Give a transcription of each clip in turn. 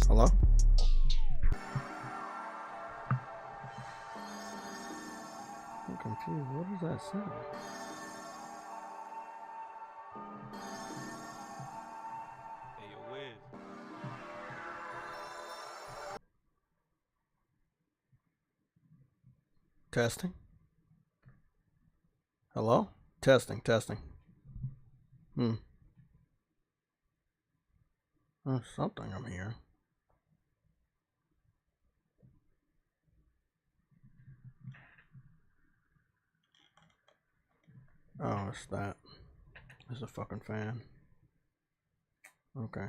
Hello? I'm confused. What does that say? Testing. Hello? Testing. There's something I'm hearing. Oh, it's that. It's a fucking fan. Okay.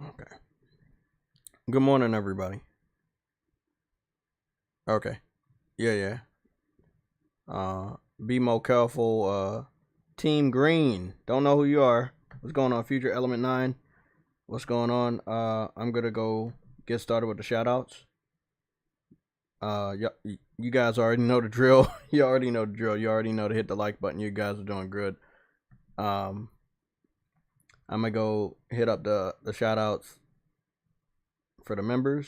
Okay. Good morning, everybody. Okay. Yeah. Be more careful. Team Green. Don't know who you are. What's going on? Future Element 9. What's going on? I'm gonna go get started with the shoutouts. You guys already know the drill. You already know the drill. You already know to hit the like button. You guys are doing good. I'm gonna go hit up the shoutouts for the members.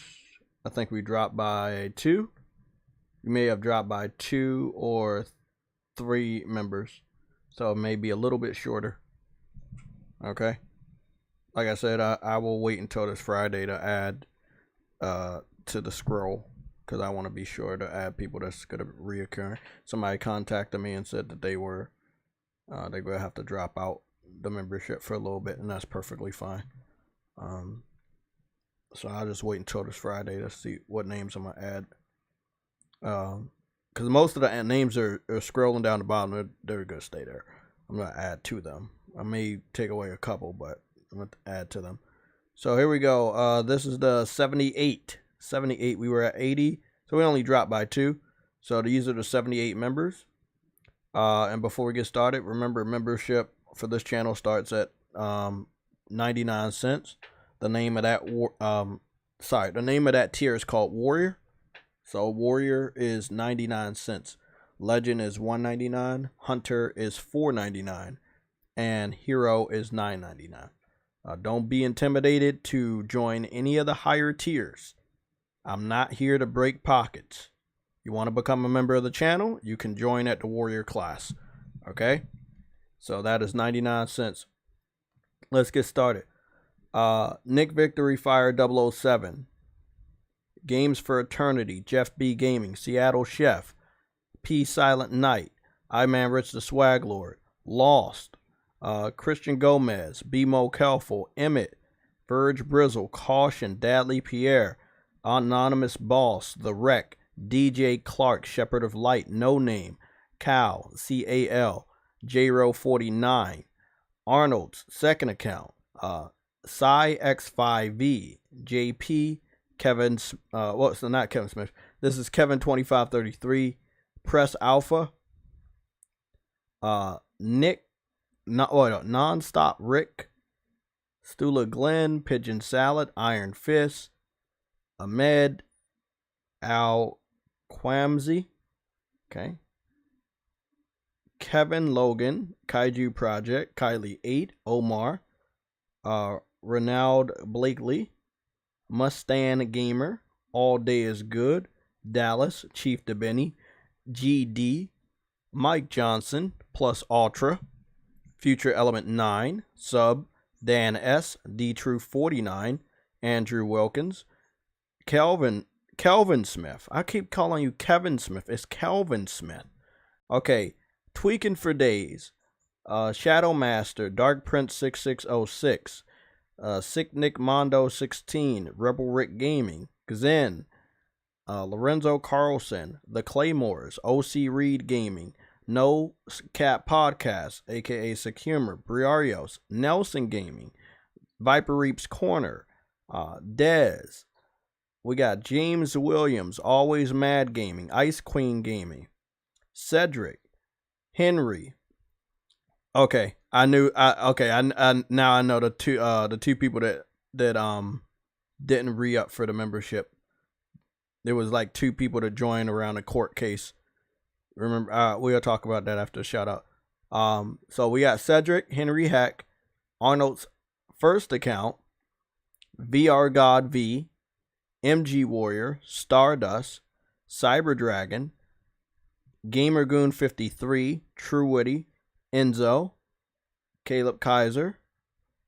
I think we dropped by 2. We may have dropped by 2 or 3 members, so it may be a little bit shorter. Okay. Like I said, I will wait until this Friday to add to the scroll, because I want to be sure to add people that's gonna reoccur. Somebody contacted me and said that they were gonna have to drop out the membership for a little bit, and that's perfectly fine. So I'll just wait until this Friday to see what names I'm gonna add. Because most of the names are scrolling down the bottom. They're gonna stay there. I'm gonna add to them. I may take away a couple, but I'm gonna add to them. So here we go. This is the 78. 78. We were at 80, so we only dropped by 2. So these are the 78 members. And before we get started, remember membership for this channel starts at 99 cents. The name of that the name of that tier is called Warrior. So Warrior is 99 cents. Legend is $1.99. Hunter is $4.99. And Hero is $9.99. Don't be intimidated to join any of the higher tiers. I'm not here to break pockets. You want to become a member of the channel? You can join at the Warrior class. Okay, so that is 99 cents. Let's get started. Nick Victory Fire 007. Games for Eternity, Jeff B. Gaming, Seattle Chef, P. Silent Knight, I Man Rich the Swag Lord, Lost, Christian Gomez, BMO Kelful, Emmett, Verge Brizzle, Caution, Dadley Pierre, Anonymous Boss, The Wreck, DJ Clark, Shepherd of Light, No Name, Cal, CAL, JRO49, Arnold's second account, Psy X5V, JP, Kevin, not Kevin Smith. This is Kevin 2533, Press Alpha, Nick, Nonstop Rick, Stula Glenn, Pigeon Salad, Iron Fist, Ahmed, Al Quamsey, okay, Kevin Logan, Kaiju Project, Kylie 8, Omar, Ronald Blakely, Mustang Gamer, All Day is Good, Dallas, Chief DeBenny, GD, Mike Johnson, Plus Ultra, Future Element 9, Sub, Dan S, D True 49, Andrew Wilkins, Kelvin Smith. I keep calling you Kevin Smith. It's Kelvin Smith. Okay, Tweaking for Days, Shadow Master, Dark Prince 6606, Sick Nick Mondo 16, Rebel Rick Gaming, Zen, Lorenzo Carlson, The Claymores, OC Reed Gaming, No Cat Podcast, aka Sick Humor, Briarios, Nelson Gaming, Viper Reaps Corner, Dez. We got James Williams, Always Mad Gaming, Ice Queen Gaming, Cedric, Henry. Okay, now I know the two people that didn't re-up for the membership. There was like two people that joined around a court case. Remember, we'll talk about that after the shout out. So we got Cedric, Henry Heck, Arnold's first account, VR God V, MG Warrior, Stardust, Cyber Dragon, Gamergoon 53, True Witty, Enzo, Caleb Kaiser,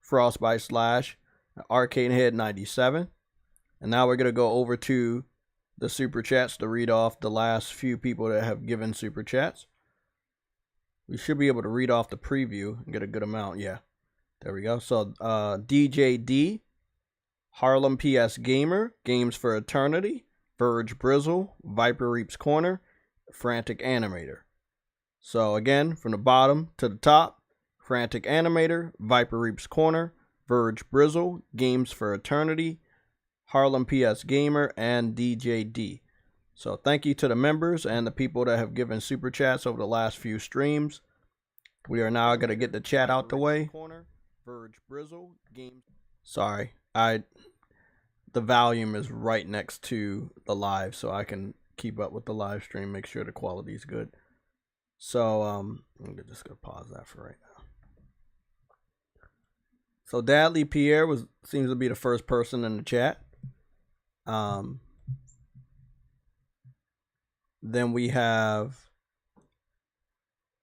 Frostbite Slash, Arcade Head 97. And now we're going to go over to the super chats to read off the last few people that have given super chats. We should be able to read off the preview and get a good amount. Yeah, there we go. So DJ D, Harlem PS Gamer, Games for Eternity, Verge Brizzle, Viper Reaps Corner, Frantic Animator. So again, from the bottom to the top, Frantic Animator, Viper Reaps Corner, Verge Brizzle, Games for Eternity, Harlem PS Gamer, and DJ D. So thank you to the members and the people that have given super chats over the last few streams. We are now going to get the chat out the way. Verge Brizzle, Games. Sorry, the volume is right next to the live, so I can keep up with the live stream, make sure the quality is good. So I'm just gonna pause that for right now. So Dadley Pierre seems to be the first person in the chat. Then we have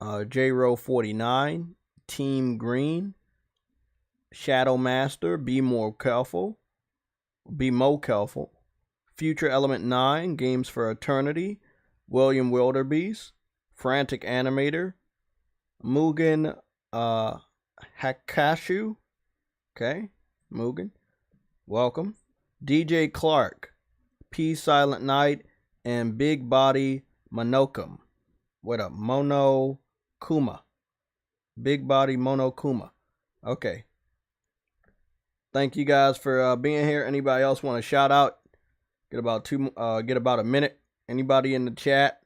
JRO49, Team Green, Shadow Master, Be Mo Kelful, Future Element 9, Games for Eternity, William Wilderbeest, Frantic Animator, Mugen Hakashu, okay, Mugen, welcome, DJ Clark, P Silent Knight, and Big Body Monokuma. What up, Monokuma? Big Body Monokuma. Okay. Thank you guys for being here. Anybody else want to shout out? Get about a minute. Anybody in the chat,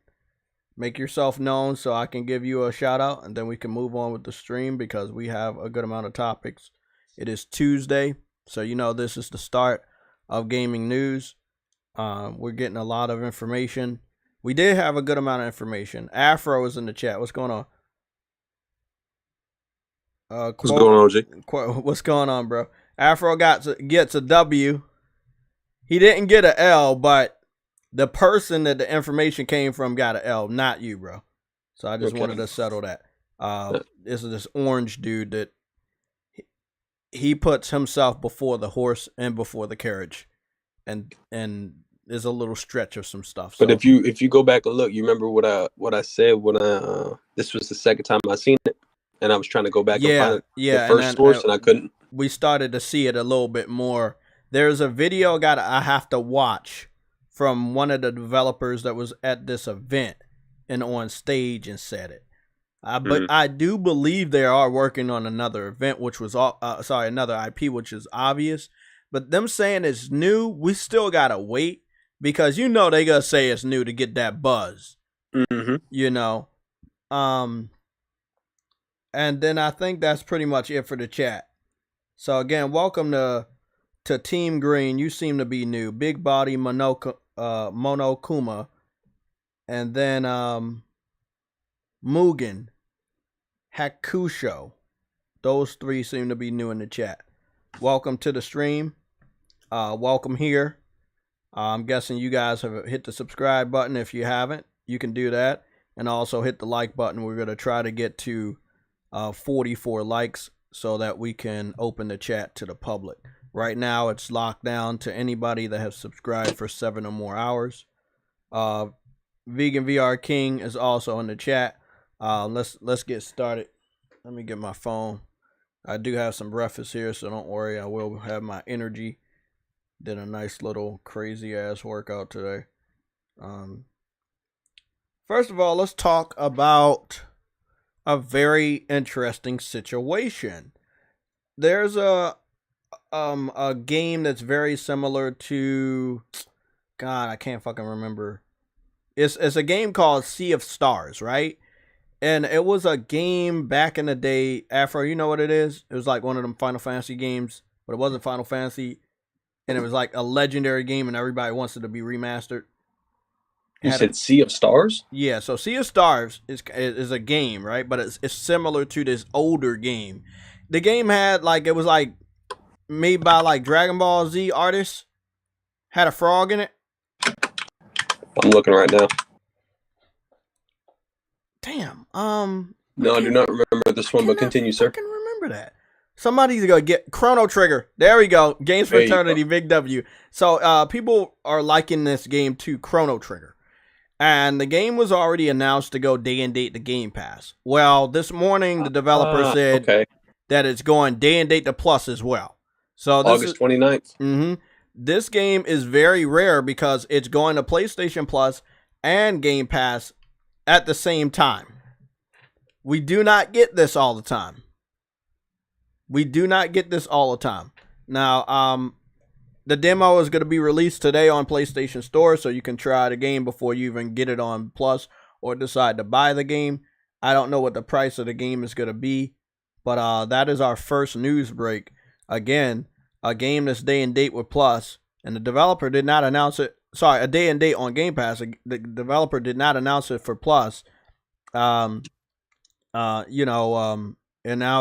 make yourself known so I can give you a shout out, and then we can move on with the stream because we have a good amount of topics. It is Tuesday, so you know this is the start of gaming news. We're getting a lot of information. We did have a good amount of information. Afro is in the chat. What's going on? What's going on, Jake? What's going on, bro? Afro gets a W. He didn't get an L, but the person that the information came from got an L, not you, bro. So I just wanted to settle that. This is this orange dude that he puts himself before the horse and before the carriage, and there's a little stretch of some stuff. So. But if you go back and look, you remember what I said when this was the second time I seen it, and I was trying to go back and find the first source, and I couldn't. We started to see it a little bit more. There's a video I have to watch from one of the developers that was at this event and on stage and said it. But I do believe they are working on another event, which was another IP, which is obvious. But them saying it's new, we still gotta wait because they gonna say it's new to get that buzz. You know, and then I think that's pretty much it for the chat. So again, welcome to Team Green. You seem to be new. Big Body Monokuma, and then Mugen, Hakusho. Those three seem to be new in the chat. Welcome to the stream. Welcome here. I'm guessing you guys have hit the subscribe button. If you haven't, you can do that. And also hit the like button. We're going to try to get to 44 likes so that we can open the chat to the public. Right now, it's locked down to anybody that has subscribed for 7 or more hours. Vegan VR King is also in the chat. Let's get started. Let me get my phone. I do have some breakfast here, so don't worry. I will have my energy. Did a nice little crazy ass workout today. First of all, let's talk about a very interesting situation. There's a game that's very similar to, God, I can't fucking remember. It's a game called Sea of Stars, right? And it was a game back in the day. Afro, you know what it is? It was like one of them Final Fantasy games, but it wasn't Final Fantasy. And it was like a legendary game, and everybody wants it to be remastered. You said Sea of Stars? Yeah, so Sea of Stars is a game, right? But it's similar to this older game. The game had it was like made by like Dragon Ball Z artists. Had a frog in it. I'm looking right now. Damn. No, I do not remember this one, but continue, sir. I can remember that. Somebody's gonna get Chrono Trigger. There we go. Games for Eternity, Big W. So people are liking this game to Chrono Trigger. And the game was already announced to go day and date to Game Pass. Well, this morning the developer said that it's going day and date to Plus as well. So this August 29th. This game is very rare because it's going to PlayStation Plus and Game Pass at the same time. We do not get this all the time. Now, the demo is going to be released today on PlayStation Store, so you can try the game before you even get it on Plus or decide to buy the game. I don't know what the price of the game is going to be, but that is our first news break. Again, a game that's day and date with Plus, and the developer did not announce it. Sorry, a day and date on Game Pass. The developer did not announce it for Plus. And now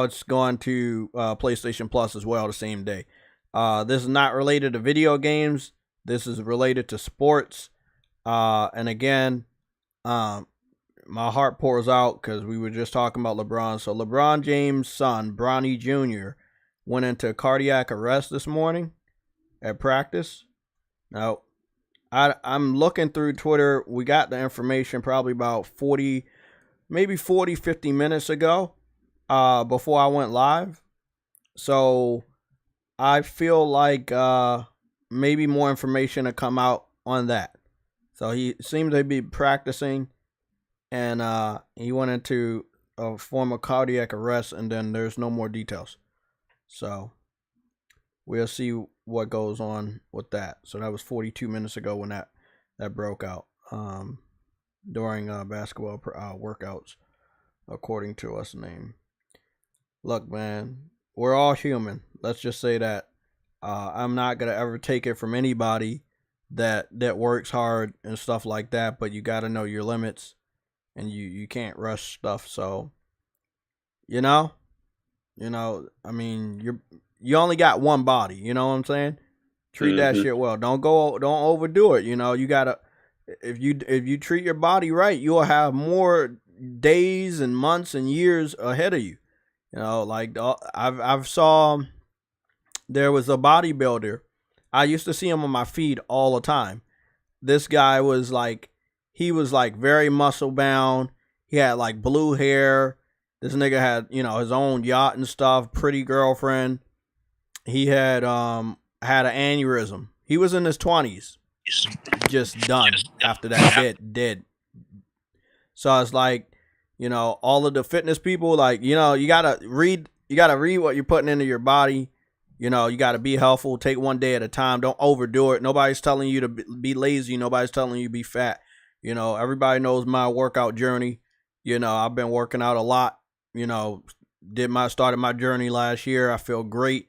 it's gone to PlayStation Plus as well the same day. This is not related to video games. This is related to sports. And again, my heart pours out because we were just talking about LeBron. So LeBron James' son, Bronny Jr., went into cardiac arrest this morning at practice. Now, I'm looking through Twitter. We got the information probably about 50 minutes ago. Before I went live. So I feel like maybe more information to come out on that. So he seems to be practicing, and he went into a form of cardiac arrest, and then there's no more details. So we'll see what goes on with that. So that was 42 minutes ago when that broke out during basketball workouts, according to us name. Look, man, we're all human. Let's just say that. I'm not going to ever take it from anybody that works hard and stuff like that, but you got to know your limits, and you can't rush stuff. So, I mean, you only got one body, you know what I'm saying? Treat that shit well. Don't overdo it. You got to, if you treat your body right, you'll have more days and months and years ahead of you. You know, like I've saw there was a bodybuilder. I used to see him on my feed all the time. This guy was like, he was like very muscle bound. He had like blue hair. This nigga had, you know, his own yacht and stuff, pretty girlfriend. He had had an aneurysm. He was in his 20s. Just done after that, dead. So I was like, you know, all of the fitness people, like, you know, you gotta read what you're putting into your body. You know, you gotta be helpful. Take one day at a time. Don't overdo it. Nobody's telling you to be lazy. Nobody's telling you to be fat. You know, everybody knows my workout journey. You know, I've been working out a lot. You know, started my journey last year. I feel great.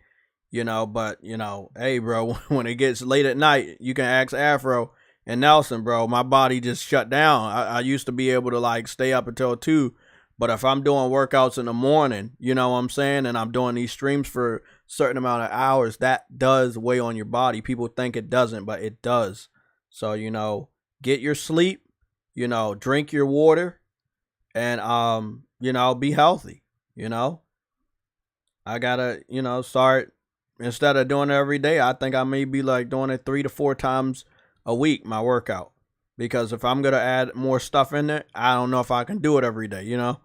You know, but, you know, hey, bro, when it gets late at night, you can ask Afro and Nelson, bro. My body just shut down. I used to be able to, like, stay up until 2. But if I'm doing workouts in the morning, you know what I'm saying, and I'm doing these streams for a certain amount of hours, that does weigh on your body. People think it doesn't, but it does. So, you know, get your sleep, you know, drink your water, and, you know, be healthy, you know. I gotta, you know, start. Instead of doing it every day, I think I may be like doing it 3 to 4 times a week, my workout. Because if I'm going to add more stuff in there, I don't know if I can do it every day, you know?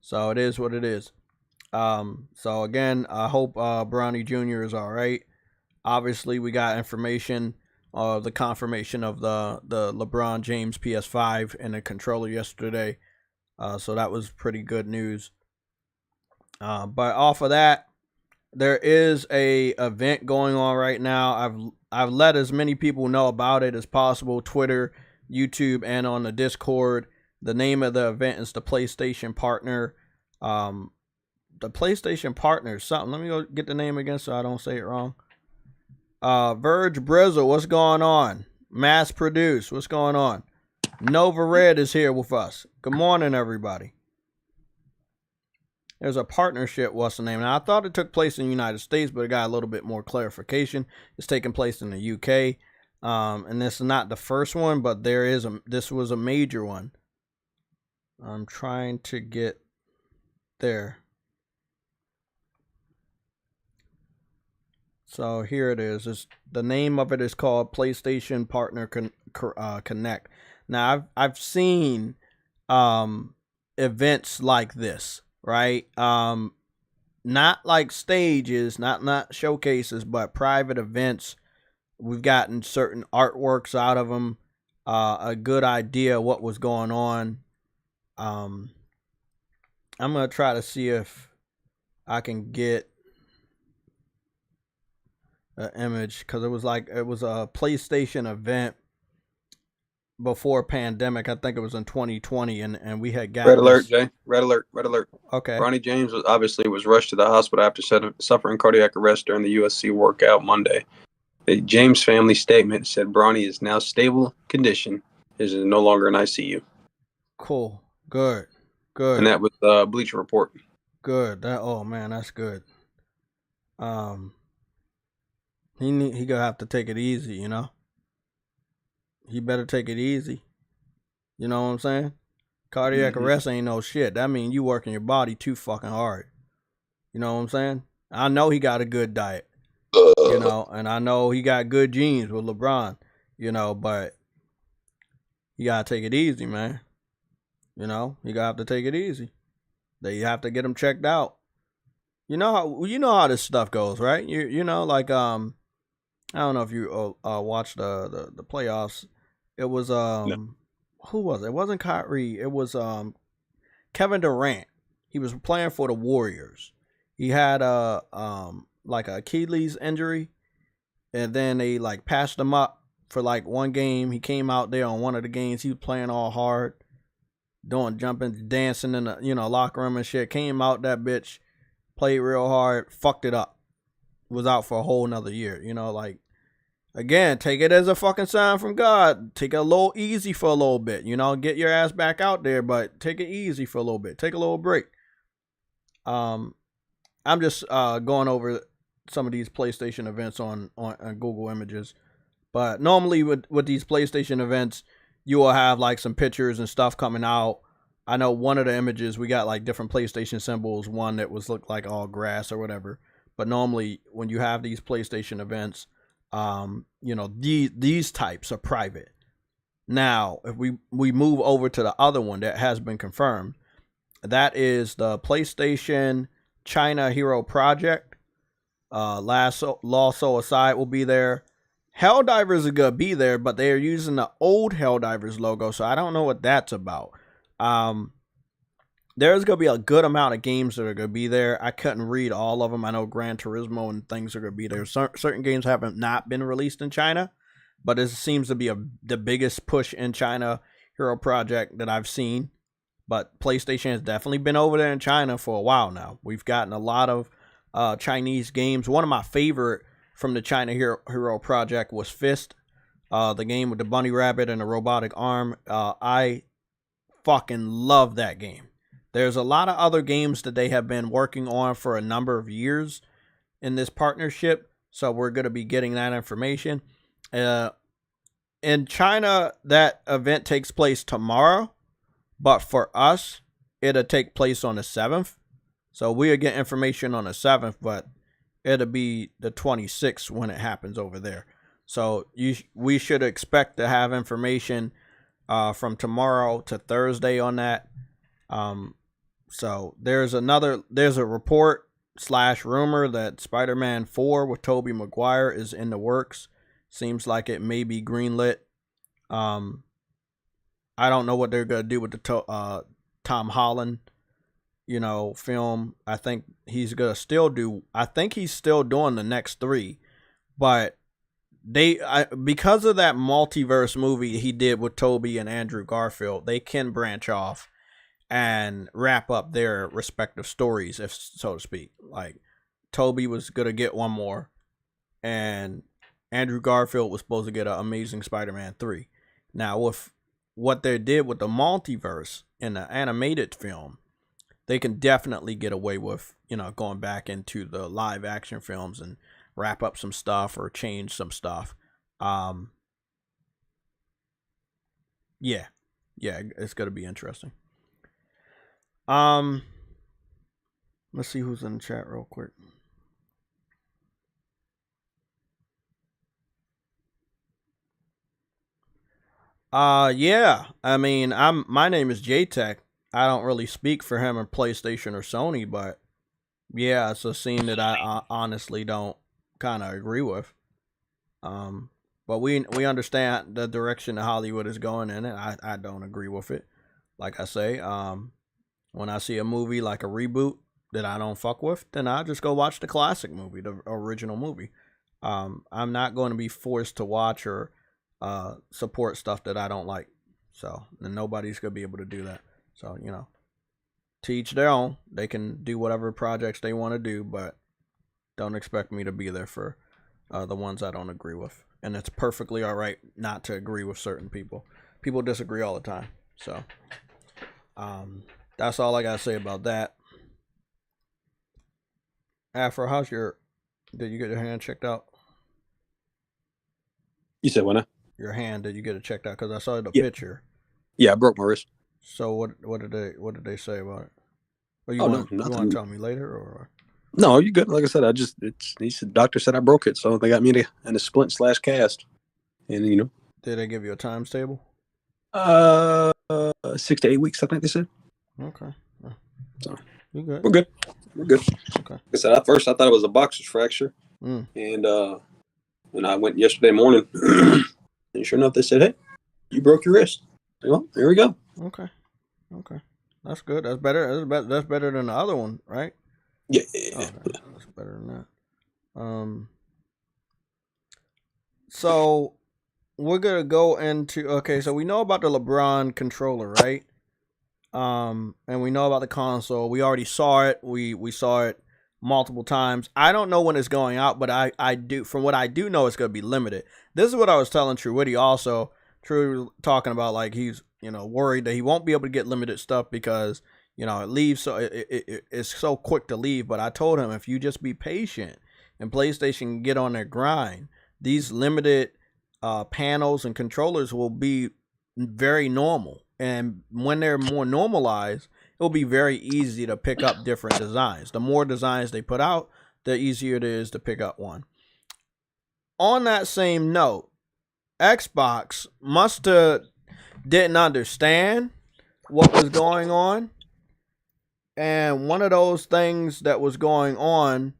So it is what it is. So again, I hope Bronny Jr. is all right. Obviously, we got information of the confirmation of the LeBron James PS5 and the controller yesterday. So that was pretty good news. But off of that, there is a event going on right now. I've let as many people know about it as possible. Twitter, YouTube, and on the Discord. The name of the event is the PlayStation Partner. The PlayStation Partner something. Let me go get the name again so I don't say it wrong. Verge Brizzle, what's going on? Mass Produce, what's going on? Nova Red is here with us. Good morning, everybody. There's a partnership, what's the name? Now, I thought it took place in the United States, but it got a little bit more clarification. It's taking place in the UK. And this is not the first one, but this was a major one. I'm trying to get there. So here it is. The name of it is called PlayStation Partner Connect. Now, I've seen events like this. Right, not like stages, not showcases, but private events. We've gotten certain artworks out of them, a good idea what was going on. I'm gonna try to see if I can get an image, because it was a PlayStation event before pandemic. I think it was in 2020, and we had got red alert, Jay. Red alert. Okay. Bronny James was rushed to the hospital after suffering cardiac arrest during the USC workout Monday. The James family statement said Bronny is now stable condition, is no longer in ICU. Cool. Good. And that was Bleacher Report. Good. Oh man, that's good. He gonna have to take it easy, you know. He better take it easy. You know what I'm saying? Cardiac arrest ain't no shit. That means you working your body too fucking hard. You know what I'm saying? I know he got a good diet. You know, and I know he got good genes with LeBron, you know, but you gotta take it easy, man. You know, you gotta have to take it easy. They have to get him checked out. You know how this stuff goes, right? You know, like I don't know if you watched the playoffs. It was No. Who was it? It wasn't Kyrie. It was Kevin Durant. He was playing for the Warriors. He had like a Achilles injury, and then they like patched him up for like one game. He came out there on one of the games. He was playing all hard, doing jumping, dancing in the locker room and shit. Came out that bitch, played real hard, fucked it up. Was out for a whole nother year. You know, like, again, take it as a fucking sign from God. Take it a little easy for a little bit. You know, get your ass back out there, but take it easy for a little bit. Take a little break. I'm just going over some of these PlayStation events on Google Images. But normally with these PlayStation events, you will have like some pictures and stuff coming out. I know one of the images we got like different PlayStation symbols. One that was looked like all grass or whatever. But normally when you have these PlayStation events, these types are private. Now, if we move over to the other one that has been confirmed, that is the PlayStation China Hero Project. Last Lost Soul Aside will be there. Helldivers is gonna be there, but they are using the old Helldivers logo, so I don't know what that's about. There's gonna be a good amount of games that are gonna be there. I couldn't read all of them. I know Gran Turismo and things are gonna be there. Certain games haven't not been released in China, but it seems to be the biggest push in China Hero Project that I've seen. But PlayStation has definitely been over there in China for a while now. We've gotten a lot of Chinese games. One of my favorite from the China Hero Project was Fist, the game with the bunny rabbit and the robotic arm. I fucking love that game. There's a lot of other games that they have been working on for a number of years in this partnership, so we're going to be getting that information. In China, that event takes place tomorrow, but for us, it'll take place on the 7th. So we'll get information on the 7th, but it'll be the 26th when it happens over there. So we should expect to have information from tomorrow to Thursday on that. So there's a report / rumor that Spider-Man 4 with Tobey Maguire is in the works. Seems like it may be greenlit. I don't know what they're gonna do with the Tom Holland, film. I think he's still doing the next 3, but because of that multiverse movie he did with Tobey and Andrew Garfield, they can branch off and wrap up their respective stories, if so to speak. Like Tobey was gonna get one more, and Andrew Garfield was supposed to get an Amazing Spider-Man 3. Now, with what they did with the multiverse in the animated film, they can definitely get away with, going back into the live action films and wrap up some stuff or change some stuff. Yeah, it's gonna be interesting. Let's see who's in the chat real quick. Yeah. I mean, my name is JayTech. I don't really speak for him or PlayStation or Sony, but yeah, it's a scene that I honestly don't kind of agree with. But we understand the direction that Hollywood is going in, and I don't agree with it. Like I say, when I see a movie like a reboot that I don't fuck with, then I just go watch the classic movie, the original movie. I'm not going to be forced to watch or support stuff that I don't like. So, and nobody's gonna be able to do that. So, to each their own. They can do whatever projects they want to do, but don't expect me to be there for the ones I don't agree with. And it's perfectly all right not to agree with certain people. People disagree all the time. So, that's all I gotta say about that. Afro, did you get your hand checked out? You said what now? Your hand, did you get it checked out? Because I saw the picture. Yeah, I broke my wrist. So what did they say about it? Or you want to tell me later, or? No, you good. Like I said, doctor said I broke it, so they got me in a splint / cast, and Did they give you a times table? 6 to 8 weeks, I think they said. Okay. So you good? We're good. Okay. Like I said, at first I thought it was a boxer's fracture, and when I went yesterday morning, and sure enough, they said, "Hey, you broke your wrist." Well, here we go. Okay, that's good. That's better. That's better than the other one, right? Yeah. Okay. That's better than that. So we're gonna go into so we know about the LeBron controller, right? And we know about the console. We already saw it. We saw it multiple times. I don't know when it's going out, but I do. From what I do know, it's gonna be limited. This is what I was telling True Witty also. True talking about like he's worried that he won't be able to get limited stuff because it leaves so it's so quick to leave. But I told him if you just be patient and PlayStation can get on their grind, these limited panels and controllers will be very normal. And when they're more normalized, it'll be very easy to pick up different designs. The more designs they put out, the easier it is to pick up one. On that same note, Xbox must have didn't understand what was going on. And one of those things that was going on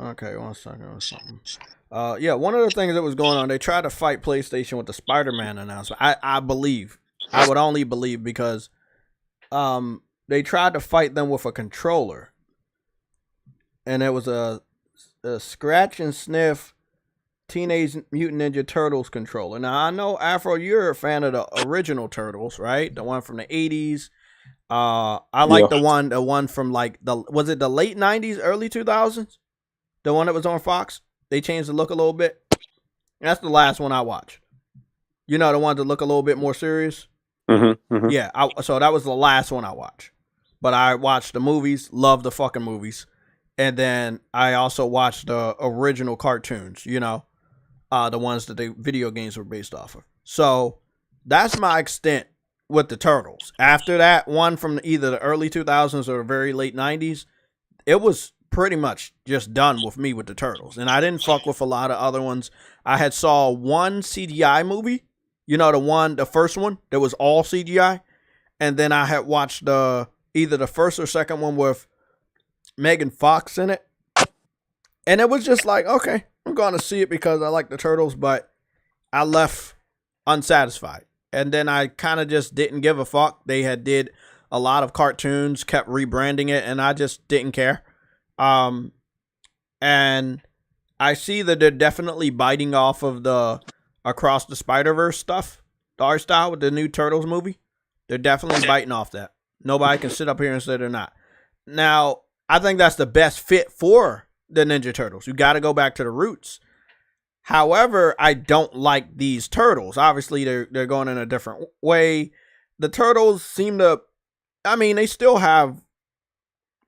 okay, 1 second or something. Yeah, one of the things that was going on, they tried to fight PlayStation with the Spider-Man announcement. I believe. I would only believe because they tried to fight them with a controller. And it was a scratch and sniff Teenage Mutant Ninja Turtles controller. Now, I know, Afro, you're a fan of the original Turtles, right? The one from the 80s. I like the one from like, was it the late 90s, early 2000s? The one that was on Fox? They changed the look a little bit. That's the last one I watched. You know, the ones that look a little bit more serious? Yeah, so that was the last one I watched. But I watched the movies, loved the fucking movies. And then I also watched the original cartoons, you know, the ones that the video games were based off of. So that's my extent with the Turtles. After that one from either the early 2000s or the very late 90s, it was pretty much just done with me with the Turtles. And I didn't fuck with a lot of other ones. I had saw one CGI movie, you know, the first one that was all CGI. And then I had watched either the first or second one with Megan Fox in it. And it was just like, okay, I'm going to see it because I like the Turtles, but I left unsatisfied. And then I kind of just didn't give a fuck. They had did a lot of cartoons, kept rebranding it, and I just didn't care. And I see that they're definitely biting off of the Across the Spider-Verse stuff, the art style with the new Turtles movie. They're definitely biting off that. Nobody can sit up here and say they're not. Now, I think that's the best fit for the Ninja Turtles. You got to go back to the roots. However, I don't like these Turtles. Obviously, they're going in a different way. The Turtles seem to, I mean, they still have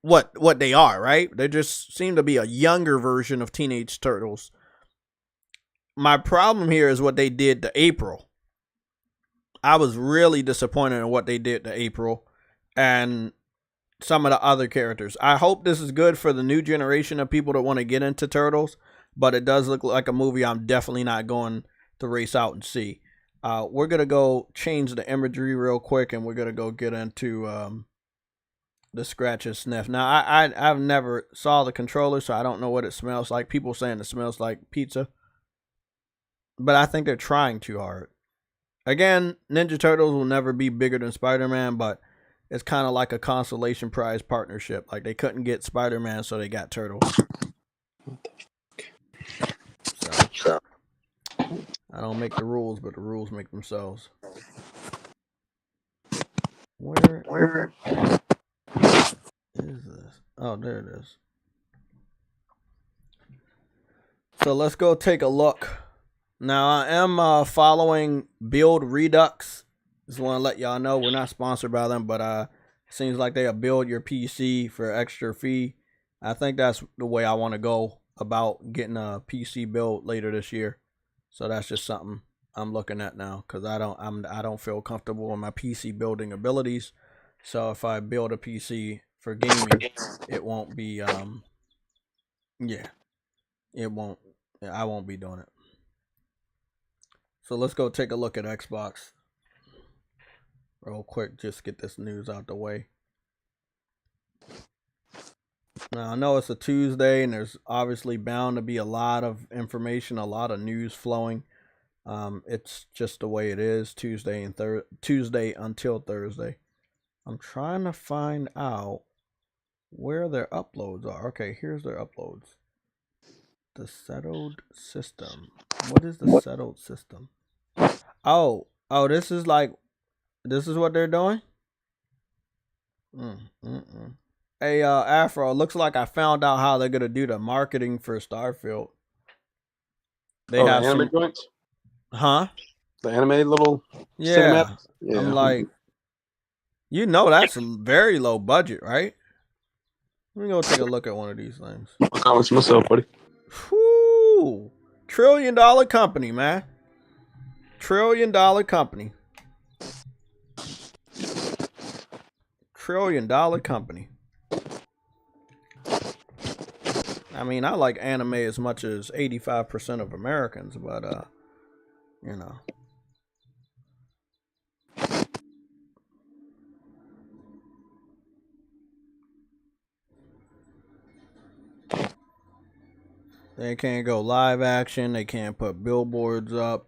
what they are, right? They just seem to be a younger version of Teenage Turtles. My problem here is what they did to April. I was really disappointed in what they did to April and some of the other characters. I hope this is good for the new generation of people that want to get into Turtles, but it does look like a movie I'm definitely not going to race out and see. We're going to go change the imagery real quick, and we're going to go get into the scratch and sniff. Now, I've never saw the controller, so I don't know what it smells like. People saying it smells like pizza, but I think they're trying too hard. Again, Ninja Turtles will never be bigger than Spider-Man, but it's kind of like a consolation prize partnership. Like, they couldn't get Spider-Man, so they got Turtles. So, I don't make the rules, but the rules make themselves. Where is this? Oh, there it is. So let's go take a look. Now, I am following Build Redux. Just want to let y'all know we're not sponsored by them, but it seems like they'll build your PC for extra fee. I think that's the way I want to go about getting a PC build later this year. So that's just something I'm looking at now because I don't feel comfortable with my PC building abilities. So if I build a PC for gaming, it won't be I won't be doing it. So let's go take a look at Xbox real quick, just get this news out the way. Now, I know it's a Tuesday, and there's obviously bound to be a lot of information, a lot of news flowing. It's just the way it is, Tuesday until Thursday. I'm trying to find out where their uploads are. Okay, here's their uploads. The settled system. What is the settled system? Oh, this is what they're doing? Hey, Afro, looks like I found out how they're going to do the marketing for Starfield. They have the anime joints? Huh? The anime little yeah. cinematics? Yeah. I'm like, You know that's a very low budget, right? Let me go take a look at one of these things. Comments myself, buddy. Whoo! $1 trillion company, man. $1 trillion company. $1 trillion company. I mean, I like anime as much as 85% of Americans, but you know. They can't go live action. They can't put billboards up.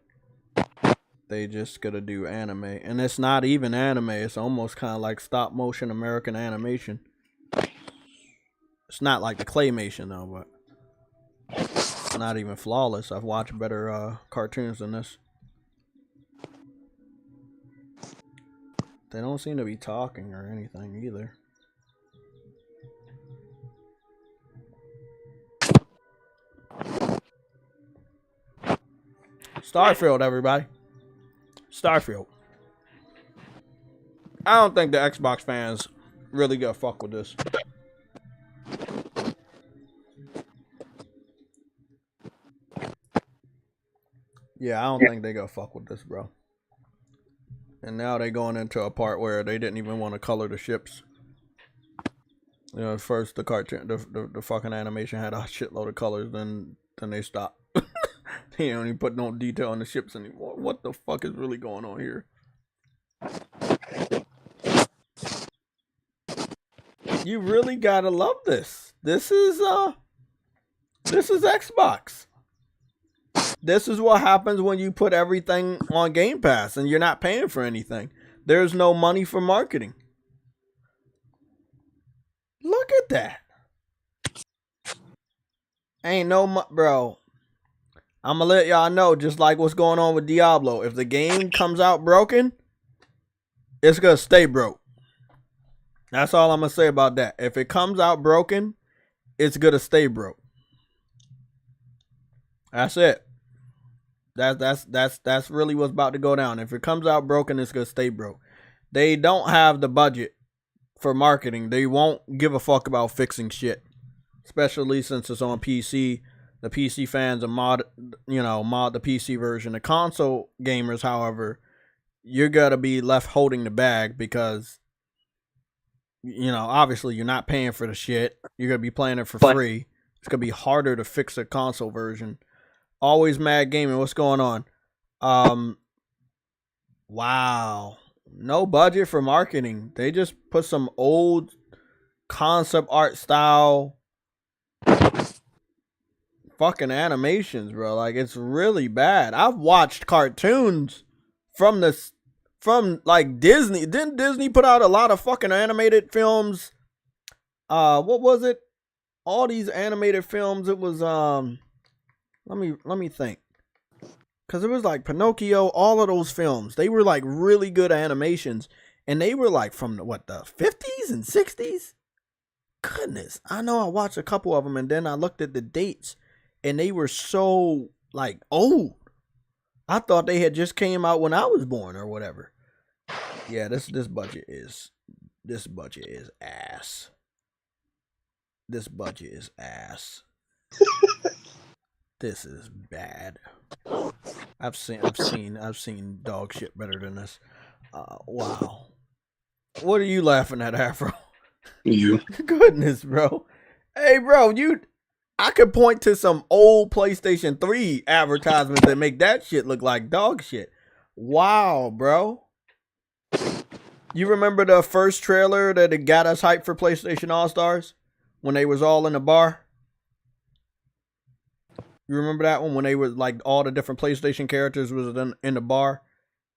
They just gotta do anime. And it's not even anime. It's almost kind of like stop motion American animation. It's not like the claymation though, but it's not even flawless. I've watched better cartoons than this. They don't seem to be talking or anything either. Starfield, everybody. Starfield. I don't think the Xbox fans really gonna fuck with this. Yeah, I don't think they gonna fuck with this, bro. And now they going into a part where they didn't even want to color the ships. You know, first the cartoon, the fucking animation had a shitload of colors, then they stopped. They don't even put no detail on the ships anymore. What the fuck is really going on here? You really gotta love this. This is Xbox. This is what happens when you put everything on Game Pass and you're not paying for anything. There's no money for marketing. Look at that. Ain't no bro. I'm gonna let y'all know, just like what's going on with Diablo. If the game comes out broken, it's gonna stay broke. That's all I'm gonna say about that. If it comes out broken, it's gonna stay broke. That's it. That's really what's about to go down. If it comes out broken, it's gonna stay broke. They don't have the budget for marketing. They won't give a fuck about fixing shit, especially since it's on PC. The PC fans are mod the PC version. The console gamers, however, you're gonna be left holding the bag because, obviously you're not paying for the shit. You're gonna be playing it for free. It's gonna be harder to fix a console version. Always Mad Gaming, what's going on? Wow. No budget for marketing. They just put some old concept art style fucking animations, bro. Like, it's really bad. I've watched cartoons from like Disney. Didn't Disney put out a lot of fucking animated films? What was it? All these animated films, it was let me think. Cause it was like Pinocchio, all of those films. They were like really good animations. And they were like from the 50s and 60s? Goodness. I know I watched a couple of them and then I looked at the dates and they were so like old. I thought they had just came out when I was born or whatever. Yeah, this budget is ass. This budget is ass. This is bad. I've seen dog shit better than this. Wow. What are you laughing at, Afro? You. Goodness, bro. Hey, bro, I could point to some old PlayStation 3 advertisements that make that shit look like dog shit. Wow, bro. You remember the first trailer that it got us hyped for PlayStation All-Stars? When they was all in the bar? You remember that one when they were like all the different PlayStation characters was in the bar,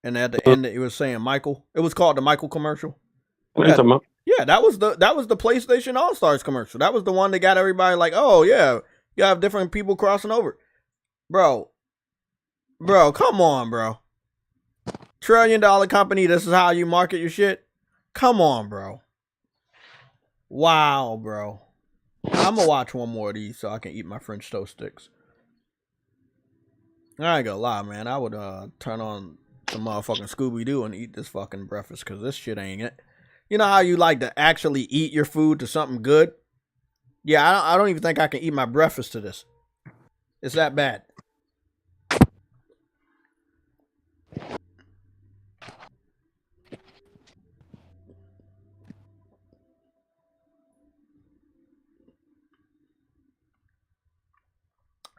and at the end it was saying Michael. It was called the Michael commercial. What are you talking about? Yeah, that was the PlayStation All Stars commercial. That was the one that got everybody like, oh yeah, you have different people crossing over, bro. Come on, bro. $1 trillion company. This is how you market your shit. Come on, bro. Wow, bro. I'm gonna watch one more of these so I can eat my French toast sticks. I ain't gonna lie, man. I would turn on some motherfucking Scooby-Doo and eat this fucking breakfast because this shit ain't it. You know how you like to actually eat your food to something good? Yeah, I don't even think I can eat my breakfast to this. It's that bad.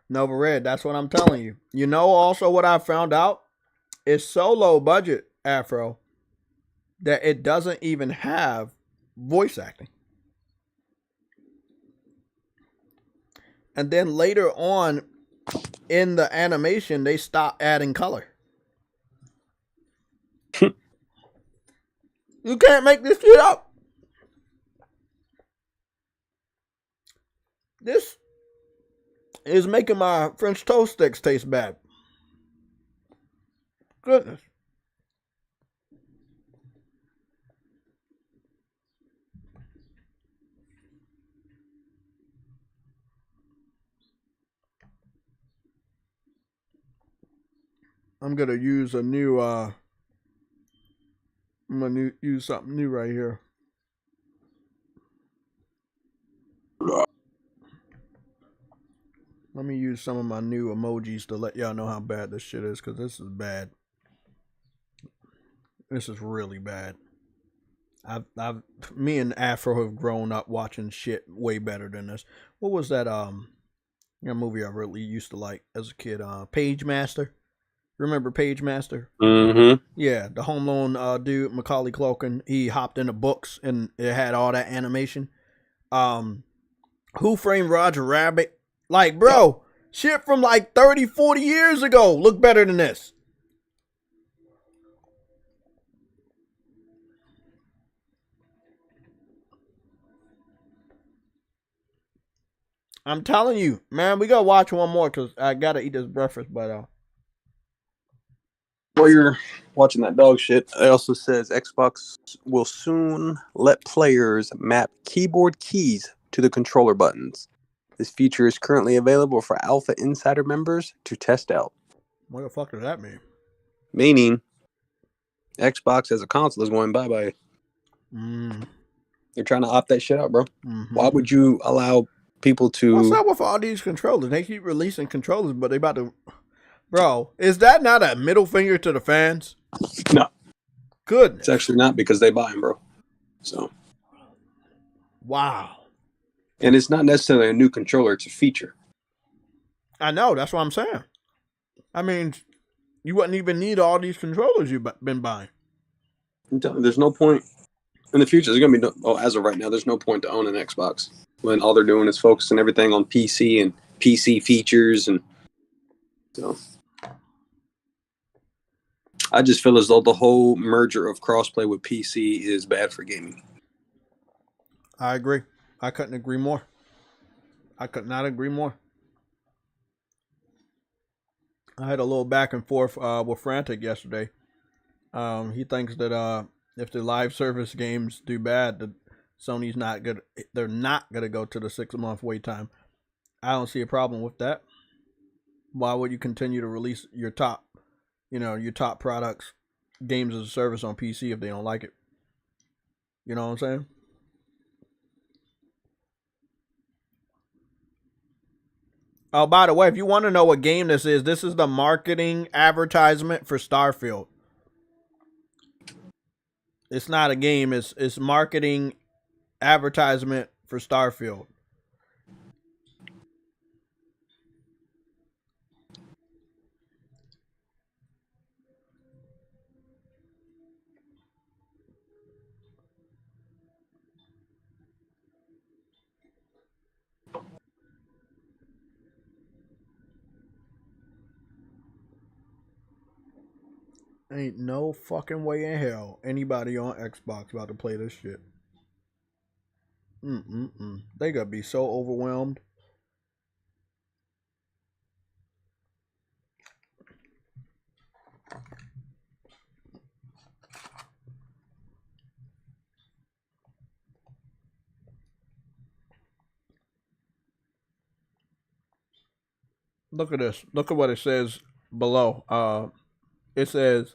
Nova Red, that's what I'm telling you. You know also what I found out? It's so low budget, Afro, that it doesn't even have voice acting. And then later on in the animation, they stop adding color. You can't make this shit up. This is making my French toast sticks taste bad. Goodness. I'm gonna use a new use something new right here. Let me use some of my new emojis to let y'all know how bad this shit is, because this is bad. This is really bad. Me and Afro have grown up watching shit way better than this. What was that movie I really used to like as a kid? Page Master. Remember Page Master? Mm-hmm. Yeah, the Home Alone dude, Macaulay Culkin. He hopped into books and it had all that animation. Who Framed Roger Rabbit? Like, bro, shit from like 30, 40 years ago look better than this. I'm telling you, man, we gotta watch one more because I gotta eat this breakfast. But While you're watching that dog shit, it also says Xbox will soon let players map keyboard keys to the controller buttons. This feature is currently available for Alpha Insider members to test out. what the fuck does that mean? Meaning, Xbox as a console is going bye-bye. They're trying to opt that shit out, bro. Mm-hmm. Why would you allow people to... What's up with all these controllers? They keep releasing controllers, but they about to... Bro, is that not a middle finger to the fans? No. Goodness. It's actually not, because they buy them, bro. So. Wow. And it's not necessarily a new controller, it's a feature. I know, that's what I'm saying. I mean, you wouldn't even need all these controllers you've been buying. I'm telling you, there's no point in the future. There's going to be as of right now, there's no point to own an Xbox when all they're doing is focusing everything on PC and PC features. And so I just feel as though the whole merger of crossplay with PC is bad for gaming. I agree. I couldn't agree more. I could not agree more. I had a little back and forth with Frantic yesterday. He thinks that if the live service games do bad, that Sony's not good. They're not gonna go to the 6-month wait time. I don't see a problem with that. Why would you continue to release your top products, games as a service on PC if they don't like it? You know what I'm saying? Oh, by the way, if you want to know what game this is the marketing advertisement for Starfield. It's not a game, it's marketing advertisement for Starfield. Ain't no fucking way in hell anybody on Xbox about to play this shit. They gotta be so overwhelmed. Look at this. Look at what it says below. It says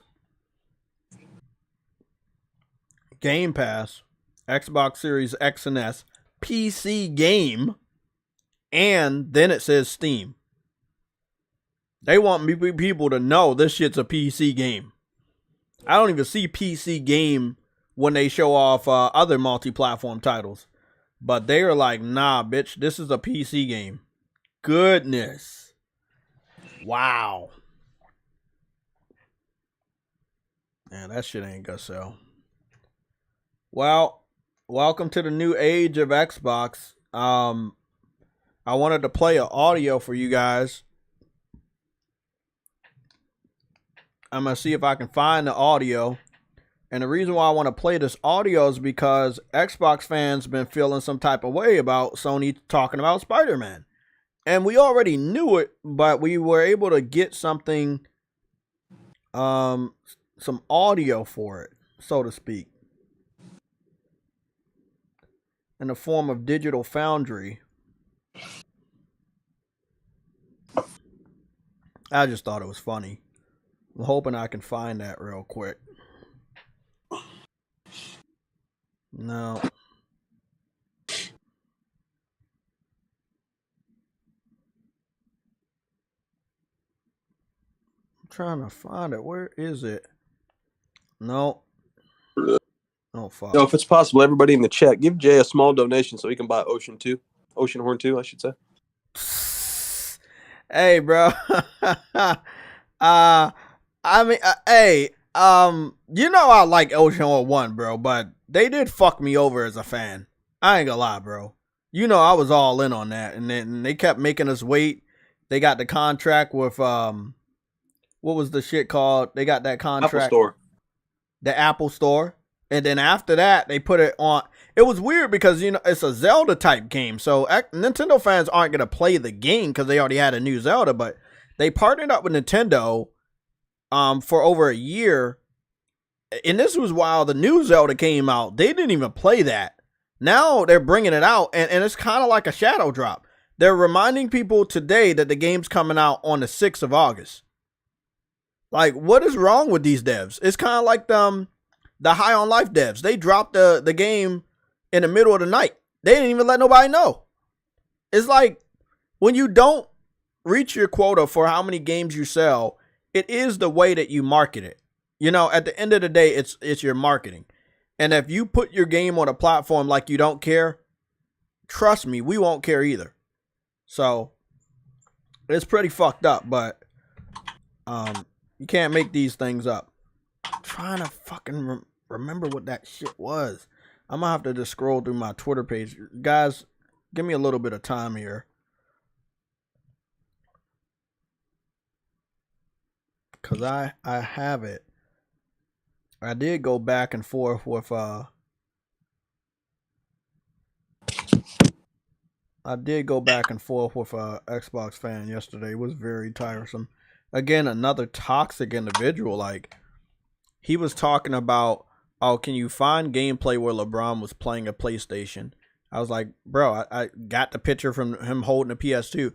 Game Pass, Xbox Series X and S, PC game, and then it says Steam. They want people to know this shit's a PC game. I don't even see PC game when they show off other multi-platform titles. But they are like, nah, bitch, this is a PC game. Goodness. Wow. Man, that shit ain't gonna sell. Well, welcome to the new age of Xbox. I wanted to play an audio for you guys. I'm going to see if I can find the audio. And the reason why I want to play this audio is because Xbox fans been feeling some type of way about Sony talking about Spider-Man. And we already knew it, but we were able to get something, some audio for it, so to speak, in the form of Digital Foundry. I just thought it was funny. I'm hoping I can find that real quick. No. I'm trying to find it. Where is it? No. Oh, fuck. No, if it's possible, everybody in the chat, give Jay a small donation so he can buy Ocean Horn 2, I should say. Hey, bro. Hey, you know I like Ocean Horn 1, bro, but they did fuck me over as a fan. I ain't gonna lie, bro. You know I was all in on that, and then they kept making us wait. They got the contract with what was the shit called? They got that contract. Apple Store. The Apple Store. And then after that, they put it on. It was weird because, you know, it's a Zelda type game. So Nintendo fans aren't going to play the game because they already had a new Zelda. But they partnered up with Nintendo for over a year. And this was while the new Zelda came out. They didn't even play that. Now they're bringing it out. And it's kind of like a shadow drop. They're reminding people today that the game's coming out on the 6th of August. Like, what is wrong with these devs? It's kind of like the High on Life devs. They dropped the game in the middle of the night. They didn't even let nobody know. It's like when you don't reach your quota for how many games you sell, it is the way that you market it. You know, at the end of the day, it's your marketing. And if you put your game on a platform like you don't care, trust me, we won't care either. So it's pretty fucked up, but you can't make these things up. I'm trying to fucking remember what that shit was. I'm gonna have to just scroll through my Twitter page. Guys, give me a little bit of time here. Cause I have it. I did go back and forth with Xbox fan yesterday. It was very tiresome. Again, another toxic individual. Like, he was talking about, oh, can you find gameplay where LeBron was playing a PlayStation? I was like, bro, I got the picture from him holding a PS2.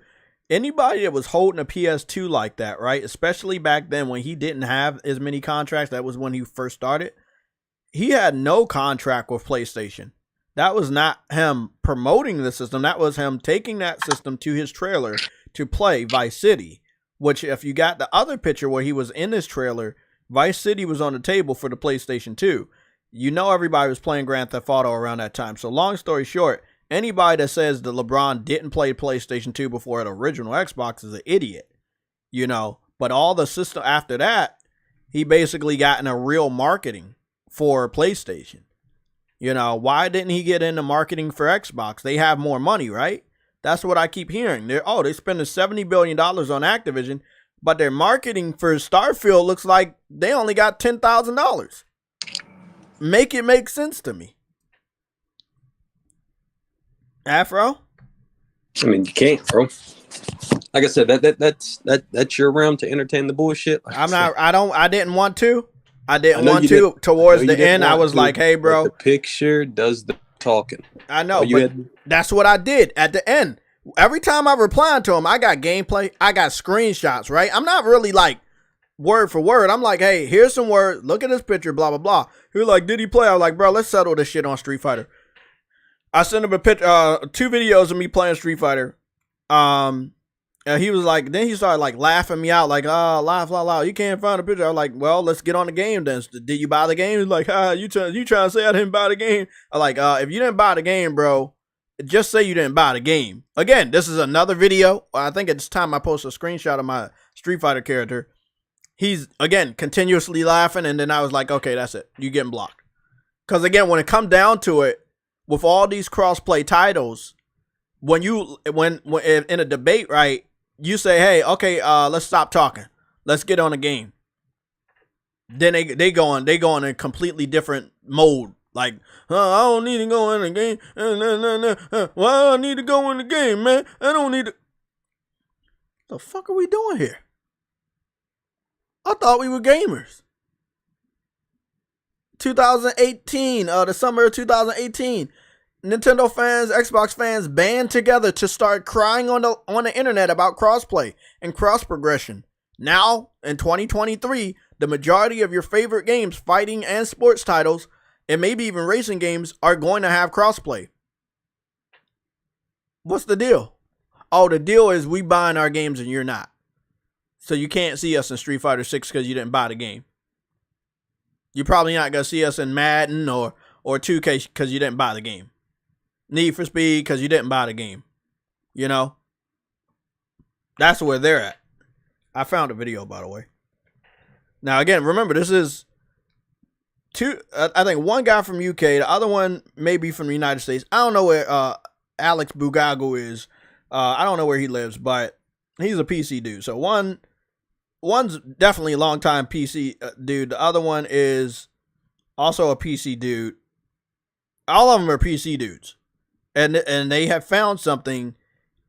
Anybody that was holding a PS2 like that, right? Especially back then when he didn't have as many contracts. That was when he first started. He had no contract with PlayStation. That was not him promoting the system. That was him taking that system to his trailer to play Vice City. Which, if you got the other picture where he was in this trailer, Vice City was on the table for the PlayStation 2. You know everybody was playing Grand Theft Auto around that time. So long story short, anybody that says that LeBron didn't play PlayStation 2 before the original Xbox is an idiot. You know, but all the system after that, he basically got in a real marketing for PlayStation. You know, why didn't he get into marketing for Xbox? They have more money, right? That's what I keep hearing. They're spending $70 billion on Activision, but their marketing for Starfield looks like they only got $10,000. Make it make sense to me. Afro? I mean, you can't, bro. Like I said, that's your realm to entertain the bullshit. Like I didn't want to. I didn't want to. Towards the end, I was like, hey, bro. The picture does the talking. I know, but that's what I did at the end. Every time I replied to him, I got gameplay, I got screenshots, right? I'm not really like word for word. I'm like, hey, here's some word. Look at this picture, blah, blah, blah. He was like, did he play? I was like, bro, let's settle this shit on Street Fighter. I sent him a picture, 2 videos of me playing Street Fighter. And he was like, then he started like laughing me out, like, laugh, you can't find a picture. I was like, well, let's get on the game then. Did you buy the game? He's like, you trying to say I didn't buy the game? I'm like, if you didn't buy the game, bro, just say you didn't buy the game. Again, this is another video. I think it's time I post a screenshot of my Street Fighter character. He's, again, continuously laughing, and then I was like, okay, that's it. You getting blocked. Because, again, when it comes down to it, with all these cross-play titles, when in a debate, right, you say, hey, okay, let's stop talking. Let's get on the game. Then they go in a completely different mode. Like, I don't need to go in the game. Well, I need to go in the game, man. I don't need to. The fuck are we doing here? I thought we were gamers. 2018, the summer of 2018. Nintendo fans, Xbox fans band together to start crying on the internet about crossplay and cross progression. Now, in 2023, the majority of your favorite games, fighting and sports titles, and maybe even racing games, are going to have crossplay. What's the deal? Oh, the deal is we buying our games and you're not. So you can't see us in Street Fighter 6 because you didn't buy the game. You're probably not going to see us in Madden or 2K because you didn't buy the game. Need for Speed because you didn't buy the game. You know? That's where they're at. I found a video, by the way. Now, again, remember, this is I think one guy from UK, the other one maybe from the United States. I don't know where Alex Bugago is. I don't know where he lives, but he's a PC dude. So one's definitely a long-time PC dude. The other one is also a PC dude. All of them are PC dudes. And they have found something.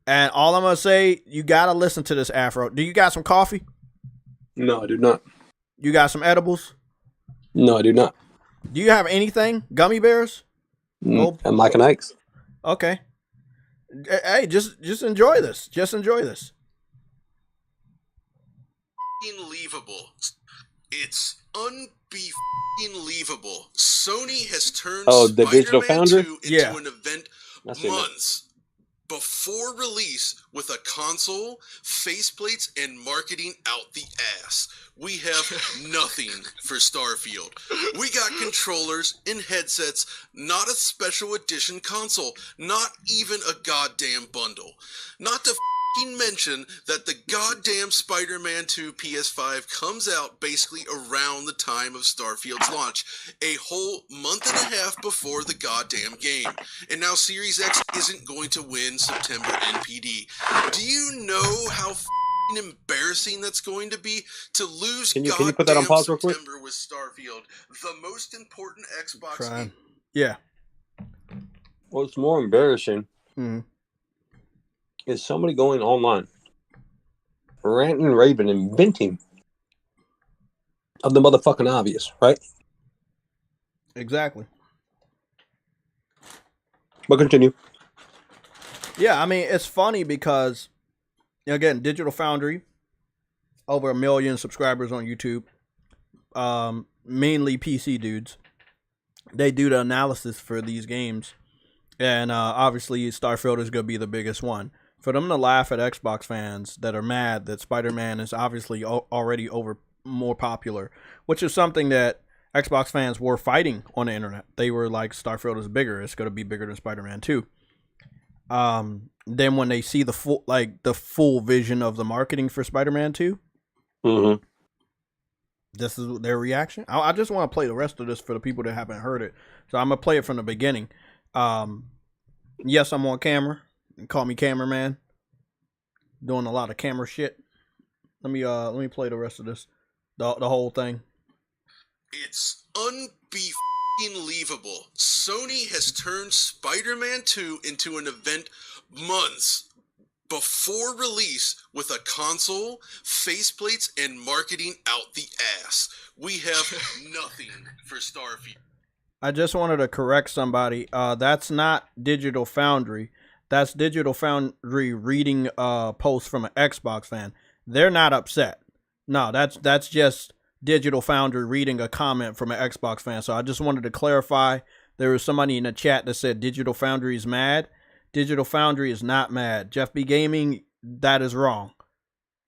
And all I'm going to say, you got to listen to this, Afro. Do you got some coffee? No, I do not. You got some edibles? No, I do not. Do you have anything? Gummy bears? I'm like an Ike's. Okay. Hey, just enjoy this. Just enjoy this. Unbelievable. It's unbelievable. Sony has turned the Digital Foundry? 2 into an event months before release with a console, faceplates, and marketing out the ass. We have nothing for Starfield. We got controllers and headsets, not a special edition console, not even a goddamn bundle. Not to mention that the goddamn Spider-Man 2 PS5 comes out basically around the time of Starfield's launch, a whole month and a half before the goddamn game. And now Series X isn't going to win September NPD. Do you know how embarrassing that's going to be to lose can you put that on pause real quick? September with Starfield, the most important Xbox game? Yeah. What's more embarrassing is somebody going online, ranting and raving and venting of the motherfucking obvious, right? Exactly. But continue. Yeah, I mean, it's funny because, again, Digital Foundry, over 1 million subscribers on YouTube, mainly PC dudes. They do the analysis for these games, and obviously Starfield is going to be the biggest one. For them to laugh at Xbox fans that are mad that Spider-Man is obviously already more popular, which is something that Xbox fans were fighting on the internet. They were like, Starfield is bigger. It's going to be bigger than Spider-Man 2. Then when they see the full vision of the marketing for Spider-Man 2, this is their reaction. I just want to play the rest of this for the people that haven't heard it. So I'm going to play it from the beginning. Yes, I'm on camera. Call me cameraman. Doing a lot of camera shit. Let me play the rest of this. The whole thing. It's unbelievable. Sony has turned Spider-Man 2 into an event months before release with a console, faceplates, and marketing out the ass. We have nothing for Starfield. I just wanted to correct somebody. That's not Digital Foundry. That's Digital Foundry reading posts from an Xbox fan. They're not upset. No, that's just Digital Foundry reading a comment from an Xbox fan. So I just wanted to clarify. There was somebody in the chat that said Digital Foundry is mad. Digital Foundry is not mad. Jeff B. Gaming, that is wrong.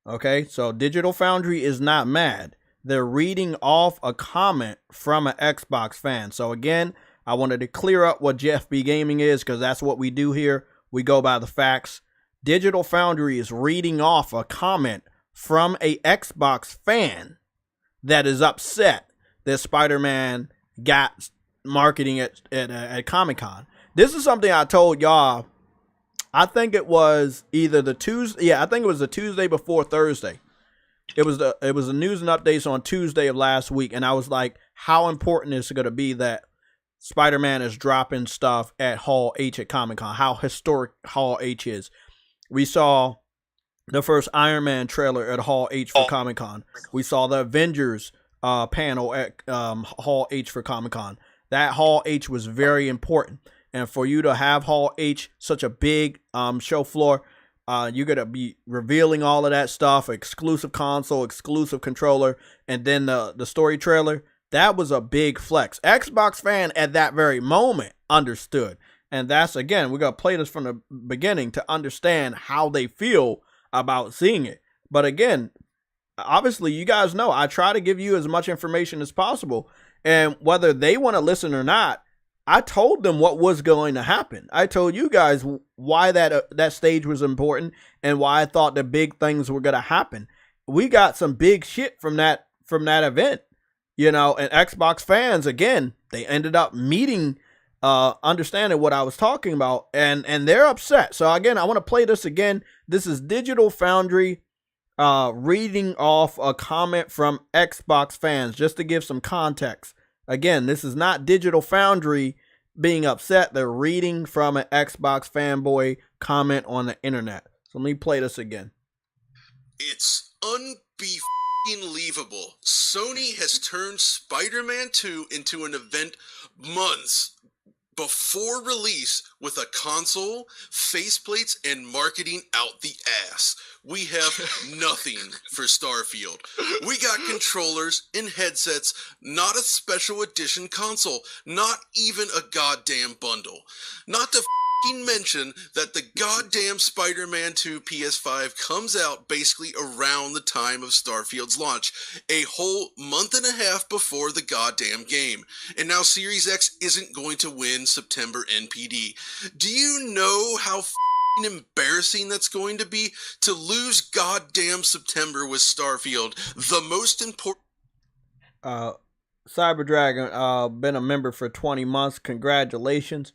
Okay, so Digital Foundry is not mad. They're reading off a comment from an Xbox fan. So again, I wanted to clear up what Jeff B. Gaming is, because that's what we do here. We go by the facts. Digital Foundry is reading off a comment from a Xbox fan that is upset that Spider-Man got marketing at Comic-Con. This is something I told y'all. I think it was either the Tuesday. Yeah, I think it was the Tuesday before Thursday. It was the news and updates on Tuesday of last week, and I was like, how important is it going to be that Spider-Man is dropping stuff at Hall H at Comic-Con? How historic Hall H is. We saw the first Iron Man trailer at Hall H for Comic-Con. We saw the Avengers panel at Hall H for Comic-Con. That Hall H was very important. And for you to have Hall H, such a big show floor, you're going to be revealing all of that stuff, exclusive console, exclusive controller, and then the story trailer. That was a big flex. Xbox fan at that very moment understood. And that's, again, we're going to play this from the beginning to understand how they feel about seeing it. But again, obviously, you guys know I try to give you as much information as possible. And whether they want to listen or not, I told them what was going to happen. I told you guys why that stage was important and why I thought the big things were going to happen. We got some big shit from that event, you know, and Xbox fans, again, they ended up meeting, understanding what I was talking about, and they're upset. So again, I want to play this again. This is Digital Foundry reading off a comment from Xbox fans, just to give some context. Again, this is not Digital Foundry being upset. They're reading from an Xbox fanboy comment on the internet. So let me play this again. It's unbelievable. Sony has turned Spider-Man 2 into an event months before release with a console, faceplates, and marketing out the ass. We have nothing for Starfield. We got controllers and headsets, not a special edition console, not even a goddamn bundle. Not to mention that the goddamn Spider-Man 2 PS5 comes out basically around the time of Starfield's launch, a whole month and a half before the goddamn game. And now Series X isn't going to win September NPD. Do you know how embarrassing that's going to be to lose goddamn September with Starfield, the most important? Cyber Dragon, been a member for 20 months. Congratulations.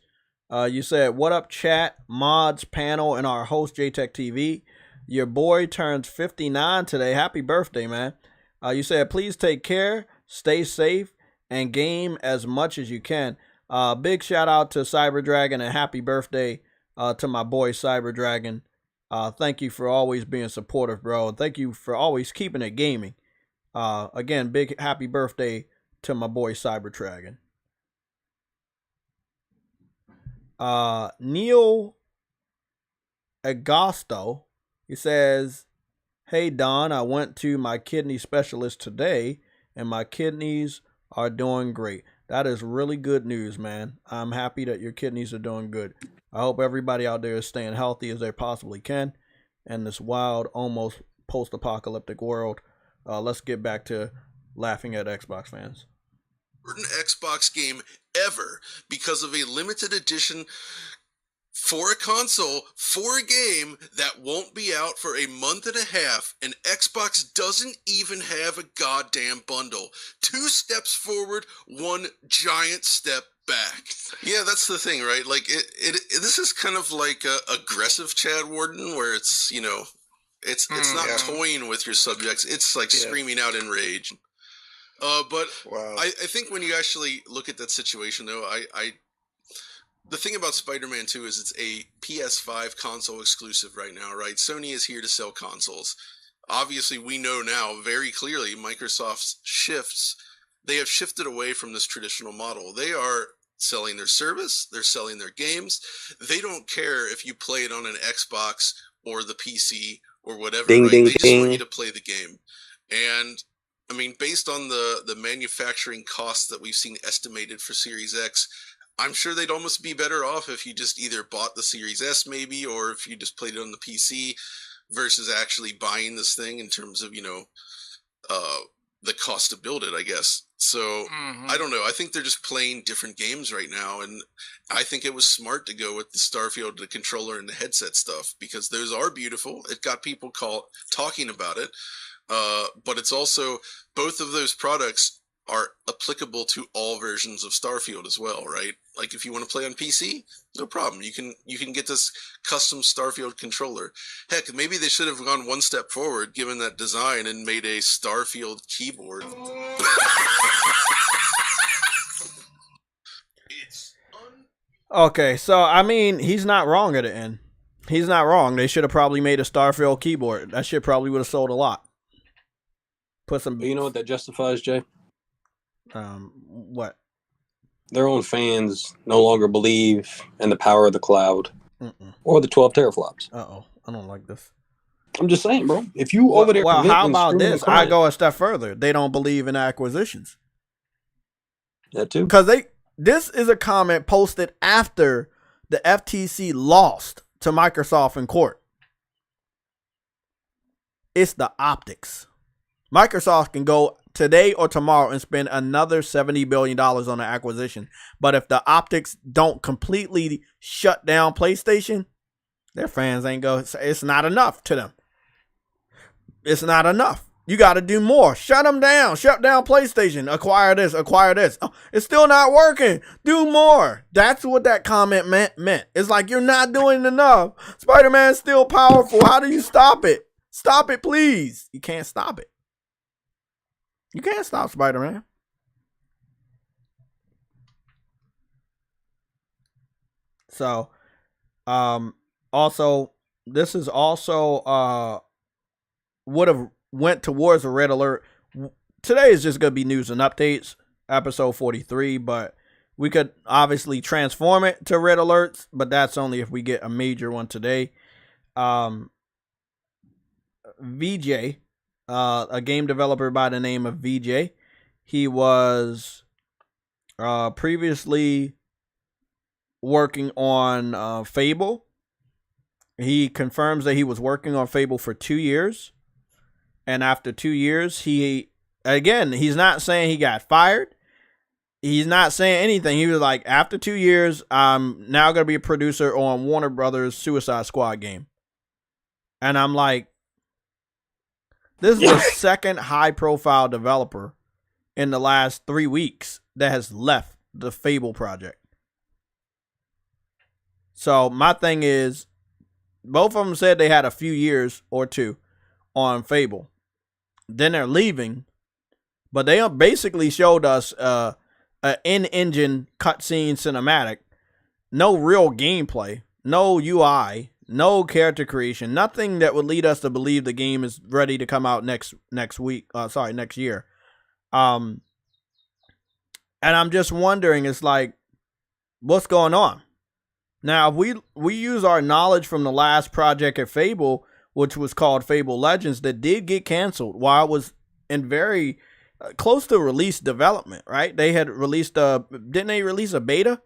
You said, what up, chat, mods, panel, and our host, JayTechTV. Your boy turns 59 today. Happy birthday, man. You said, please take care, stay safe, and game as much as you can. Big shout out to Cyber Dragon and happy birthday to my boy, Cyber Dragon. Thank you for always being supportive, bro. And thank you for always keeping it gaming. Again, big happy birthday to my boy, Cyber Dragon. Neil Agosto, he says, hey Don, I went to my kidney specialist today and my kidneys are doing great. That is really good news, man. I'm happy that your kidneys are doing good. I hope everybody out there is staying healthy as they possibly can in this wild, almost post-apocalyptic world. Let's get back to laughing at Xbox fans. Xbox game ever because of a limited edition for a console for a game that won't be out for a month and a half, and Xbox doesn't even have a goddamn bundle. 2 steps forward, 1 giant step back. Yeah, that's the thing, right? Like this is kind of like aggressive Chad Warden, where it's, you know, it's not toying with your subjects, it's like screaming out in rage. But wow. I think when you actually look at that situation, though, the thing about Spider-Man 2 is it's a PS5 console exclusive right now, right? Sony is here to sell consoles. Obviously, we know now very clearly Microsoft's they have shifted away from this traditional model. They are selling their service, they're selling their games. They don't care if you play it on an Xbox or the PC or whatever, right? They just want you to play the game. And I mean, based on the manufacturing costs that we've seen estimated for Series X, I'm sure they'd almost be better off if you just either bought the Series S maybe, or if you just played it on the PC versus actually buying this thing in terms of, the cost to build it, I guess. So I don't know. I think they're just playing different games right now. And I think it was smart to go with the Starfield, the controller, and the headset stuff, because those are beautiful. It got people talking about it. But it's also, both of those products are applicable to all versions of Starfield as well, right? Like if you want to play on PC, no problem. You can get this custom Starfield controller. Heck, maybe they should have gone one step forward, given that design, and made a Starfield keyboard. Okay, so I mean, he's not wrong at the end. He's not wrong. They should have probably made a Starfield keyboard. That shit probably would have sold a lot. Put some. You know what that justifies, Jay? What? Their own fans no longer believe in the power of the cloud or the 12 teraflops. I don't like this. I'm just saying, bro. If you over there, well, how about this? I go a step further. They don't believe in acquisitions. That too. Because this is a comment posted after the FTC lost to Microsoft in court. It's the optics. Microsoft can go today or tomorrow and spend another $70 billion on the acquisition. But if the optics don't completely shut down PlayStation, their fans ain't go. It's not enough to them. It's not enough. You got to do more. Shut them down. Shut down PlayStation. Acquire this. Acquire this. Oh, it's still not working. Do more. That's what that comment meant. It's like, you're not doing enough. Spider-Man's still powerful. How do you stop it? Stop it, please. You can't stop it. You can't stop Spider-Man. So, also, this is also would have went towards a red alert. Today is just going to be news and updates, episode 43, but we could obviously transform it to red alerts, but that's only if we get a major one today. VJ, a game developer by the name of VJ, he was previously working on Fable. He confirms that he was working on Fable for 2 years. And after 2 years, he's not saying he got fired. He's not saying anything. He was like, after 2 years, I'm now going to be a producer on Warner Brothers' Suicide Squad game. And I'm like, this is the second high-profile developer in the last 3 weeks that has left the Fable project. So my thing is, both of them said they had a few years or two on Fable. Then they're leaving, but they basically showed us an in-engine cutscene cinematic, no real gameplay, no UI, no character creation, nothing that would lead us to believe the game is ready to come out next year. And I'm just wondering, it's like, what's going on? Now, if we use our knowledge from the last project at Fable, which was called Fable Legends, that did get canceled while it was in very close to release development, right? They had released didn't they release a beta?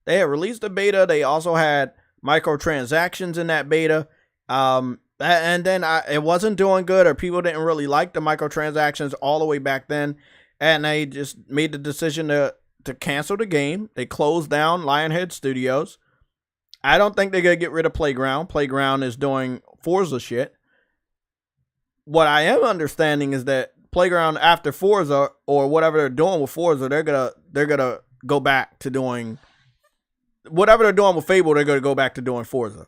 They had released a beta. They also had microtransactions in that beta. And then it wasn't doing good, or people didn't really like the microtransactions all the way back then. And they just made the decision to cancel the game. They closed down Lionhead Studios. I don't think they're going to get rid of Playground. Playground is doing Forza shit. What I am understanding is that Playground, after Forza or whatever they're doing with Forza, they're gonna go back to doing whatever they're doing with Fable. They're gonna go back to doing Forza.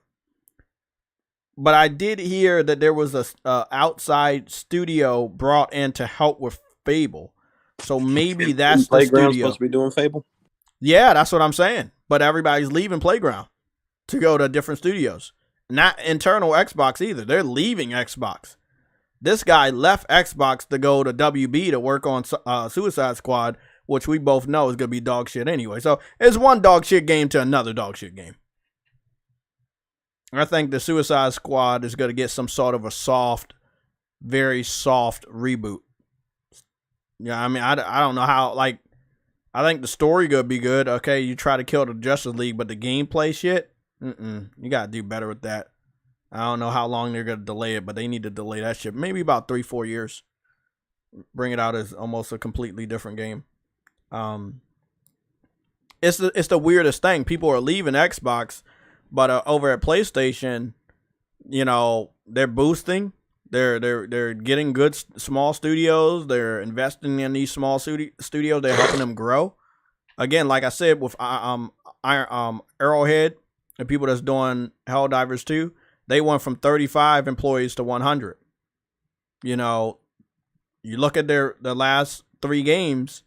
But I did hear that there was a outside studio brought in to help with Fable. So maybe that's the studio supposed to be doing Fable. Yeah, that's what I'm saying. But everybody's leaving Playground to go to different studios. Not internal Xbox either. They're leaving Xbox. This guy left Xbox to go to WB to work on Suicide Squad, which we both know is going to be dog shit anyway. So it's one dog shit game to another dog shit game. I think the Suicide Squad is going to get some sort of a soft very soft reboot. Yeah, I mean, I don't know how, like, I think the story could be good. Okay, you try to kill the Justice League, but the gameplay shit, you gotta do better with that. I don't know how long they're gonna delay it, but they need to delay that shit. Maybe about 3-4 years. Bring it out as almost a completely different game. It's the weirdest thing. People are leaving Xbox, but over at PlayStation, you know, they're boosting. They're getting good small studios. They're investing in these small studios. They're helping them grow. Again, like I said, with Arrowhead, the people that's doing Helldivers 2, they went from 35 employees to 100. You know, you look at the last 3 games,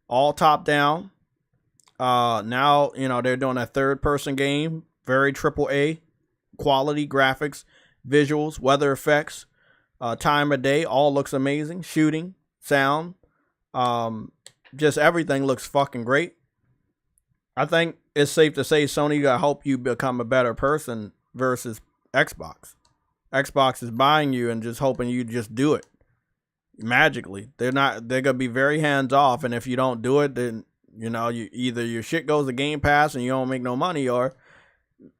all top down. Now, you know, they're doing a third-person game, very AAA, quality graphics, visuals, weather effects, time of day, all looks amazing. Shooting, sound, just everything looks fucking great. I think it's safe to say Sony got to help you become a better person versus Xbox. Xbox is buying you and just hoping you just do it magically. They're gonna be very hands off, and if you don't do it, then you know, you either your shit goes to Game Pass and you don't make no money, or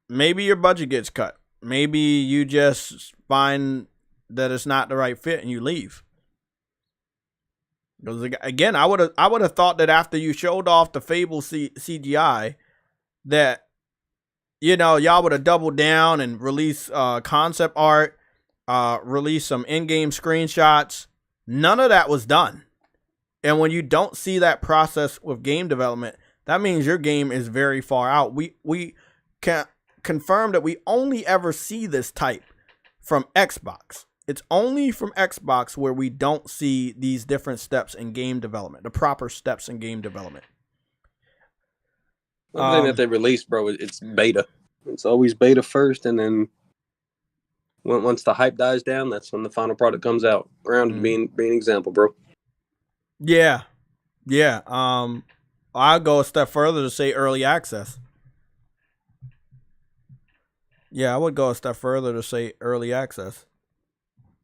maybe your budget gets cut. Maybe you just find that it's not the right fit and you leave. Because again, I would have thought that after you showed off the Fable CGI, that, you know, y'all would have doubled down and released concept art, release some in-game screenshots. None of that was done. And when you don't see that process with game development, that means your game is very far out. We can confirm that we only ever see this type from Xbox. It's only from Xbox where we don't see these different steps in game development, the proper steps in game development. Everything that they release, bro, it's beta. It's always beta first, and then once the hype dies down, that's when the final product comes out. Grounded being an example, bro. Yeah. I'll go a step further to say early access. Yeah, I would go a step further to say early access.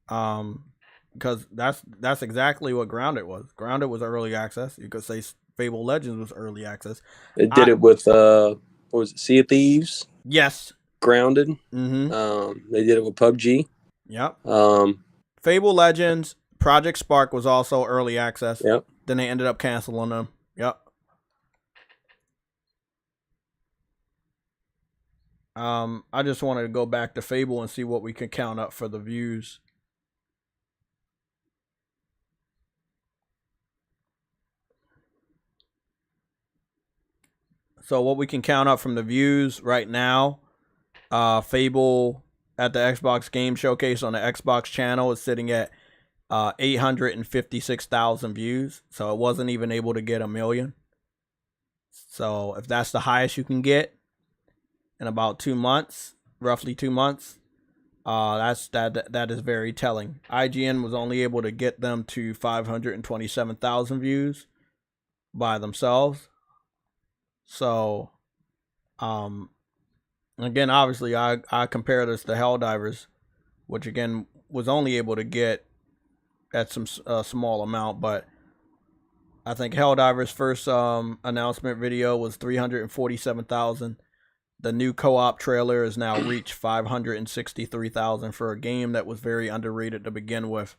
Because that's exactly what Grounded was. Grounded was early access. You could say Fable Legends was early access. It did it with what was it, Sea of Thieves? Yes. Grounded. Mm-hmm. They did it with PUBG. Yep. Fable Legends, Project Spark was also early access. Yep. Then they ended up canceling them. Yep. I just wanted to go back to Fable and see what we can count up for the views. So what we can count up from the views right now, Fable at the Xbox Game Showcase on the Xbox channel is sitting at 856,000 views. So it wasn't even able to get 1 million. So if that's the highest you can get in about 2 months, roughly 2 months, that is very telling. IGN was only able to get them to 527,000 views by themselves. So, again, obviously, I compare this to Helldivers, which again was only able to get at some small amount, but I think Helldivers' first announcement video was 347,000. The new co-op trailer has now reached 563,000 for a game that was very underrated to begin with,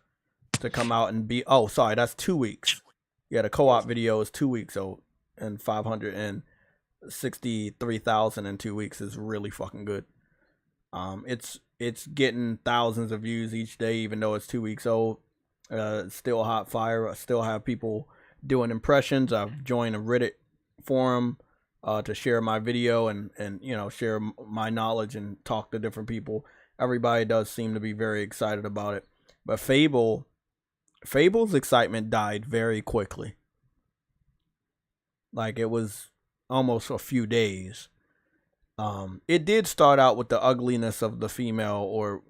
to come out and be. Oh, sorry, that's 2 weeks. Yeah, the co-op video is 2 weeks old, and 563,000 in 2 weeks is really fucking good. It's getting thousands of views each day, even though it's 2 weeks old. It's still hot fire. I still have people doing impressions. I've joined a Reddit forum to share my video and you know, share my knowledge and talk to different people. Everybody does seem to be very excited about it. But Fable's excitement died very quickly. Like, it was almost a few days. It did start out with the ugliness of the female, or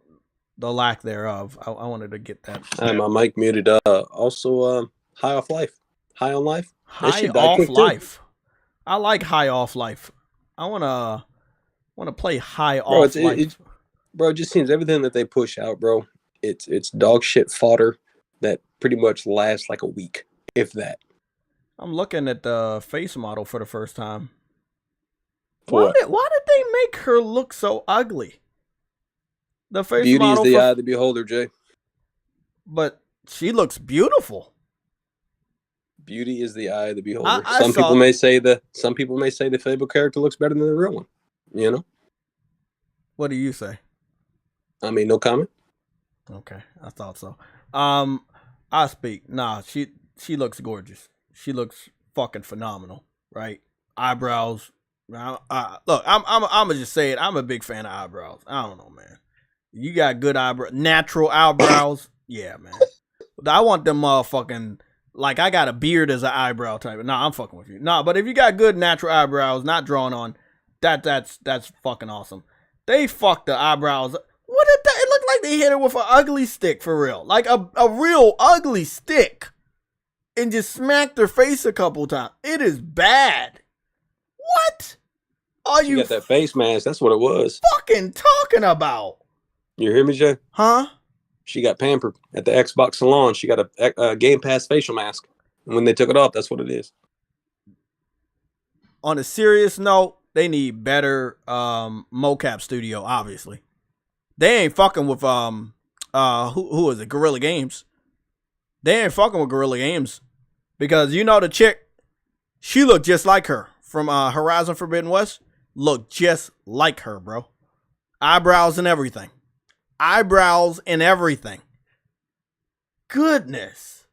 the lack thereof. I wanted to get that. My mic muted. Also, High Off Life. High on Life. High Off Life. I like High Off Life. I wanna play High Off Life. Bro, it just seems everything that they push out, bro, It's dog shit fodder that pretty much lasts like a week, if that. I'm looking at the face model for the first time. For Why did they make her look so ugly? The face Beauty model is the eye of the beholder, Jay. But she looks beautiful. Beauty is the eye of the beholder. I Some people may say the Fable character looks better than the real one. You know? What do you say? I mean, no comment. Okay, I thought so. I speak. Nah, she looks gorgeous. She looks fucking phenomenal, right? Eyebrows. Look, I'm gonna just say it. I'm a big fan of eyebrows. I don't know, man. You got good natural eyebrows. Yeah, man. I want them motherfucking, like, I got a beard as an eyebrow type. Nah, I'm fucking with you. Nah, but if you got good natural eyebrows, not drawn on, that's fucking awesome. They fucked the eyebrows. What did that? It looked like they hit her with an ugly stick for real, like a real ugly stick, and just smacked her face a couple times. It is bad. What are you got that face mask? That's what it was. Fucking talking about? You hear me, Jay? Huh? She got pampered at the Xbox salon. She got a Game Pass facial mask. And when they took it off, that's what it is. On a serious note, they need better mocap studio, obviously. They ain't fucking with who is it? Guerrilla Games. They ain't fucking with Guerrilla Games. Because you know the chick, she looked just like her from Horizon Forbidden West. Looked just like her, bro. Eyebrows and everything. Eyebrows and everything. Goodness.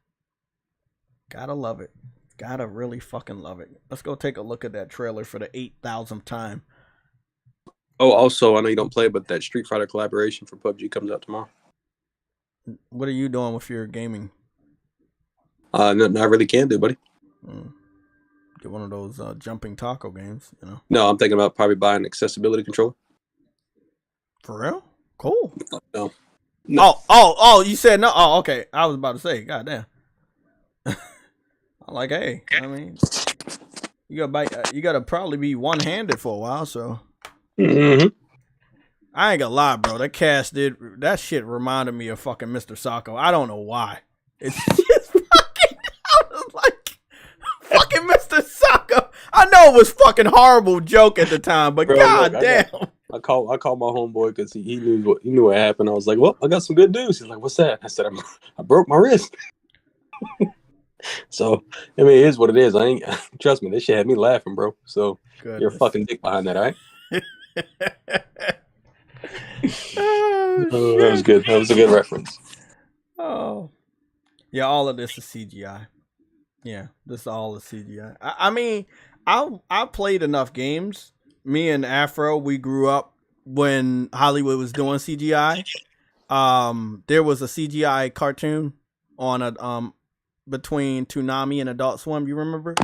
Gotta love it. Gotta really fucking love it. Let's go take a look at that trailer for the 8,000th time. Oh, also, I know you don't play, but that Street Fighter collaboration for PUBG comes out tomorrow. What are you doing with your gaming? Nothing I really can do, buddy. Get one of those jumping taco games, you know? No, I'm thinking about probably buying an accessibility controller. For real? Cool. No. Oh, you said no. Oh, okay. I was about to say, goddamn. I'm like, hey, I mean, you gotta probably be one-handed for a while, so. Mm-hmm. I ain't gonna lie, bro. That shit reminded me of fucking Mr. Sacco. I don't know why. It's just fucking, I was like, fucking Mr. Sacco. I know it was fucking horrible joke at the time, but goddamn. I called my homeboy because he knew what happened. I was like, well, I got some good news. He's like, what's that? I said, I broke my wrist. So, I mean, it is what it is. Trust me, this shit had me laughing, bro. So, You're a fucking dick behind that, all right? That was good. That was a good reference. Oh. Yeah, all of this is CGI. Yeah, this all is CGI. I mean, I played enough games. Me and Afro, we grew up when Hollywood was doing CGI. There was a CGI cartoon on a between Toonami and Adult Swim. You remember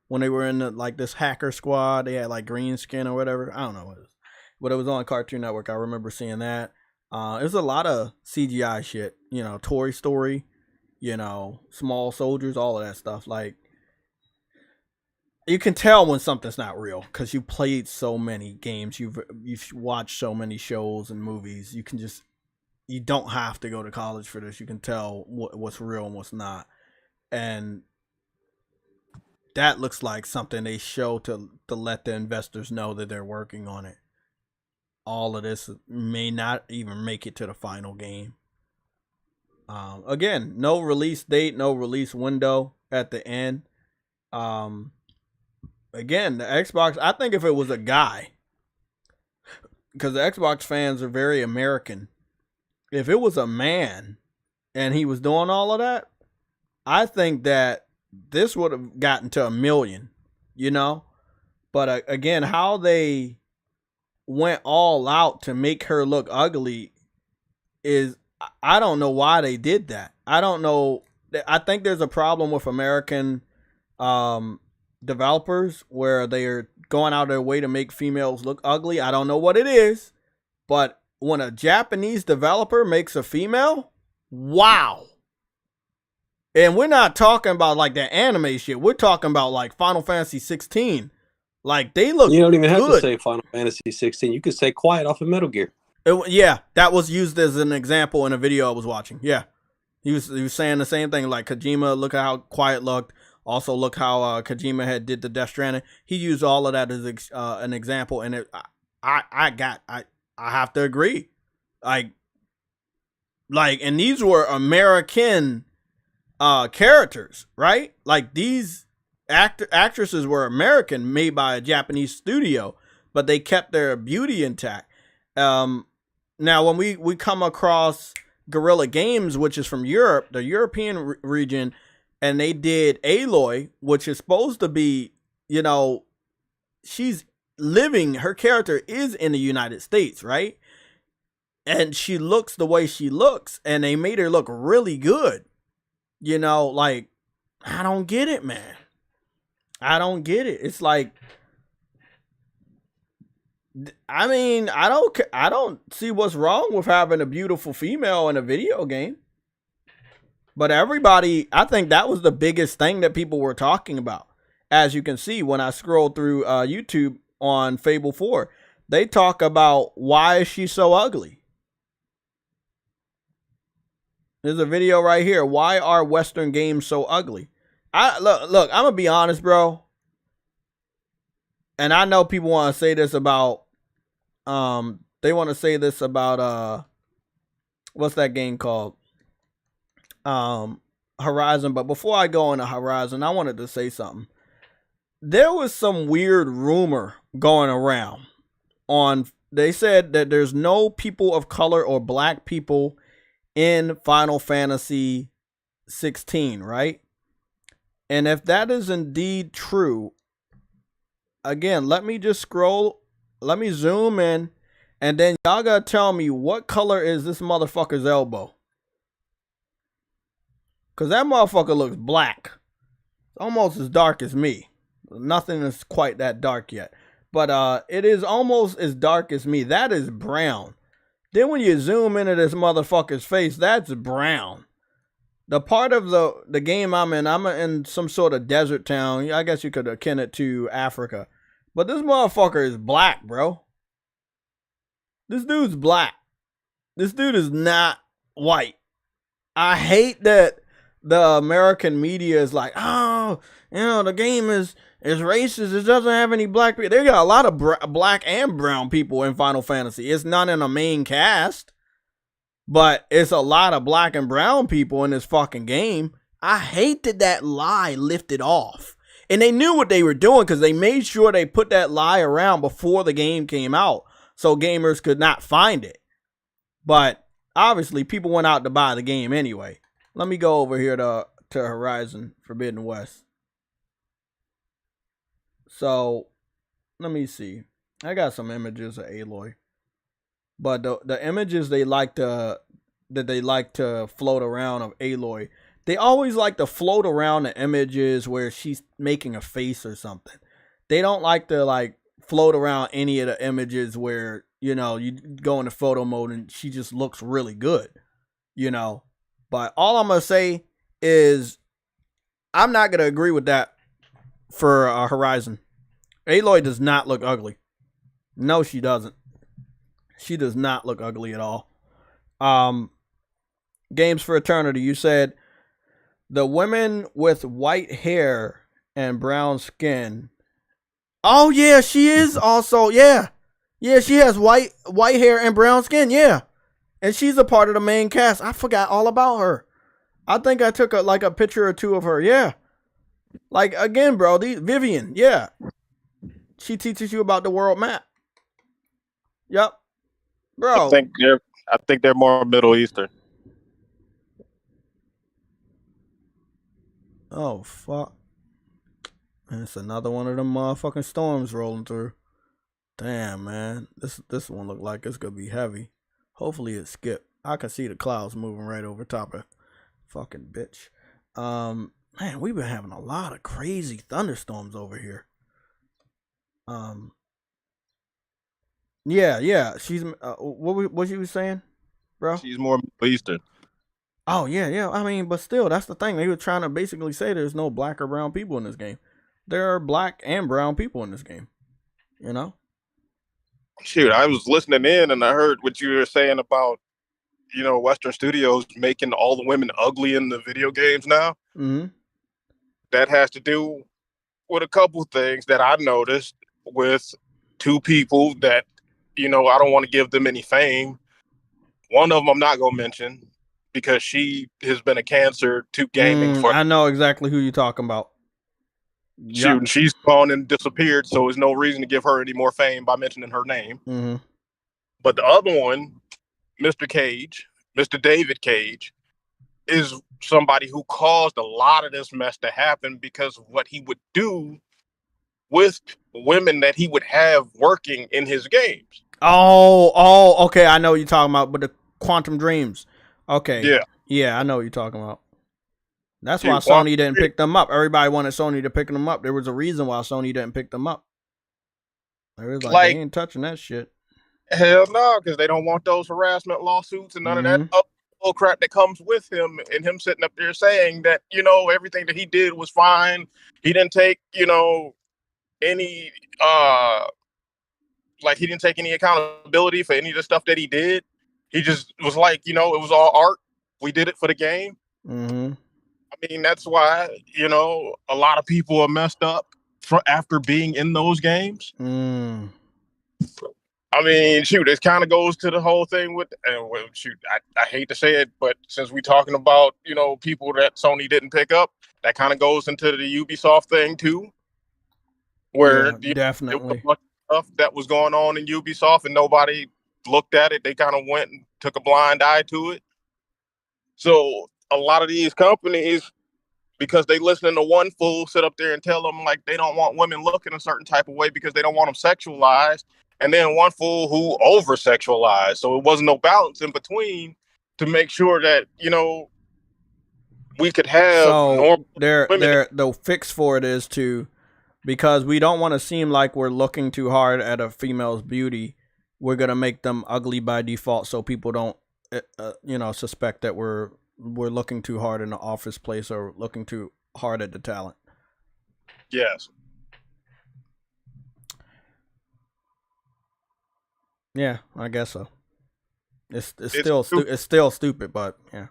when they were in this hacker squad? They had like green skin or whatever. I don't know what it was, but it was on Cartoon Network. I remember seeing that. There's a lot of CGI shit. You know, Toy Story. You know, Small Soldiers. All of that stuff. Like, you can tell when something's not real because you played so many games. You've watched so many shows and movies. You don't have to go to college for this. You can tell what's real and what's not. And that looks like something they show to let the investors know that they're working on it. All of this may not even make it to the final game. Again, no release date, no release window at the end. Again, the Xbox, I think if it was a guy, because the Xbox fans are very American, if it was a man and he was doing all of that, I think that this would have gotten to 1 million, you know? But again, how they went all out to make her look ugly is, I don't know why they did that. I don't know. I think there's a problem with American developers where they're going out of their way to make females look ugly. I don't know what it is, but when a Japanese developer makes a female, wow. And we're not talking about like that anime shit. We're talking about like Final Fantasy 16. Like, they look good. You don't even have to say Final Fantasy 16. You could say Quiet off of Metal Gear. Yeah, that was used as an example in a video I was watching. Yeah, he was saying the same thing. Like Kojima, look at how quiet looked. Also, look how Kojima had did the Death Stranding. He used all of that as an example, and I have to agree. Like, and these were American characters, right? Like these actresses were American, made by a Japanese studio, but they kept their beauty intact. Now, when we come across Guerrilla Games, which is from Europe, the European region, and they did Aloy, which is supposed to be, you know, she's living, her character is in the United States, right? And she looks the way she looks, and they made her look really good. You know, like, I don't get it, man. I don't get it. It's like, I mean, I don't see what's wrong with having a beautiful female in a video game. But everybody, I think that was the biggest thing that people were talking about. As you can see, when I scroll through YouTube on Fable 4, they talk about why is she so ugly. There's a video right here. Why are Western games so ugly? Look, I'm gonna be honest, bro. And I know people want to say this about, they want to say this about, what's that game called? Horizon. But before I go into Horizon, I wanted to say something. There was some weird rumor going around they said that there's no people of color or black people in Final Fantasy 16, right? And if that is indeed true, again, let me just scroll, let me zoom in, and then y'all gotta tell me what color is this motherfucker's elbow. Cause that motherfucker looks black. It's almost as dark as me. Nothing is quite that dark yet. But it is almost as dark as me. That is brown. Then when you zoom into this motherfucker's face, that's brown. The part of the game I'm in some sort of desert town. I guess you could akin it to Africa. But this motherfucker is black, bro. This dude's black. This dude is not white. I hate that the American media is like, oh, you know, the game is racist. It doesn't have any black people. They got a lot of black and brown people in Final Fantasy. It's not in the main cast, but it's a lot of black and brown people in this fucking game. I hate that lie lifted off. And they knew what they were doing because they made sure they put that lie around before the game came out so gamers could not find it. But obviously, people went out to buy the game anyway. Let me go over here to Horizon Forbidden West. So, let me see. I got some images of Aloy. But the images that they like to float around of Aloy, they always like to float around the images where she's making a face or something. They don't like to float around any of the images where, you know, you go into photo mode and she just looks really good, you know. But all I'm going to say is I'm not going to agree with that for Horizon. Aloy does not look ugly. No, she doesn't. She does not look ugly at all. Games for Eternity, you said the women with white hair and brown skin. Oh, yeah, she is also, yeah. Yeah, she has white hair and brown skin, yeah. And she's a part of the main cast. I forgot all about her. I think I took a picture or two of her. Yeah. Like, again, bro, Vivian. Yeah. She teaches you about the world map. Yep. Bro. I think they're more Middle Eastern. Oh, fuck. And it's another one of them motherfucking storms rolling through. Damn, man. This one look like it's gonna be heavy. Hopefully it skipped. I can see the clouds moving right over top of fucking bitch. Man, we've been having a lot of crazy thunderstorms over here. Yeah. She's what you was saying, bro? She's more Middle Eastern. Oh yeah. I mean, but still, that's the thing. They were trying to basically say there's no black or brown people in this game. There are black and brown people in this game. You know. shoot, I was listening in and I heard what you were saying about, Western studios making all the women ugly in the video games now. Mm-hmm. That has to do with a couple things that I noticed with two people that, I don't want to give them any fame. One of them I'm not going to mention because she has been a cancer to gaming for. I know exactly who you're talking about. Shoot, she's gone and disappeared, so there's no reason to give her any more fame by mentioning her name. Mm-hmm. But the other one, Mr. Cage, Mr. David Cage, is somebody who caused a lot of this mess to happen because of what he would do with women that he would have working in his games. Oh, okay. I know what you're talking about, but the Quantum Dreams. Okay. Yeah, I know what you're talking about. That's why Sony didn't pick them up. Everybody wanted Sony to pick them up. There was a reason why Sony didn't pick them up. They was like, they ain't touching that shit. Hell no, because they don't want those harassment lawsuits and none of that bull crap that comes with him, and him sitting up there saying that, everything that he did was fine. He didn't take, any he didn't take any accountability for any of the stuff that he did. He just was like, it was all art. We did it for the game. Mm-hmm. I mean, that's why, a lot of people are messed up after being in those games. Mm. I mean, shoot, it kind of goes to the whole thing with, I hate to say it, but since we're talking about, people that Sony didn't pick up, that kind of goes into the Ubisoft thing too, where definitely there was a bunch of stuff that was going on in Ubisoft and nobody looked at it. They kind of went and took a blind eye to it. So a lot of these companies, because they listening to one fool sit up there and tell them like they don't want women looking a certain type of way because they don't want them sexualized, and then one fool who over sexualized. So it wasn't no balance in between to make sure that we could have. So the fix for it is because we don't want to seem like we're looking too hard at a female's beauty. We're gonna make them ugly by default, so people don't suspect that we're looking too hard in the office place or looking too hard at the talent. Yes. Yeah, I guess so. It's still stupid, but yeah.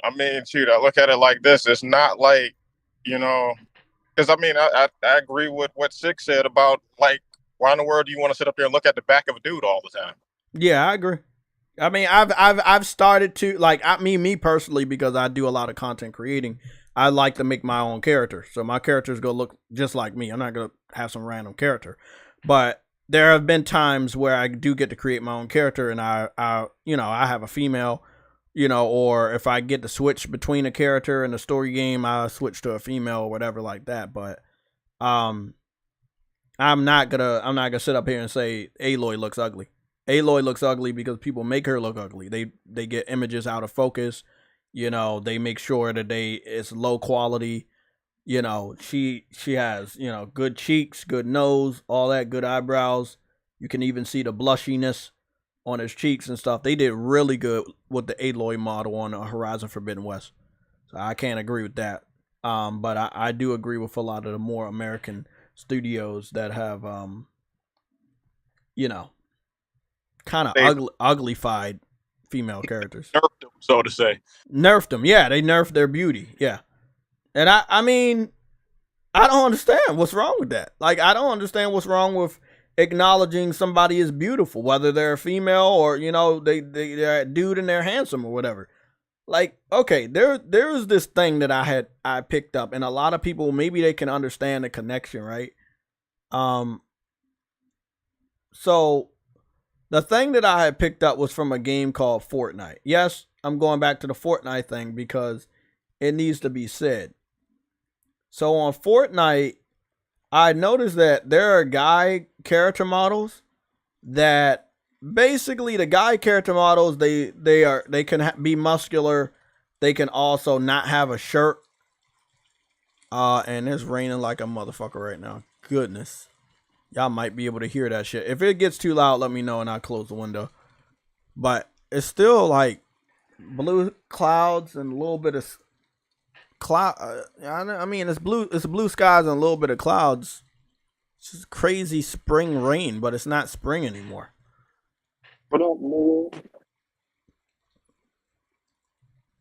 I mean, shoot, I look at it like this. It's not like, because I mean, I agree with what Six said about like, why in the world do you want to sit up there and look at the back of a dude all the time? Yeah, I agree. I mean, I've started to me personally, because I do a lot of content creating. I like to make my own character, so my character's gonna look just like me. I'm not gonna have some random character, but there have been times where I do get to create my own character, and I have a female, or if I get to switch between a character in a story game, I switch to a female or whatever like that. But I'm not gonna sit up here and say Aloy looks ugly. Aloy looks ugly because people make her look ugly. They get images out of focus. They make sure that it's low quality. She has, good cheeks, good nose, all that, good eyebrows. You can even see the blushiness on his cheeks and stuff. They did really good with the Aloy model on Horizon Forbidden West. So I can't agree with that. But I do agree with a lot of the more American studios that have, kind of uglified female characters. Nerfed them, so to say. Nerfed them, yeah. They nerfed their beauty, yeah. And I mean, I don't understand what's wrong with that. Like, I don't understand what's wrong with acknowledging somebody is beautiful, whether they're a female or, they're a dude and they're handsome or whatever. Like, okay, there's this thing that I picked up, and a lot of people, maybe they can understand the connection, right? So the thing that I had picked up was from a game called Fortnite. Yes, I'm going back to the Fortnite thing because it needs to be said. So on Fortnite, I noticed that there are guy character models that basically the guy character models, they can be muscular. They can also not have a shirt. And it's raining like a motherfucker right now. Goodness. Y'all might be able to hear that shit. If it gets too loud, let me know and I'll close the window. But it's still like blue clouds and a little bit of cloud. I mean, it's blue skies and a little bit of clouds It's just crazy spring rain, but it's not spring anymore. What up, man?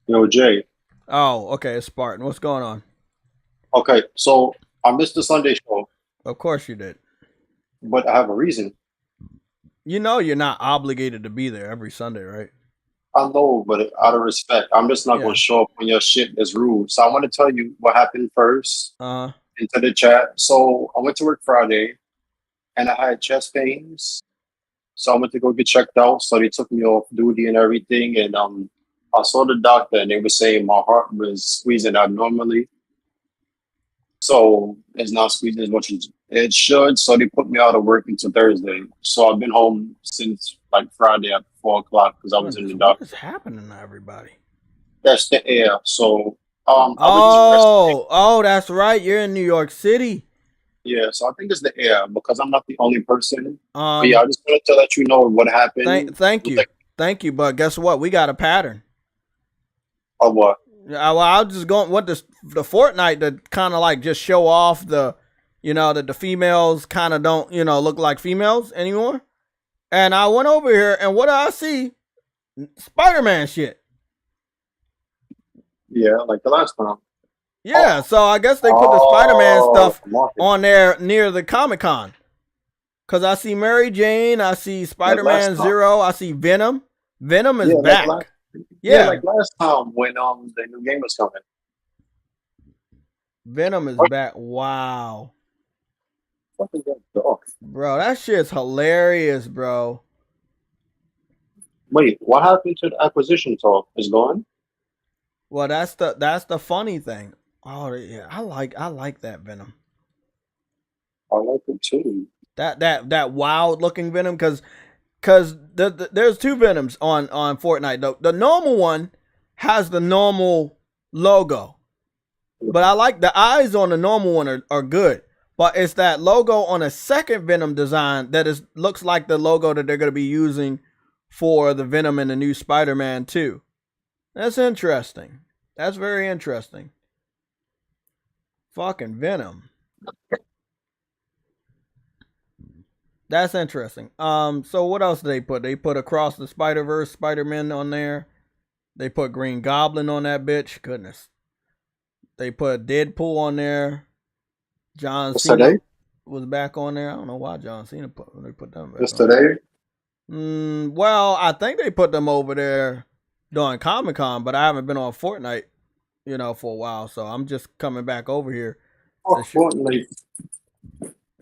Yo, Jay. Oh, okay, it's Spartan. What's going on? Okay, so I missed the Sunday show, Of course you did. but I have a reason. You know you're not obligated to be there every Sunday, right? I know, but out of respect, I'm just not Yeah. going to show up when your shit is rude. So I want to tell you what happened first Uh-huh. into the chat. So I went to work Friday, and I had chest pains. So I went to go get checked out. So they took me off duty and everything. And I saw the doctor, and they were saying my heart was squeezing abnormally. So it's not squeezing as much as it should. So they put me out of work until Thursday. So I've been home since like Friday at 4 o'clock because I was in the What doctor. is happening to everybody? That's the air. So I was Oh, that's right. You're in New York City. yeah. So I think it's the air because I'm not the only person. But Um, yeah, I just wanted to let you know what happened. thank you. Thank you. But guess what? We got a pattern. Or what? Well, I was just going with the Fortnite to kind of like just show off that the females kind of don't, look like females anymore. And I went over here and what do I see? Spider-Man shit. Yeah, like the last time. Yeah, so I guess they put the Spider-Man stuff market. on there near the Comic-Con. Because I see Mary Jane, I see Spider-Man last time. Zero, I see Venom. Venom is Yeah, like back. Yeah, like last time when the new game was coming. Venom is back. Wow. What is that dog? Bro, that shit's hilarious, bro. Wait, what happened to the acquisition talk? Is gone? Well, that's the funny thing. Oh yeah, I like that Venom. I like it too. That wild looking Venom because there's two Venoms on Fortnite. The normal one has the normal logo, but I like the eyes on the normal one are good. But it's that logo on a second Venom design that looks like the logo that they're going to be using for the Venom in the new Spider-Man 2. That's interesting. That's very interesting. Fucking Venom. That's interesting. So what else did they put? They put Across the Spider-Verse Spider-Man on there. They put Green Goblin on that bitch. Goodness. They put Deadpool on there. John Cena was back on there. I don't know why John Cena put them back. Yesterday? Well, I think they put them over there during Comic-Con, but I haven't been on Fortnite, for a while. So I'm just coming back over here. Fortnite.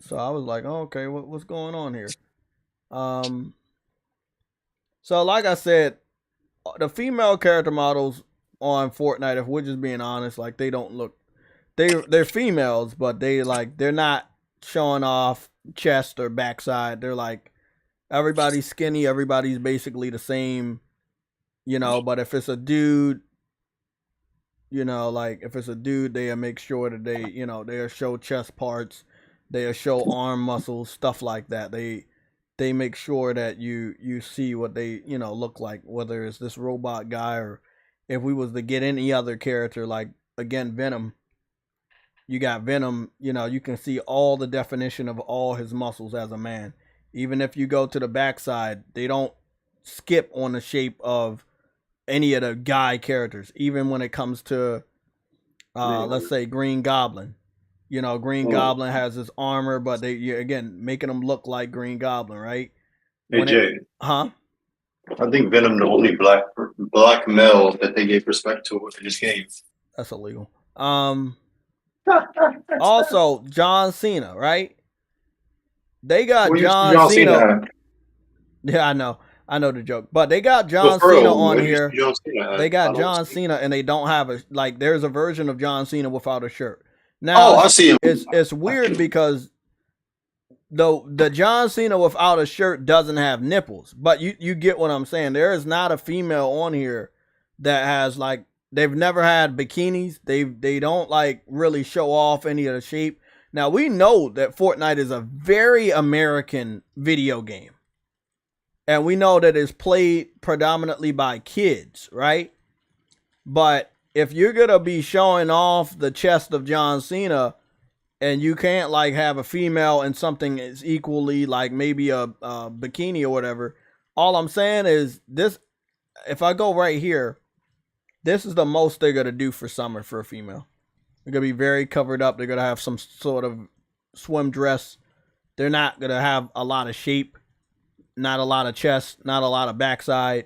So I was like, oh, okay, what's going on here? So like I said, the female character models on Fortnite, if we're just being honest, like they don't look, they're females, but they're not showing off chest or backside. They're like, everybody's skinny, everybody's basically the same, but if it's a dude, if it's a dude, they'll make sure that they'll show chest parts, they'll show arm muscles, stuff like that. They make sure that you see what they, look like, whether it's this robot guy or if we was to get any other character, like, again, Venom. You got Venom, you can see all the definition of all his muscles as a man. Even if you go to the backside, they don't skip on the shape of any of the guy characters. Even when it comes to, let's say, Green Goblin. Green Goblin has his armor, but again, making him look like Green Goblin, right? Hey, Jay. Huh? I think Venom the only black male that they gave respect to in this game. That's illegal. Also, John Cena, right? They got John Cena. Yeah, I know the joke, but they got John Cena on here. They got John Cena, and they don't have there's a version of John Cena without a shirt. Now, I see him. It's weird because the John Cena without a shirt doesn't have nipples, but you get what I'm saying. There is not a female on here that has they've never had bikinis. They don't really show off any of the shape. Now we know that Fortnite is a very American video game. And we know that it's played predominantly by kids, right? But if you're going to be showing off the chest of John Cena, and you can't like have a female in something that's equally like maybe a bikini or whatever. All I'm saying is this: if I go right here, this is the most they're gonna do for summer for a female. They're gonna be very covered up. They're gonna have some sort of swim dress. They're not gonna have a lot of shape, not a lot of chest, not a lot of backside.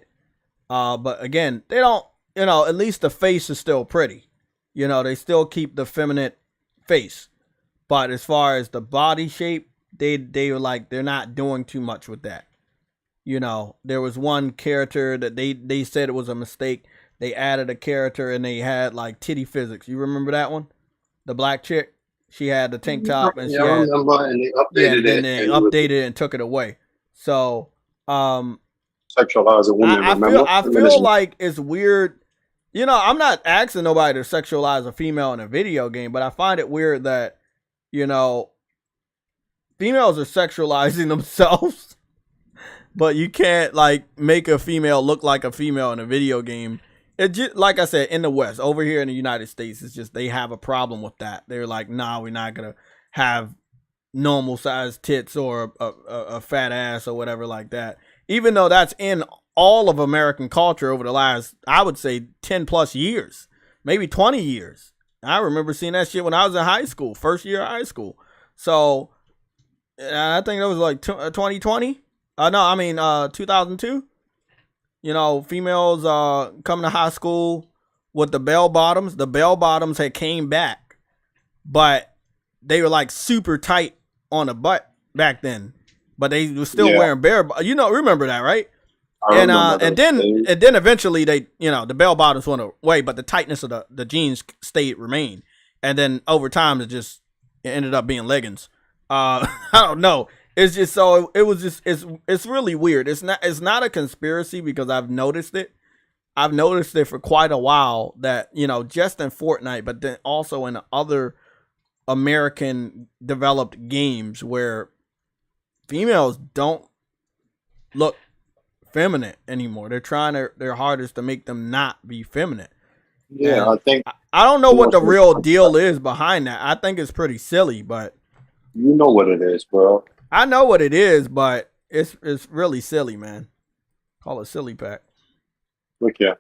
But again, they don't. At least the face is still pretty. They still keep the feminine face. But as far as the body shape, they were like, they're not doing too much with that. There was one character that they said it was a mistake. They added a character and they had like titty physics. You remember that one? The black chick? She had the tank top and I remember, and they updated it. They updated it and took it away. So, sexualize a woman. I feel like it's weird. I'm not asking nobody to sexualize a female in a video game, but I find it weird that, females are sexualizing themselves, but you can't like make a female look like a female in a video game. It just, like I said, in the West, over here in the United States, it's just they have a problem with that. They're like, nah, we're not gonna have normal sized tits or a fat ass or whatever like that. Even though that's in all of American culture over the last, I would say, 10 plus years, maybe 20 years. I remember seeing that shit when I was in high school, first year of high school. So I think that was like 2020. 2002. Females coming to high school with the bell bottoms. The bell bottoms had came back, but they were like super tight on the butt back then. But they were still wearing bare. Remember that, right? And then eventually they, the bell bottoms went away, but the tightness of the jeans remained. And then over time it ended up being leggings. I don't know. It's just so it was just it's really weird. It's not a conspiracy because I've noticed it. I've noticed it for quite a while that, just in Fortnite, but then also in other American developed games where females don't look feminine anymore. They're trying their hardest to make them not be feminine. Yeah, and I think I don't know what the real deal is behind that. I think it's pretty silly, but you know what it is, bro. I know what it is, but it's really silly, man. Call it silly pack. Look here.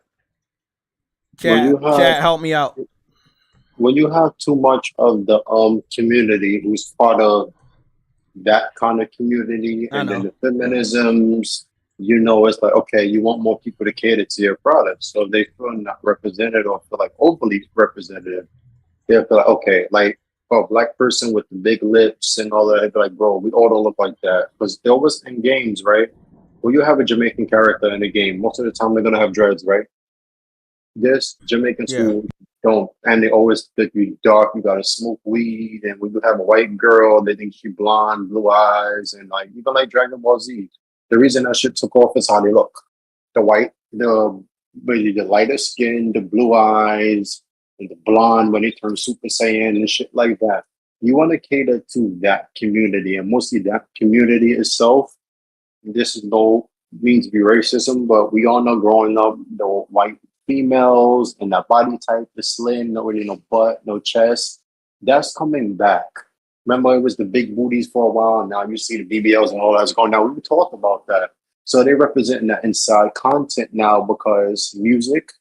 Chat, help me out. When you have too much of the community who's part of that kind of community, and then the feminisms, it's like, okay, you want more people to cater to your product. So if they feel not represented or feel like overly representative, they'll feel like, okay, like a black person with the big lips and all that, they'd be like, bro, we all don't look like that. Because there was in games, right? When you have a Jamaican character in a game, most of the time they're gonna have dreads, right? There's Jamaicans who don't, and they always think you dark, you gotta smoke weed, and when you have a white girl, they think she blonde, blue eyes, and like even like Dragon Ball Z. The reason that shit took off is how they look. The lighter skin, the blue eyes, and the blonde when they turn Super Saiyan and shit like that. You want to cater to that community, and mostly that community itself. This is no means to be racism, but we all know growing up, the white females and that body type, the slim, no really no butt, no chest, that's coming back. Remember, it was the big booties for a while, and now you see the BBLs and all that's going. Now we talked about that, so they're representing that inside content now because music,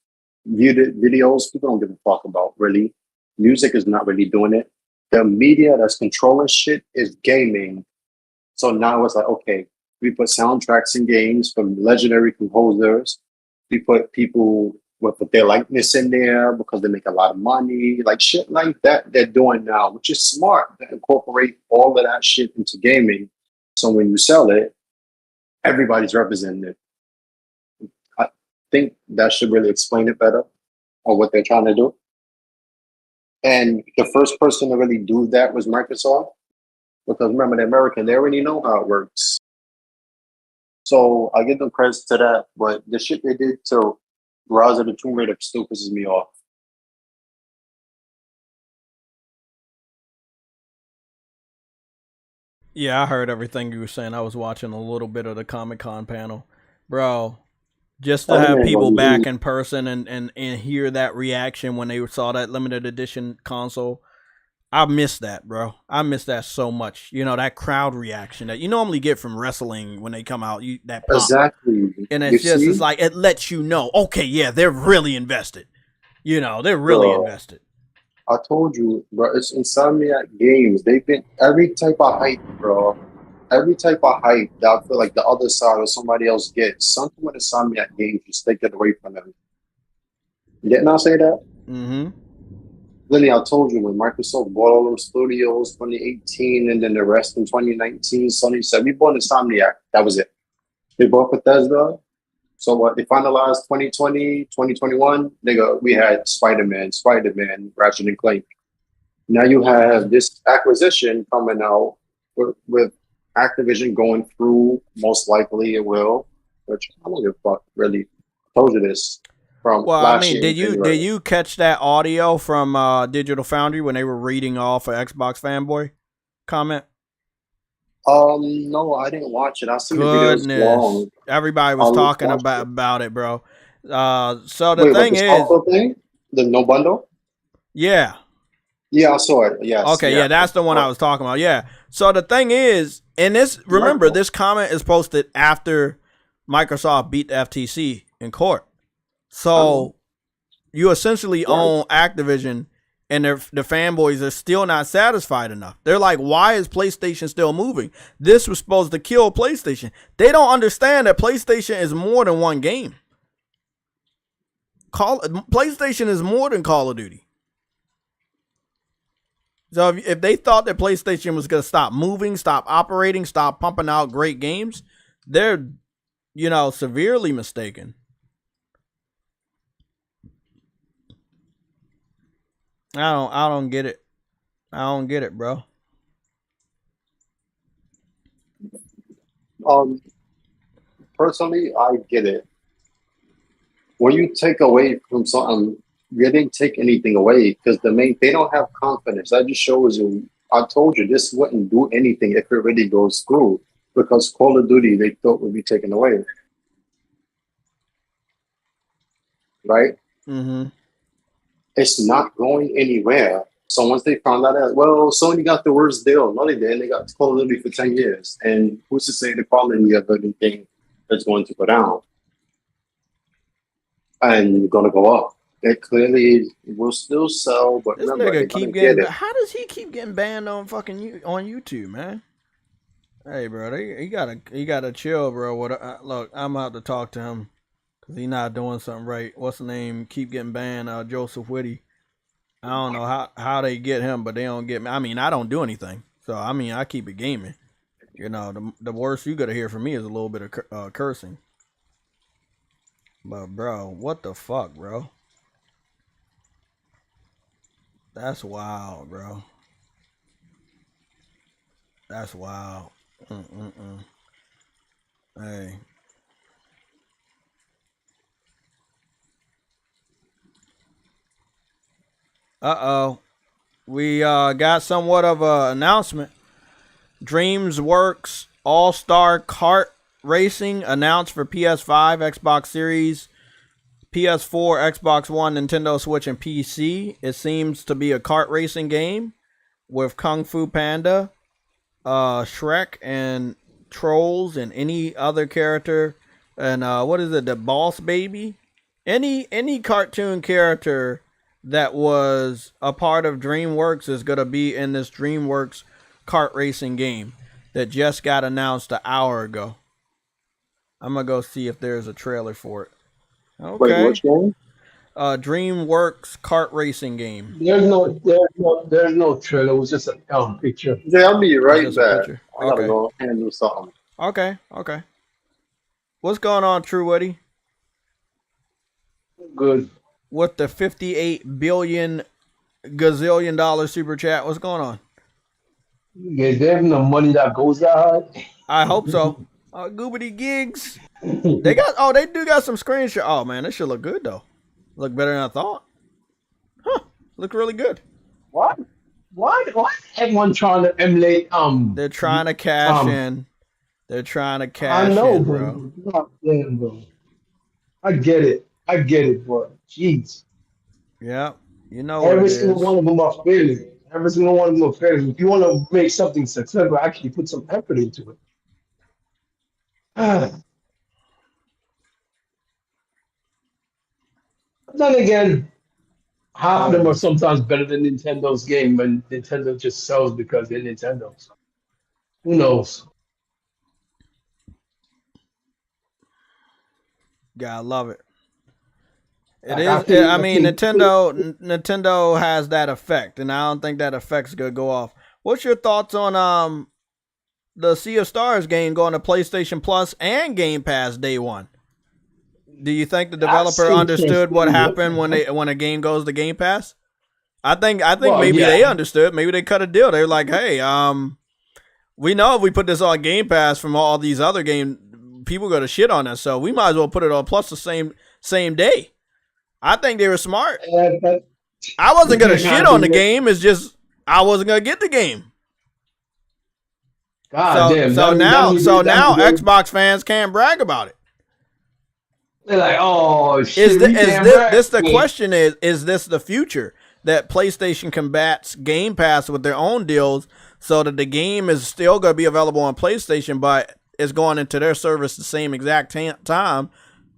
videos, people don't give a fuck about really. Music is not really doing it. The media that's controlling shit is gaming. So now it's like, okay, we put soundtracks in games from legendary composers. We put people with their likeness in there because they make a lot of money, like shit like that they're doing now, which is smart to incorporate all of that shit into gaming. So when you sell it, everybody's represented. I think that should really explain it better on what they're trying to do. And the first person to really do that was Microsoft, because remember, the American, they already know how it works. So I give them credit to that, but the shit they did to Rise of the Tomb Raider still pisses me off. Yeah, I heard everything you were saying. I was watching a little bit of the Comic-Con panel. Bro, just to have people back in person and hear that reaction when they saw that limited edition console, I miss that, bro. I miss that so much. You know, that crowd reaction that you normally get from wrestling when they come out, that pop. Exactly. And it's like, it lets you know, okay, yeah, they're really invested. You know, they're really invested. I told you, bro, it's Insomniac games. They've been every type of hype, bro. Every type of hype that I feel like the other side or somebody else gets, something with Insomniac games, just take it away from them. Didn't I say that? Mm-hmm. Lily, I told you when Microsoft bought all those studios 2018 and then the rest in 2019, Sony said, we bought Insomniac. That was it. They bought Bethesda. So what? They finalized 2020, 2021. We had Spider-Man, Ratchet and Clank. Now you have this acquisition coming out with Activision going through. Most likely it will. Which I don't give a fuck. Really, I told you this. Well, I mean, did you catch that audio from Digital Foundry when they were reading off an Xbox fanboy comment? No, I didn't watch it. I seen the videos long. Everybody was talking about it, bro. So the thing is, the no bundle. Yeah. Yeah, I saw it. Yes. Okay, yeah, that's the one I was talking about. Yeah. So the thing is, and remember, this comment is posted after Microsoft beat the FTC in court. So you essentially own Activision, and the fanboys are still not satisfied enough. They're like, why is PlayStation still moving? This was supposed to kill PlayStation. They don't understand that PlayStation is more than one game. PlayStation is more than Call of Duty. So if they thought that PlayStation was going to stop moving, stop operating, stop pumping out great games, they're, severely mistaken. I don't get it. I don't get it, bro. Personally, I get it. When you take away from something, you didn't take anything away because they don't have confidence. That just shows you. I told you this wouldn't do anything if it really goes through because Call of Duty they thought would be taken away, right? Mm-hmm. It's not going anywhere. So once they found out that, well, Sony got the worst deal. No, they didn't. They got Call of Duty for 10 years. And who's to say the quality of anything is going to go down? And going to go up. It clearly will still sell, but this remember, nigga how does he keep getting banned on fucking on YouTube, man? Hey, bro, he gotta chill, bro. Look, I'm out to talk to him. He not doing something right. What's the name? Keep getting banned. Joseph Whitty. I don't know how they get him, but they don't get me. I mean, I don't do anything, so I mean, I keep it gaming. The worst you gotta hear from me is a little bit of cursing. But bro, what the fuck, bro? That's wild, bro. That's wild. Hey. We got somewhat of an announcement. DreamWorks All-Star Kart Racing announced for PS5, Xbox Series, PS4, Xbox One, Nintendo Switch, and PC. It seems to be a kart racing game with Kung Fu Panda, Shrek, and Trolls, and any other character. And what is it? The Boss Baby? Any cartoon character that was a part of DreamWorks is going to be in this DreamWorks kart racing game that just got announced an hour ago. I'm going to go see if there's a trailer for it. Okay. Wait, which game? DreamWorks kart racing game. There's no trailer. It was just a picture. Yeah, I'll be right back. I gotta Okay. go handle something. Okay. What's going on, True Woody? Good. With the $58 billion gazillion super chat, what's going on? Yeah, there's no money that goes out. I hope so. Goobity gigs. They do got some screenshot. Oh man, this should look good though. Look better than I thought. Huh? Look really good. What? Why everyone trying to emulate? They're trying to cash in. They're trying to cash I know, in, bro. Bro. I get it, bro. Jeez. Yeah, you know Every what it single is. one of them are failing. Every single one of them are fair. If you want to make something successful, actually put some effort into it. But then again, half of them are sometimes better than Nintendo's game when Nintendo just sells because they're Nintendo. So who knows? Yeah, I love it. It Like, is. I mean, Nintendo has that effect, and I don't think that effect's gonna go off. What's your thoughts on the Sea of Stars game going to PlayStation Plus and Game Pass day one? Do you think the developer understood what happened when a game goes to Game Pass? I think maybe they understood. Maybe they cut a deal. They're like, hey, we know if we put this on Game Pass from all these other games, people go to shit on us, so we might as well put it on Plus the same day. I think they were smart. I wasn't gonna shit on the game. It's just I wasn't gonna get the game. So now Xbox fans can't brag about it. They're like, oh shit. The question is this the future that PlayStation combats Game Pass with their own deals so that the game is still gonna be available on PlayStation, but it's going into their service the same exact time?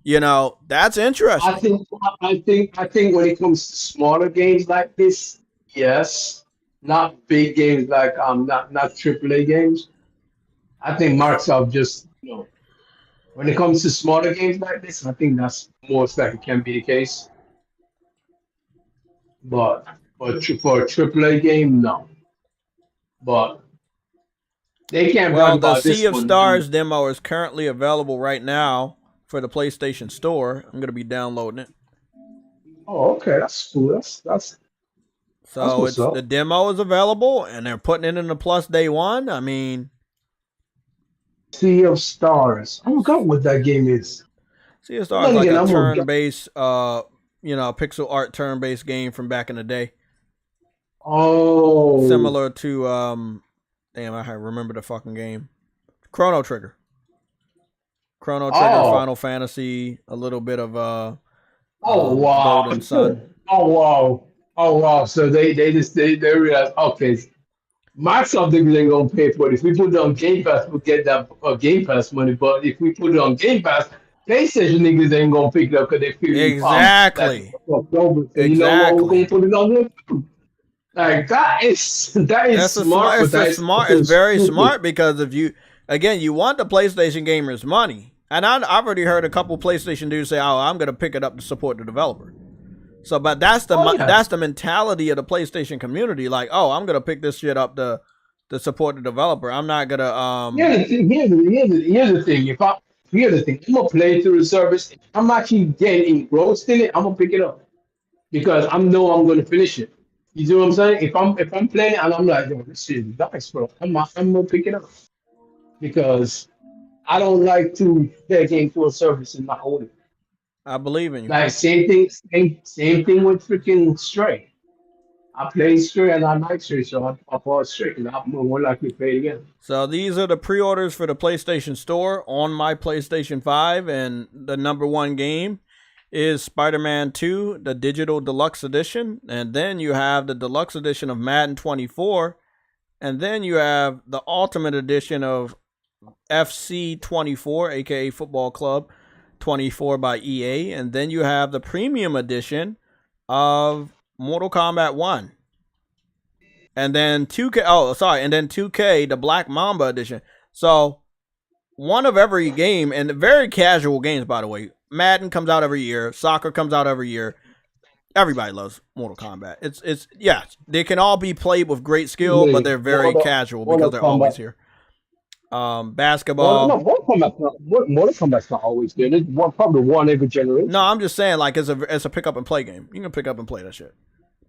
You know, that's interesting. I think when it comes to smaller games like this, yes, not big games like not AAA games. I think Microsoft just when it comes to smaller games like this, I think that's most likely can be the case. But for a AAA game, no. But they can't. Well, the Sea of Stars demo is currently available right now for the PlayStation Store. I'm gonna be downloading it. Oh, okay, that's cool. That's so it's the demo is available, and they're putting it in the Plus day one. I mean, Sea of Stars. I forgot what that game is. Sea of Stars is like a turn-based, pixel art turn-based game from back in the day. Oh, similar to damn, I remember the fucking game, Chrono Trigger. Final Fantasy, a little bit of Golden Sun. Oh wow! So they realize, okay, Microsoft ain't gonna pay for it. If we put it on Game Pass, we'll get that Game Pass money. But if we put it on Game Pass, PlayStation niggas ain't gonna pick it up because they feel exactly. You know what? We're gonna put it on there. Like that's smart. It's very smart because if you want the PlayStation gamers' money. And I've already heard a couple PlayStation dudes say, "Oh, I'm gonna pick it up to support the developer." So, but that's the mentality of the PlayStation community. Like, oh, I'm gonna pick this shit up to support the developer. I'm not gonna. Here's the thing. I'm gonna play through the service. I'm actually getting engrossed in it. I'm gonna pick it up because I know I'm gonna finish it. You see what I'm saying? If I'm playing and I'm like, yo, this shit is nice, bro. I'm gonna pick it up because I don't like to play a game for a service and not own it. I believe in you. Like same thing with freaking Stray. I played Stray and I like Stray, so I bought Stray and I'm more likely to play it again. So these are the pre-orders for the PlayStation Store on my PlayStation 5, and the number one game is Spider-Man 2, the Digital Deluxe Edition, and then you have the Deluxe Edition of Madden 24, and then you have the Ultimate Edition of FC 24, aka Football Club 24 by EA, and then you have the Premium Edition of Mortal Kombat 1. And then 2K, the Black Mamba Edition. So, one of every game, and very casual games, by the way. Madden comes out every year. Soccer comes out every year. Everybody loves Mortal Kombat. It's they can all be played with great skill, but they're very casual because they're always here. Basketball. Mortal Kombat's not always good. It's probably one every generation. No, I'm just saying, like, it's a pick up and play game. You can pick up and play that shit.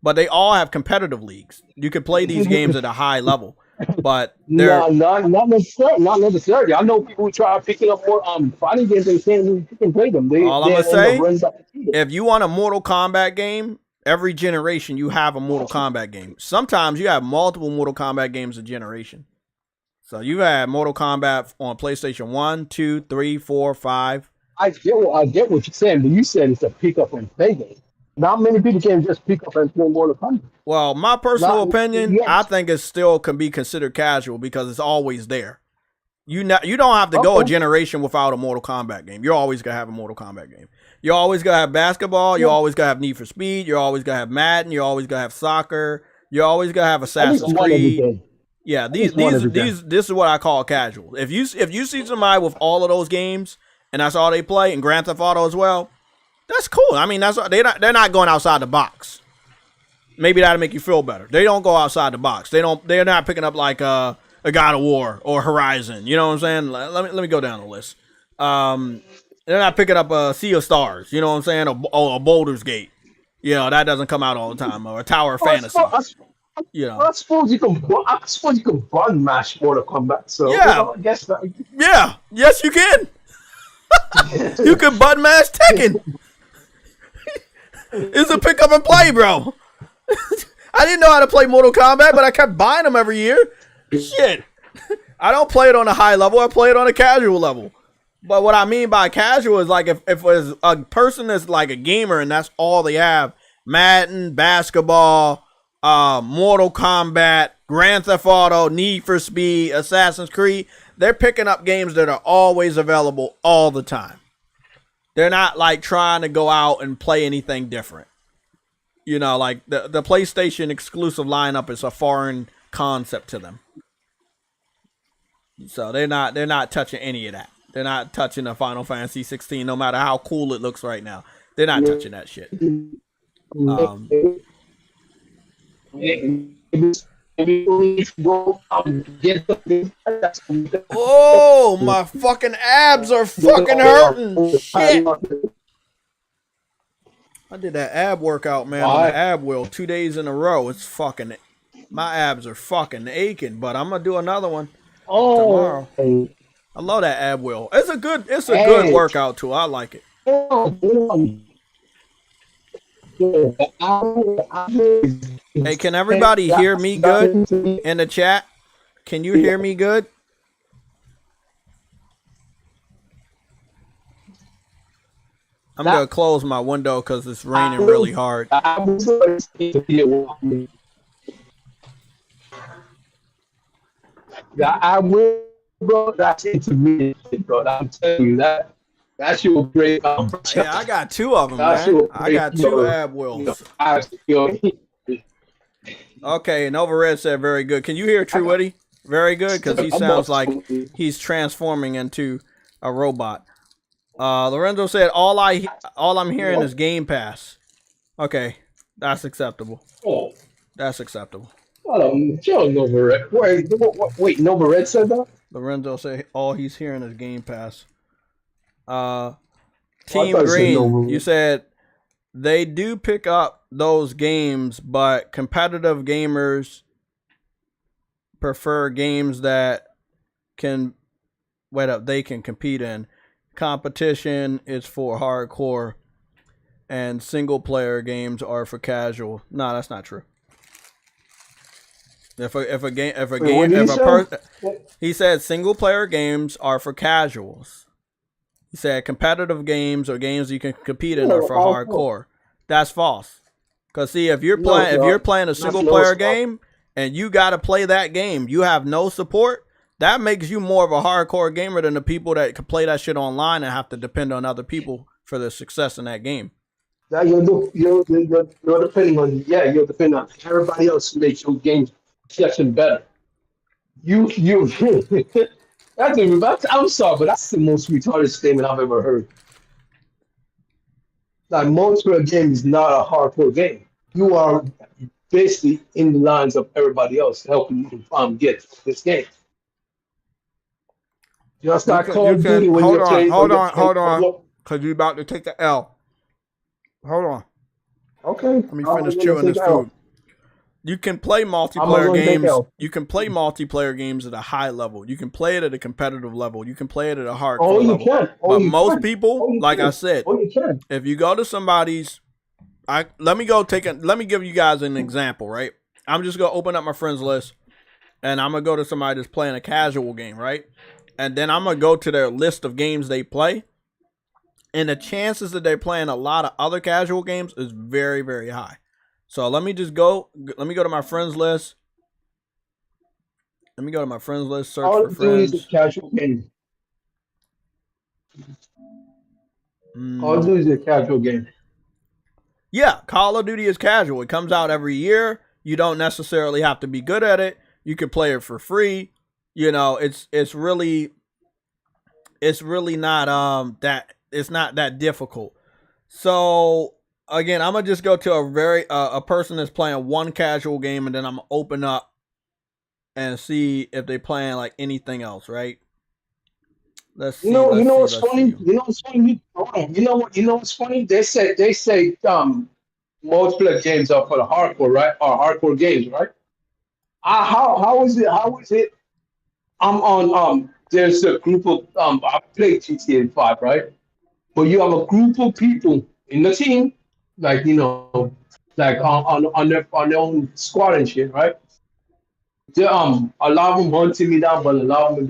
But they all have competitive leagues. You can play these games at a high level. But they're not necessarily. I know people who try picking up more fighting games and saying you can play them. All I'm gonna say, if you want a Mortal Kombat game, every generation you have a Mortal Kombat game. Sometimes you have multiple Mortal Kombat games a generation. So you had Mortal Kombat on PlayStation 1, 2, 3, 4, 5. I get what you're saying, but you said it's a pick up and play game. Not many people can just pick up and play Mortal Kombat. Well, my personal opinion, yes. I think it still can be considered casual because it's always there. You don't have to go a generation without a Mortal Kombat game. You're always gonna have a Mortal Kombat game. You're always gonna have basketball. You're always gonna have Need for Speed. You're always gonna have Madden. You're always gonna have soccer. You're always gonna have Assassin's Creed. Yeah, this is what I call casual. If you see somebody with all of those games and that's all they play, and Grand Theft Auto as well, that's cool. I mean, they're not going outside the box. Maybe that'll make you feel better. They don't go outside the box. They're not picking up like a God of War or Horizon. You know what I'm saying? Let me go down the list. They're not picking up a Sea of Stars. You know what I'm saying? Or a Baldur's Gate. You know, that doesn't come out all the time. Or a Tower of Fantasy. You know. I suppose you can button mash Mortal Kombat. So yeah, you know, I guess that. Yeah, yes you can. You can button mash Tekken. It's a pick up and play, bro. I didn't know how to play Mortal Kombat, but I kept buying them every year. Shit. I don't play it on a high level. I play it on a casual level. But what I mean by casual is like if it's a person that's like a gamer and that's all they have, Madden, basketball, Mortal Kombat, Grand Theft Auto, Need for Speed, Assassin's Creed, they're picking up games that are always available all the time. They're not like trying to go out and play anything different. You know, like the PlayStation exclusive lineup is a foreign concept to them. So they're not touching any of that. They're not touching the Final Fantasy 16, no matter how cool it looks right now. They're not touching that shit. Oh, my fucking abs are fucking hurting. Shit. I did that ab workout, man, on the ab wheel 2 days in a row. It's fucking, my abs are fucking aching, but I'm gonna do another one tomorrow. I love that ab wheel. It's a good workout too. I like it. Hey, can everybody hear me good in the chat? Can you hear me good? I'm gonna close my window because it's raining really hard. I will, bro. That's intermediate, bro. I'm telling you that. That's your great. Yeah, I got two of them, man. I got two ab wheels. Okay, and Overred said very good. Can you hear True Witty? Very good, because he sounds like he's transforming into a robot. Lorenzo said all I'm hearing is Game Pass. Okay, that's acceptable. That's acceptable. Novared. Wait, Novared said that? Lorenzo said all he's hearing is Game Pass. Team Green, you said they do pick up those games, but competitive gamers prefer games that they can compete in. Competition is for hardcore, and single player games are for casual. No, that's not true. He said single player games are for casuals. He said competitive games or games you can compete in are for hardcore. That's false. Cause see, if you're playing a single player game and you got to play that game, you have no support. That makes you more of a hardcore gamer than the people that can play that shit online and have to depend on other people for their success in that game. That you're depending on everybody else to make your game session better. I'm sorry, but that's the most retarded statement I've ever heard. Like, multiplayer game is not a hardcore game. You are basically in the lines of everybody else helping you get this game. Just like Call of Duty when you're playing. Hold on, because you're about to take the L. Hold on. Okay. Let me finish chewing this food. You can play multiplayer games. You can play multiplayer games at a high level. You can play it at a competitive level. You can play it at a hardcore level. But most people, like I said, if you go to somebody's, let me give you guys an example, right? I'm just gonna open up my friends list, and I'm gonna go to somebody that's playing a casual game, right? And then I'm gonna go to their list of games they play, And the chances that they're playing a lot of other casual games is very, very high. So let me go to my friends list. Let me go to my friends list, search Call for of Duty is friends. a casual game. Call of Duty is a casual game. Yeah, Call of Duty is casual. It comes out every year. You don't necessarily have to be good at it. You can play it for free. You know, it's really not it's not that difficult. So again, I'm gonna just go to a person that's playing one casual game, and then I'm gonna open up and see if they're playing like anything else, right? Let's see. You know what's funny? You know what's funny? You know what's funny? They say multiplayer games are for the hardcore, right? Or hardcore games, right? How is it? How is it? I'm on there's a group of I play GTA 5, right? But you have a group of people in the team, like like on their own squad and shit, right? A lot of them hunting me down, but a lot of them are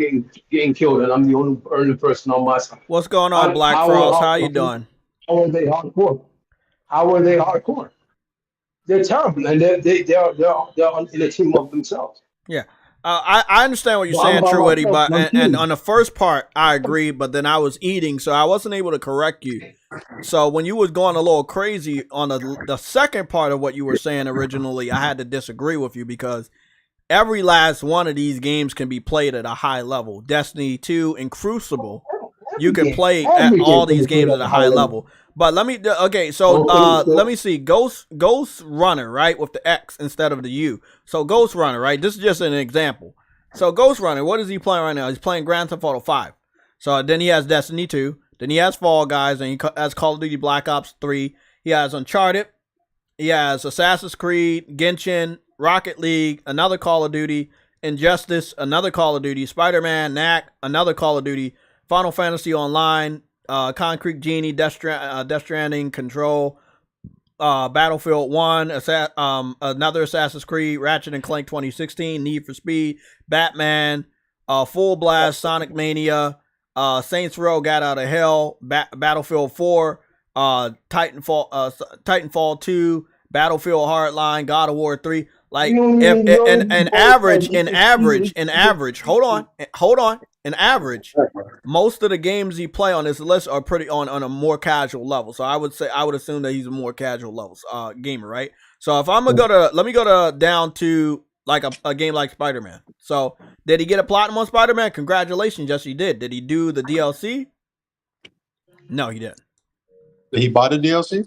getting killed, and I'm the only person on my side. What's going on, Black Frost? How you doing? How are they hardcore? How are they hardcore? They're terrible, and they're in a team of themselves. Yeah. I understand what you're saying, True Eddie, but and on the first part, I agree, but then I was eating, so I wasn't able to correct you. So when you was going a little crazy on the second part of what you were saying originally, I had to disagree with you because every last one of these games can be played at a high level. Destiny 2 and Crucible, you can play at all these games at a high level. But let me let me see. Ghost Runner, right, with the X instead of the U. So Ghost Runner, right? This is just an example. So Ghost Runner, what is he playing right now? He's playing Grand Theft Auto 5. So then he has Destiny 2. Then he has Fall Guys, and he has Call of Duty Black Ops 3. He has Uncharted. He has Assassin's Creed, Genshin, Rocket League, another Call of Duty, Injustice, another Call of Duty, Spider-Man, Knack, another Call of Duty, Final Fantasy Online, Concrete Genie, Death Stranding, Control, Battlefield 1, another Assassin's Creed, Ratchet and Clank 2016, Need for Speed, Batman, Full Blast, Sonic Mania, Saints Row, Got Out of Hell, Battlefield 4, Titanfall 2, Battlefield Hardline, God of War 3. Like an average. Hold on. An average, most of the games he play on this list are pretty on a more casual level. So I would assume that he's a more casual level gamer, right? So if I'm gonna let me go to down to like a game like Spider-Man. So did he get a platinum on Spider-Man? Congratulations, yes he did. Did he do the DLC? No, he didn't. Did he buy the DLC?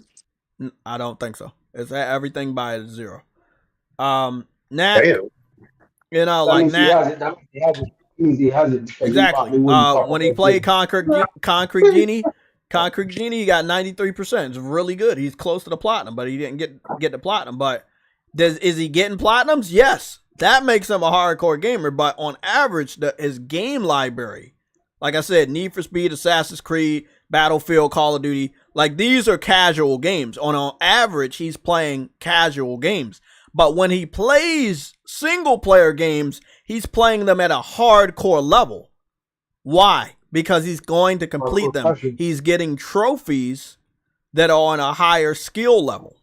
I don't think so. It's everything by 0. Nat, you know, like Nat. He has it Exactly. When he played Concrete Genie, he got 93%. It's really good. He's close to the platinum, but he didn't get the platinum. But is he getting platinums? Yes. That makes him a hardcore gamer. But on average, his game library, like I said, Need for Speed, Assassin's Creed, Battlefield, Call of Duty, like these are casual games. On average, he's playing casual games. But when he plays single player games, he's playing them at a hardcore level. Why? Because he's going to complete them. He's getting trophies that are on a higher skill level.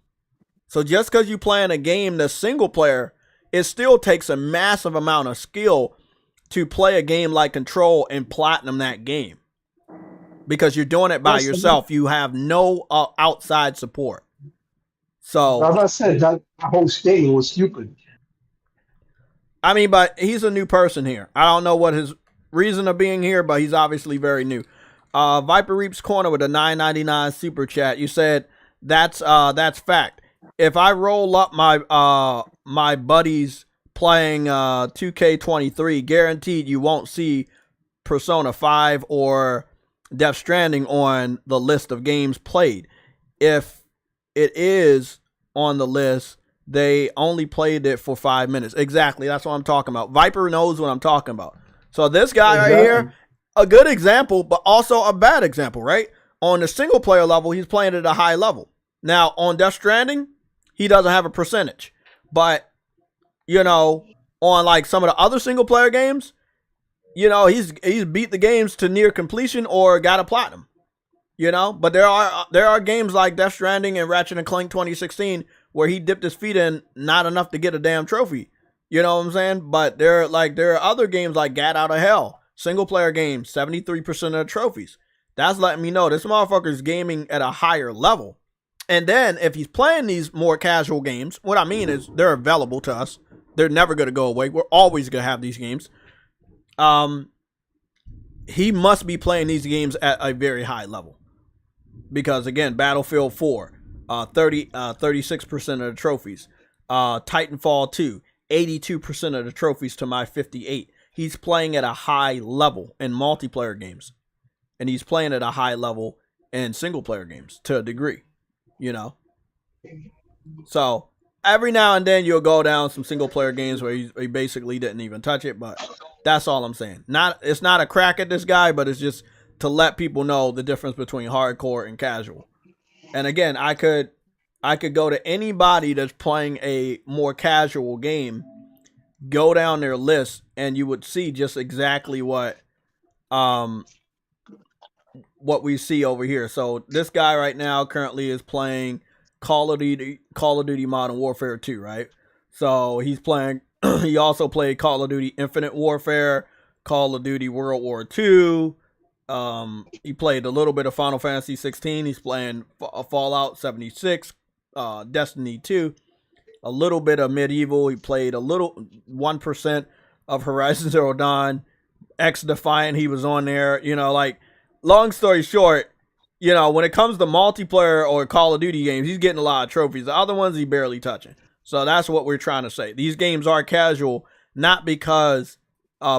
So just because you play in a game that's single player, it still takes a massive amount of skill to play a game like Control and platinum that game. Because you're doing it by yourself. You have no outside support. So, as I said, that whole statement was stupid. I mean, but he's a new person here. I don't know what his reason of being here, but he's obviously very new. Viper Reaps Corner with a $9.99 super chat. You said that's fact. If I roll up my buddies playing 2K23, guaranteed you won't see Persona 5 or Death Stranding on the list of games played. If it is on the list, they only played it for 5 minutes. Exactly. That's what I'm talking about. Viper knows what I'm talking about. So this guy right here, a good example, but also a bad example, right? On the single player level, he's playing at a high level. Now, on Death Stranding, he doesn't have a percentage. But, you know, on like some of the other single player games, you know, he's beat the games to near completion or got a platinum. You know, but there are games like Death Stranding and Ratchet and Clank 2016 where he dipped his feet in not enough to get a damn trophy. You know what I'm saying? But there are other games like Gat Out of Hell, single player games, 73% of the trophies. That's letting me know this motherfucker's gaming at a higher level. And then if he's playing these more casual games, what I mean is they're available to us. They're never going to go away. We're always going to have these games. He must be playing these games at a very high level. Because again, Battlefield 4, 36% of the trophies. Titanfall 2, 82% of the trophies to my 58. He's playing at a high level in multiplayer games. And he's playing at a high level in single player games to a degree. You know? So, every now and then you'll go down some single player games where he basically didn't even touch it, but that's all I'm saying. It's not a crack at this guy, but it's just to let people know the difference between hardcore and casual. And again, I could go to anybody that's playing a more casual game, go down their list, and you would see just exactly what we see over here. So this guy right now currently is playing Call of Duty Modern Warfare 2, right? So he's playing, he also played Call of Duty Infinite Warfare, Call of Duty World War 2. He played a little bit of Final Fantasy 16. He's playing Fallout 76, Destiny 2, a little bit of Medieval. He played a little 1% of Horizon Zero Dawn, X Defiant. He was on there, you know, like, long story short, you know, when it comes to multiplayer or Call of Duty games, he's getting a lot of trophies. The other ones he barely touching. So that's what we're trying to say. These games are casual, not because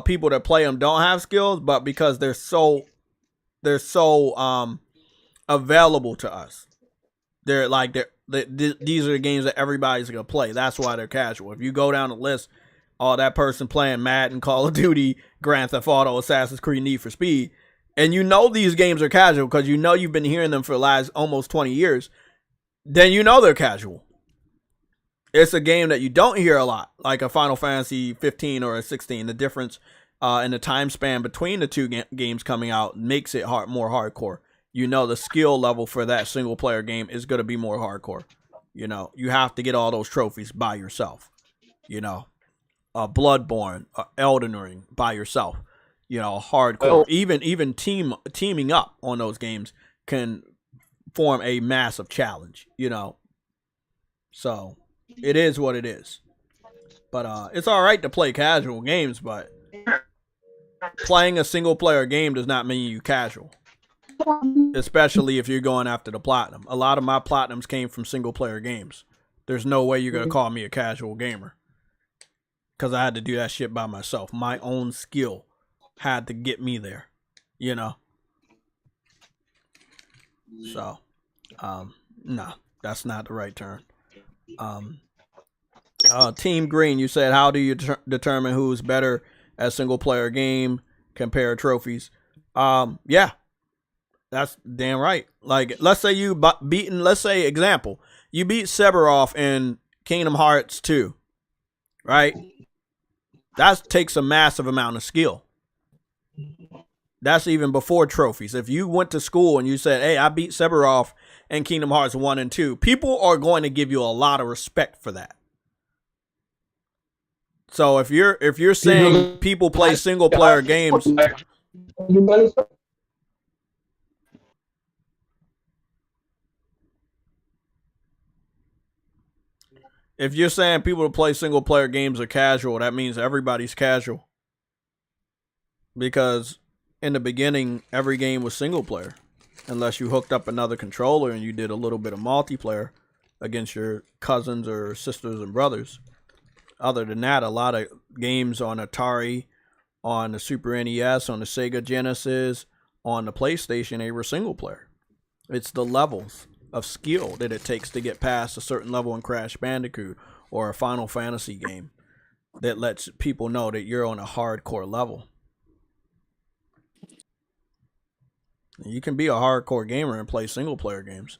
people that play them don't have skills, but because they're so available to us. These are the games that everybody's gonna play. That's why they're casual. If you go down the list, that person playing Madden, Call of Duty, Grand Theft Auto, Assassin's Creed, Need for Speed, and you know these games are casual because you know you've been hearing them for the last almost 20 years, then you know they're casual. It's a game that you don't hear a lot, like a Final Fantasy 15 or a 16. The difference in the time span between the two games coming out makes it more hardcore. You know the skill level for that single player game is going to be more hardcore. You know, you have to get all those trophies by yourself. You know, Bloodborne, Elden Ring by yourself. You know, hardcore. Even teaming up on those games can form a massive challenge. You know, so it is what it is. But it's all right to play casual games, but playing a single player game does not mean you casual. Especially if you're going after the platinum. A lot of my platinums came from single player games. There's no way you're gonna call me a casual gamer, because I had to do that shit by myself. My own skill had to get me there, you know. So, no, that's not the right term. Team Green, you said, how do you determine who's better at single player game? Compare trophies. Yeah, that's damn right. Like, let's say you example, you beat Sephiroth in Kingdom Hearts 2, right? That takes a massive amount of skill. That's even before trophies. If you went to school and you said, hey, I beat Sephiroth in Kingdom Hearts 1 and 2, people are going to give you a lot of respect for that. So if you're saying people play single player games, if you're saying people that play single player games are casual, that means everybody's casual. Because in the beginning, every game was single player, unless you hooked up another controller and you did a little bit of multiplayer against your cousins or sisters and brothers. Other than that, a lot of games on Atari, on the Super NES, on the Sega Genesis, on the PlayStation, they were single player. It's the levels of skill that it takes to get past a certain level in Crash Bandicoot or a Final Fantasy game that lets people know that you're on a hardcore level. You can be a hardcore gamer and play single player games.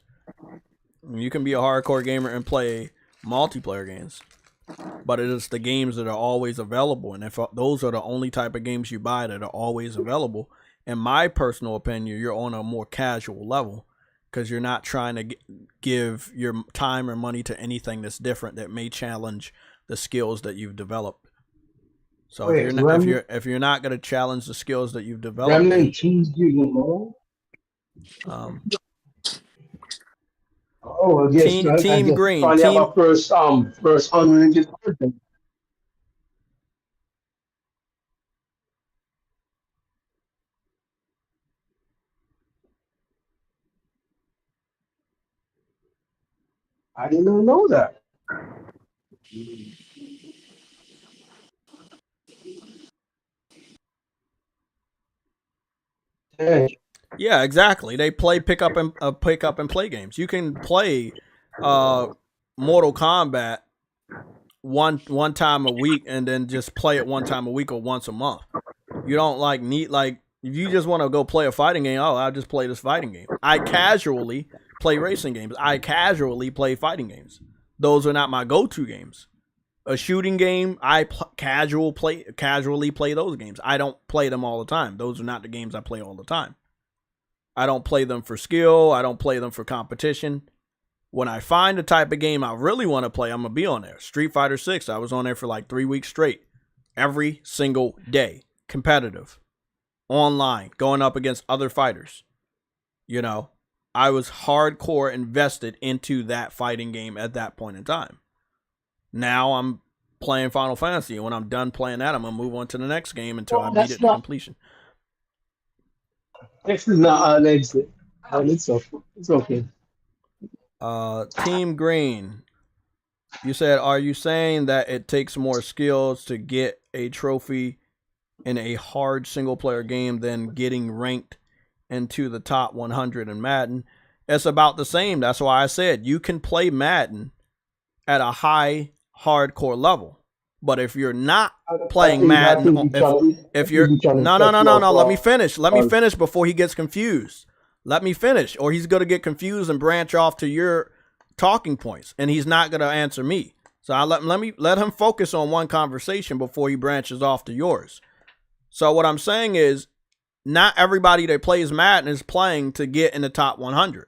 You can be a hardcore gamer and play multiplayer games. But it is the games that are always available. And if those are the only type of games you buy that are always available, in my personal opinion, you're on a more casual level because you're not trying to give your time or money to anything that's different that may challenge the skills that you've developed. So Wait, if you're not going to challenge the skills that you've developed, Remnant choose you more. Oh, I guess Team Green. Finally have our first unlimited content. I did not know that. Dang. Yeah, exactly. They play pick up and play games. You can play Mortal Kombat one time a week and then just play it one time a week or once a month. You don't if you just want to go play a fighting game, I'll just play this fighting game. I casually play racing games. I casually play fighting games. Those are not my go-to games. A shooting game, I casually play those games. I don't play them all the time. Those are not the games I play all the time. I don't play them for skill. I don't play them for competition. When I find the type of game I really want to play, I'm going to be on there. Street Fighter 6, I was on there for like 3 weeks straight. Every single day. Competitive. Online. Going up against other fighters. You know, I was hardcore invested into that fighting game at that point in time. Now I'm playing Final Fantasy. And when I'm done playing that, I'm going to move on to the next game until I beat it to completion. This is not an exit. It's okay. It's okay. Team Green, you said, are you saying that it takes more skills to get a trophy in a hard single player game than getting ranked into the top 100 in Madden? It's about the same. That's why I said you can play Madden at a high hardcore level. But if you're not playing Madden, if you're no, let me finish. Let me finish before he gets confused. Let me finish, or he's gonna get confused and branch off to your talking points, and he's not gonna answer me. So I let him focus on one conversation before he branches off to yours. So what I'm saying is, not everybody that plays Madden is playing to get in the top 100.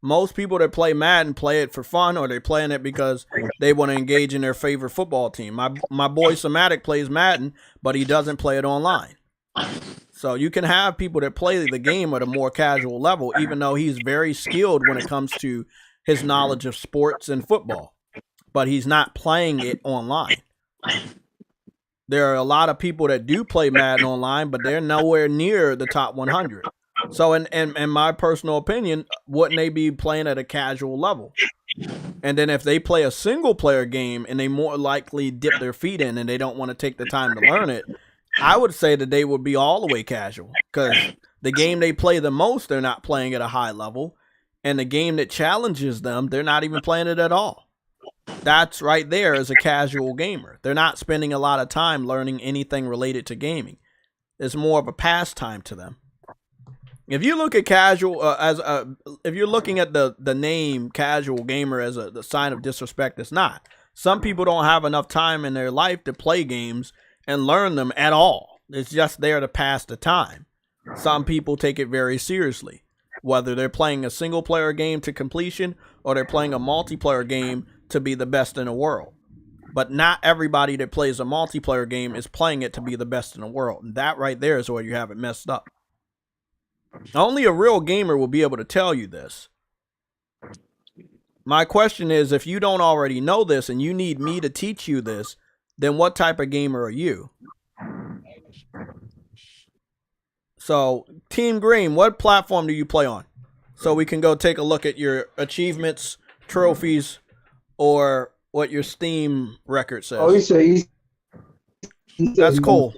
Most people that play Madden play it for fun, or they're playing it because they want to engage in their favorite football team. My boy Somatic plays Madden, but he doesn't play it online. So you can have people that play the game at a more casual level, even though he's very skilled when it comes to his knowledge of sports and football, but he's not playing it online. There are a lot of people that do play Madden online, but they're nowhere near the top 100. So in my personal opinion, wouldn't they be playing at a casual level? And then if they play a single player game and they more likely dip their feet in and they don't want to take the time to learn it, I would say that they would be all the way casual, because the game they play the most, they're not playing at a high level. And the game that challenges them, they're not even playing it at all. That's right there as a casual gamer. They're not spending a lot of time learning anything related to gaming. It's more of a pastime to them. If you look at casual if you're looking at the name casual gamer as the sign of disrespect, it's not. Some people don't have enough time in their life to play games and learn them at all. It's just there to pass the time. Some people take it very seriously, whether they're playing a single player game to completion or they're playing a multiplayer game to be the best in the world. But not everybody that plays a multiplayer game is playing it to be the best in the world. And that right there is where you have it messed up. Only a real gamer will be able to tell you this. My question is, if you don't already know this and you need me to teach you this, then what type of gamer are you? So, Team Green, what platform do you play on? So we can go take a look at your achievements, trophies, or what your Steam record says. Oh, That's cool.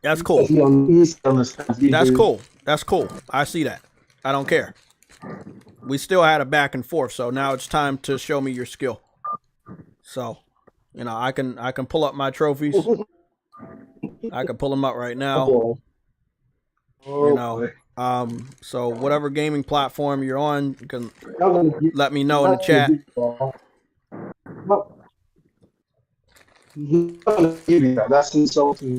That's cool. That's cool. That's cool. I see that. I don't care. We still had a back and forth, so now it's time to show me your skill. So, you know, I can pull up my trophies. I can pull them up right now. You know, so whatever gaming platform you're on, you can let me know in the chat. That's insulting.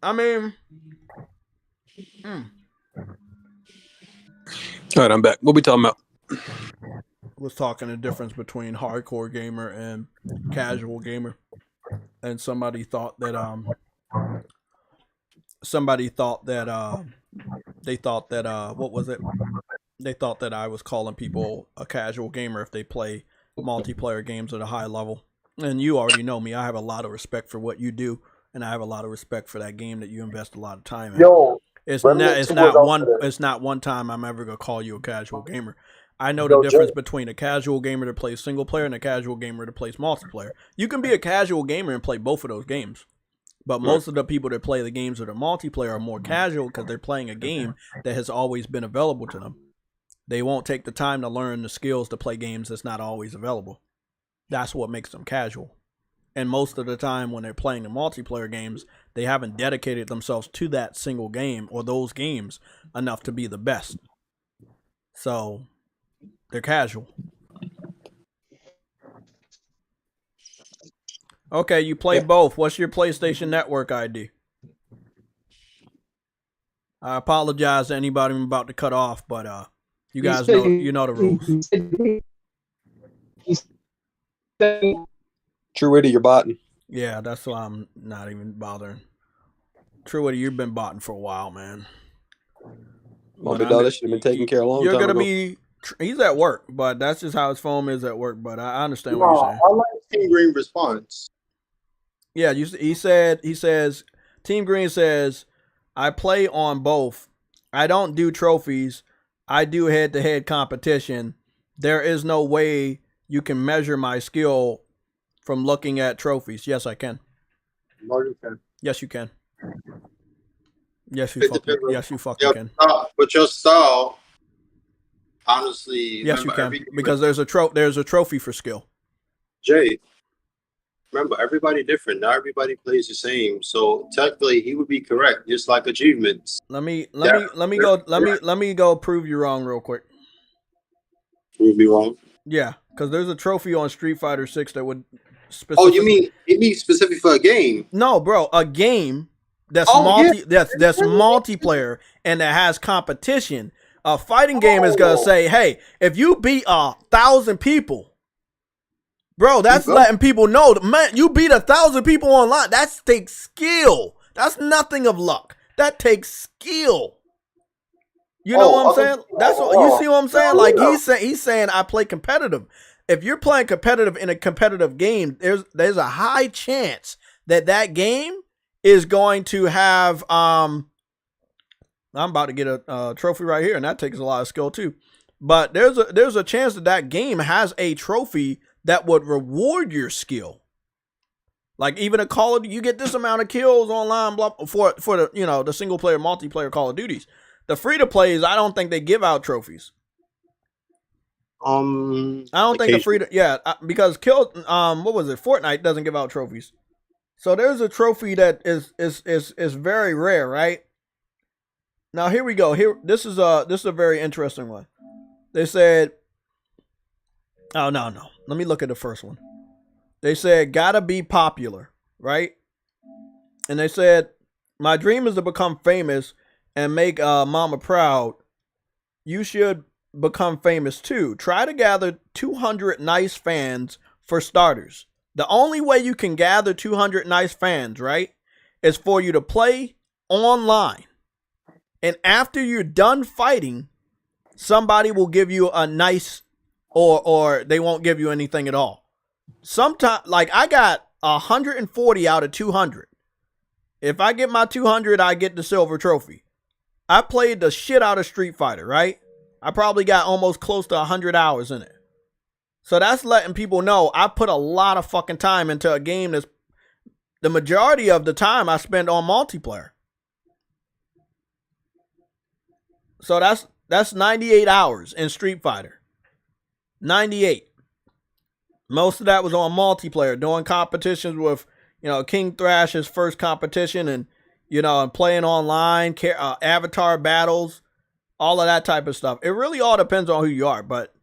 I mean, All right, I'm back. What we talking about? was talking the difference between hardcore gamer and casual gamer, and somebody thought that what was it? They thought that I was calling people a casual gamer if they play multiplayer games at a high level. And you already know me. I have a lot of respect for what you do, and I have a lot of respect for that game that you invest a lot of time in. Yo, It's Remnant not one time I'm ever gonna call you a casual gamer. I know the difference between a casual gamer that plays single player and a casual gamer that plays multiplayer. You can be a casual gamer and play both of those games. But most of the people that play the games that are multiplayer are more casual because they're playing a game that has always been available to them. They won't take the time to learn the skills to play games that's not always available. That's what makes them casual. And most of the time when they're playing the multiplayer games, they haven't dedicated themselves to that single game or those games enough to be the best. So they're casual. Okay, you play both. What's your PlayStation Network ID? I apologize to anybody I'm about to cut off, but you guys know the rules. True Witty, you're botting. Yeah, that's why I'm not even bothering. True Witty, you've been botting for a while, man. Well, that should have been taken care of a long time ago. You're gonna be. He's at work, but that's just how his phone is at work. But I understand what you're saying. I like Team Green response. Yeah, he says, Team Green says, I play on both. I don't do trophies. I do head-to-head competition. There is no way you can measure my skill from looking at trophies. Yes, I can. No, you can. Yes, you can. Yes, you fucking can. But your style, honestly, yes, you can, because there's a trophy for skill. Jay, remember, everybody different. Not everybody plays the same. So technically, he would be correct, just like achievements. Let me go prove you wrong real quick. Prove me wrong. Yeah, because there's a trophy on Street Fighter 6 that would. Oh, you mean specific for a game? No, bro, a game that's that's multiplayer and that has competition. A fighting game is gonna say, hey, if you beat 1,000 people. Bro, that's letting people know, man, you beat 1,000 people online. That takes skill. That's nothing of luck. That takes skill. You know what I'm saying? That's what you see what I'm saying? Like he's saying I play competitive. If you're playing competitive in a competitive game, there's a high chance that game is going to have I'm about to get a trophy right here, and that takes a lot of skill too. But there's a chance that game has a trophy that would reward your skill. Like even a Call of Duty, you get this amount of kills online for the the single player multiplayer Call of Duties. The free to plays, I don't think they give out trophies. I don't think because what was it? Fortnite doesn't give out trophies. So there's a trophy that is very rare, right? Now here we go. This is a very interesting one. They said, oh no. Let me look at the first one. They said, gotta be popular, right? And they said, my dream is to become famous and make mama proud. You should become famous too. Try to gather 200 nice fans for starters. The only way you can gather 200 nice fans, right, is for you to play online. And after you're done fighting, somebody will give you a nice or they won't give you anything at all. Sometimes, like I got 140 out of 200. If I get my 200, I get the silver trophy. I played the shit out of Street Fighter, right? I probably got almost close to 100 hours in it. So that's letting people know I put a lot of fucking time into a game that's the majority of the time I spend on multiplayer. So that's 98 hours in Street Fighter. 98. Most of that was on multiplayer, doing competitions with, King Thrash's first competition and, and playing online, avatar battles. all of that type of stuff. It really all depends on who you are, but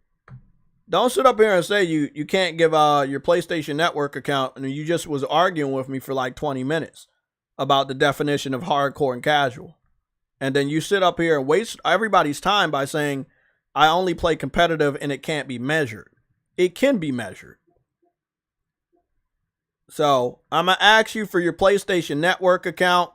don't sit up here and say you can't give your PlayStation Network account, and you just was arguing with me for like 20 minutes about the definition of hardcore and casual. And then you sit up here and waste everybody's time by saying, I only play competitive and it can't be measured. It can be measured. So I'm going to ask you for your PlayStation Network account.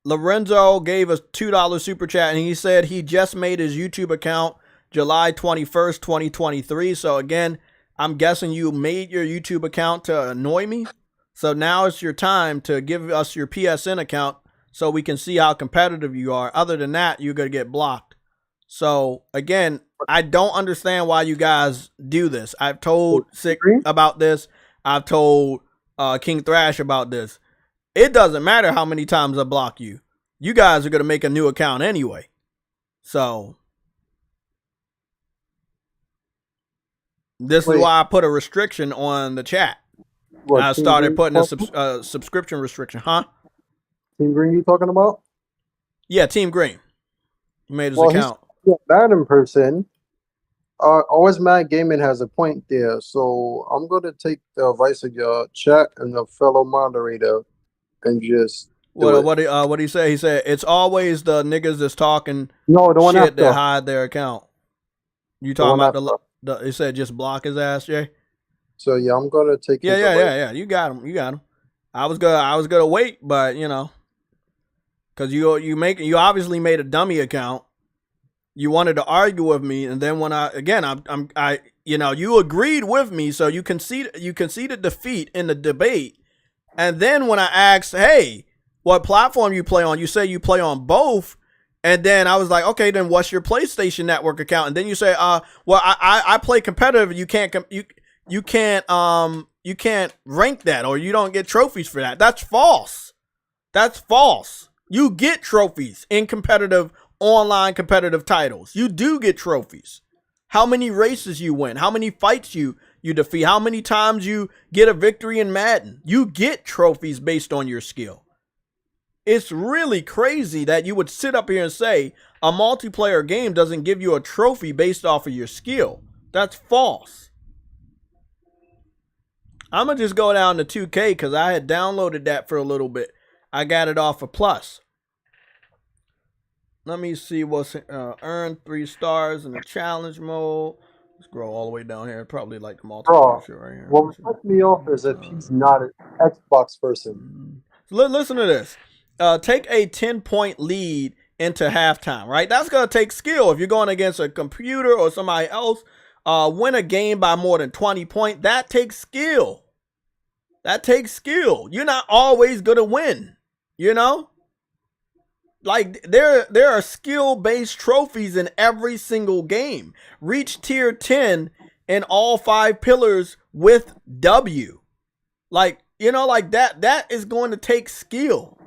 Lorenzo gave us $2 super chat, and he said he just made his YouTube account July 21st, 2023. So again, I'm guessing you made your YouTube account to annoy me. So now it's your time to give us your PSN account so we can see how competitive you are. Other than that, you're going to get blocked. So again, I don't understand why you guys do this. I've told Sick about this. I've told King Thrash about this. It doesn't matter how many times I block you. You guys are going to make a new account anyway. So this is why I put a restriction on the chat. What, I started putting a subscription restriction, huh? Team Green you talking about? Yeah, Team Green. He made his account. He's a Madden person. Always Mad Gaming has a point there, so I'm going to take the advice of your chat and the fellow moderator and just what did he say? He said it's always the niggas that's talking the one shit after that hide their account. You talking about the he said just block his ass, Jay? So yeah, I'm gonna take. Yeah. You got him. I was gonna wait, but you know, because you obviously made a dummy account. You wanted to argue with me, and then when you agreed with me, so you conceded defeat in the debate, and then when I asked, hey, what platform you play on, you say you play on both. And then I was like, okay, then what's your PlayStation Network account? And then you say, well, I play competitive. You can't rank that, or you don't get trophies for that. That's false. That's false. You get trophies in competitive, online competitive titles. You do get trophies. How many races you win, how many fights you defeat, how many times you get a victory in Madden. You get trophies based on your skill. It's really crazy that you would sit up here and say a multiplayer game doesn't give you a trophy based off of your skill. That's false. I'm going to just go down to 2K because I had downloaded that for a little bit. I got it off of Plus. Let me see what's earned 3 stars in the challenge mode. Let's scroll all the way down here. Probably like the multiplayer shit right here. What puts me off is if he's not an Xbox person. So listen to this. Take a 10-point lead into halftime, right? That's going to take skill. If you're going against a computer or somebody else, win a game by more than 20 points, that takes skill. That takes skill. You're not always going to win, you know? Like, there are skill-based trophies in every single game. Reach tier 10 in all 5 pillars with W. Like, you know, like that is going to take skill.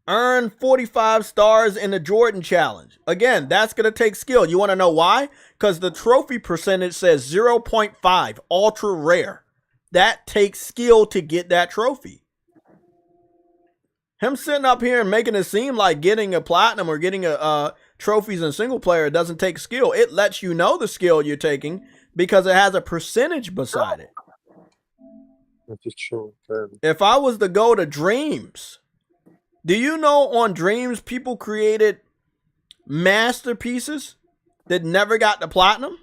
Earn 45 stars in the Jordan Challenge. Again, that's going to take skill. You want to know why? Because the trophy percentage says 0.5, ultra rare. That takes skill to get that trophy. Him sitting up here and making it seem like getting a platinum or getting a trophies in single player doesn't take skill. It lets you know the skill you're taking because it has a percentage beside it. That's true. If I was to go to Dreams, do you know on Dreams people created masterpieces that never got the platinum?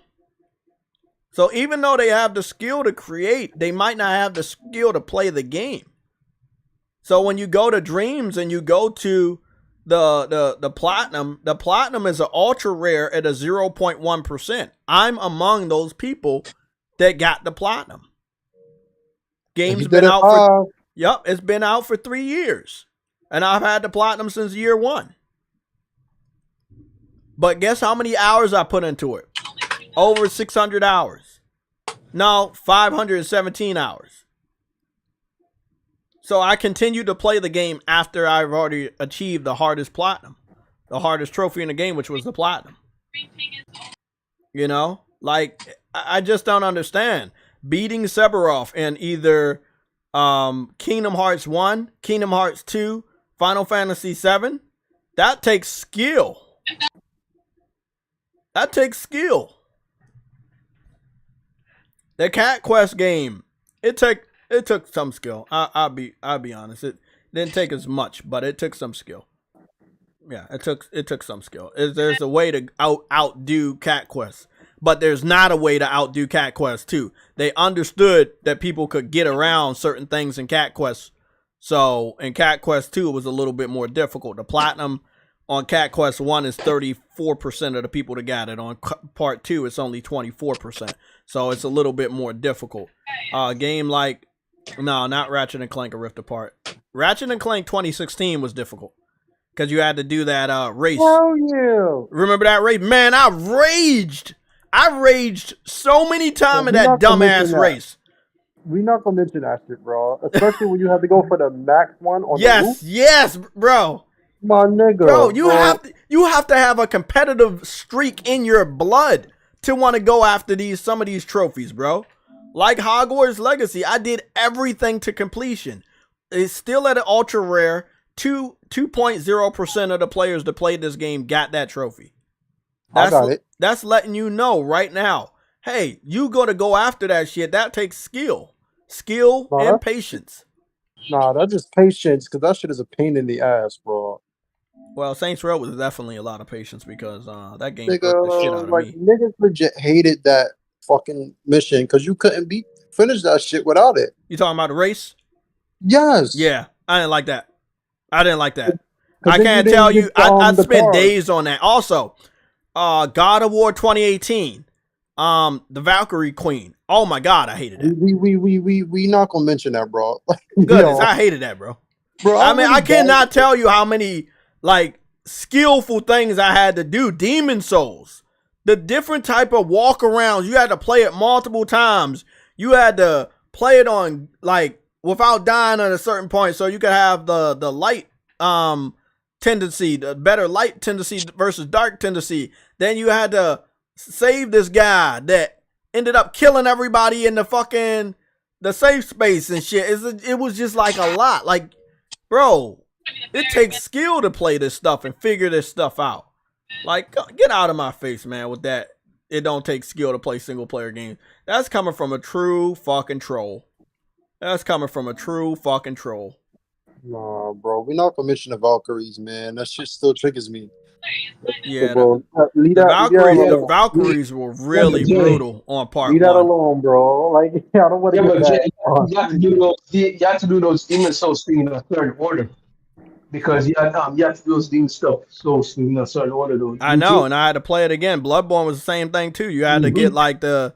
So even though they have the skill to create, they might not have the skill to play the game. So when you go to Dreams and you go to the platinum is an ultra rare at a 0.1%. I'm among those people that got the platinum. Game's been out for it's been out for 3 years. And I've had the platinum since year 1. But guess how many hours I put into it? Over 600 hours. No, 517 hours. So I continued to play the game after I've already achieved the hardest platinum. The hardest trophy in the game, which was the platinum. You know? Like, I just don't understand. Beating Sephiroth in either Kingdom Hearts 1, Kingdom Hearts 2, Final Fantasy VII, that takes skill. That takes skill. The Cat Quest game, it took some skill. I'll be honest. It didn't take as much, but it took some skill. Yeah, it took some skill. There's a way to outdo Cat Quest, but there's not a way to outdo Cat Quest 2. They understood that people could get around certain things in Cat Quest. So in Cat Quest 2, it was a little bit more difficult. The platinum on Cat Quest 1 is 34% of the people that got it. On part 2, it's only 24%. So it's a little bit more difficult. Game like, no, not Ratchet and Clank: A Rift Apart. Ratchet and Clank 2016 was difficult because you had to do that race. Hell yeah! Remember that race? Man, I raged so many times in that dumbass race. We not gonna mention that shit, bro. Especially when you have to go for the max one on the roof. Yes, bro. My nigga. Bro, you have to have a competitive streak in your blood to want to go after some of these trophies, bro. Like Hogwarts Legacy, I did everything to completion. It's still at an ultra rare. 2.0% of the players that played this game got that trophy. I got it. That's letting you know right now. Hey, you got to go after that shit. That takes skill and patience. Nah, that's just patience, because that shit is a pain in the ass, bro. Well, Saints Row was definitely a lot of patience because that game broke the shit out of me. Niggas legit hated that fucking mission because you couldn't finish that shit without it. You talking about the race? Yes. Yeah, I didn't like that. I can't tell you. I'd spend days on that. Also, God of War 2018, the Valkyrie Queen. Oh my God, I hated it. We not gonna mention that, bro. Goodness, I hated that, bro. I mean, I cannot tell you how many like skillful things I had to do. Demon Souls, the different type of walk-arounds. You had to play it multiple times. You had to play it on like without dying at a certain point, so you could have the light tendency, the better light tendency versus dark tendency. Then you had to save this guy that ended up killing everybody in the safe space and shit. It was just like a lot. Like, bro, it takes skill to play this stuff and figure this stuff out. Like, get out of my face, man, with that. It don't take skill to play single player games. That's coming from a true fucking troll. Nah, bro, we not gonna mention the Valkyries, man. That shit still triggers me. Yeah, bro, the Valkyries were really brutal on part 1. Leave that alone, bro. Like, I don't want to get that. You have to do those Demon Souls things in a certain order. Because you have to do those Demon Souls things in a certain order, though. I know, and I had to play it again. Bloodborne was the same thing, too. You had to get, like, the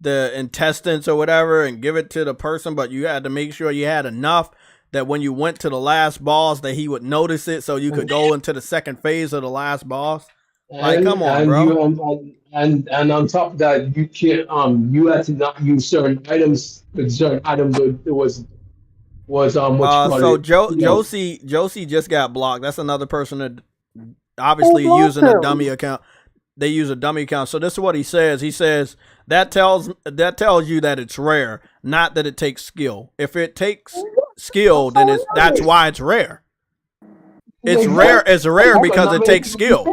intestines or whatever and give it to the person, but you had to make sure you had enough that when you went to the last boss that he would notice it so you could go into the second phase of the last boss. Like, come on, bro. And on top of that, you can't you had to not use certain items. Certain items so Josie just got blocked. That's another person that obviously using a dummy account. They use a dummy account. So this is what he says. He says that tells you that it's rare, not that it takes skill. If it takes skill, then that's why it's rare. It's rare. It's rare because it takes skill.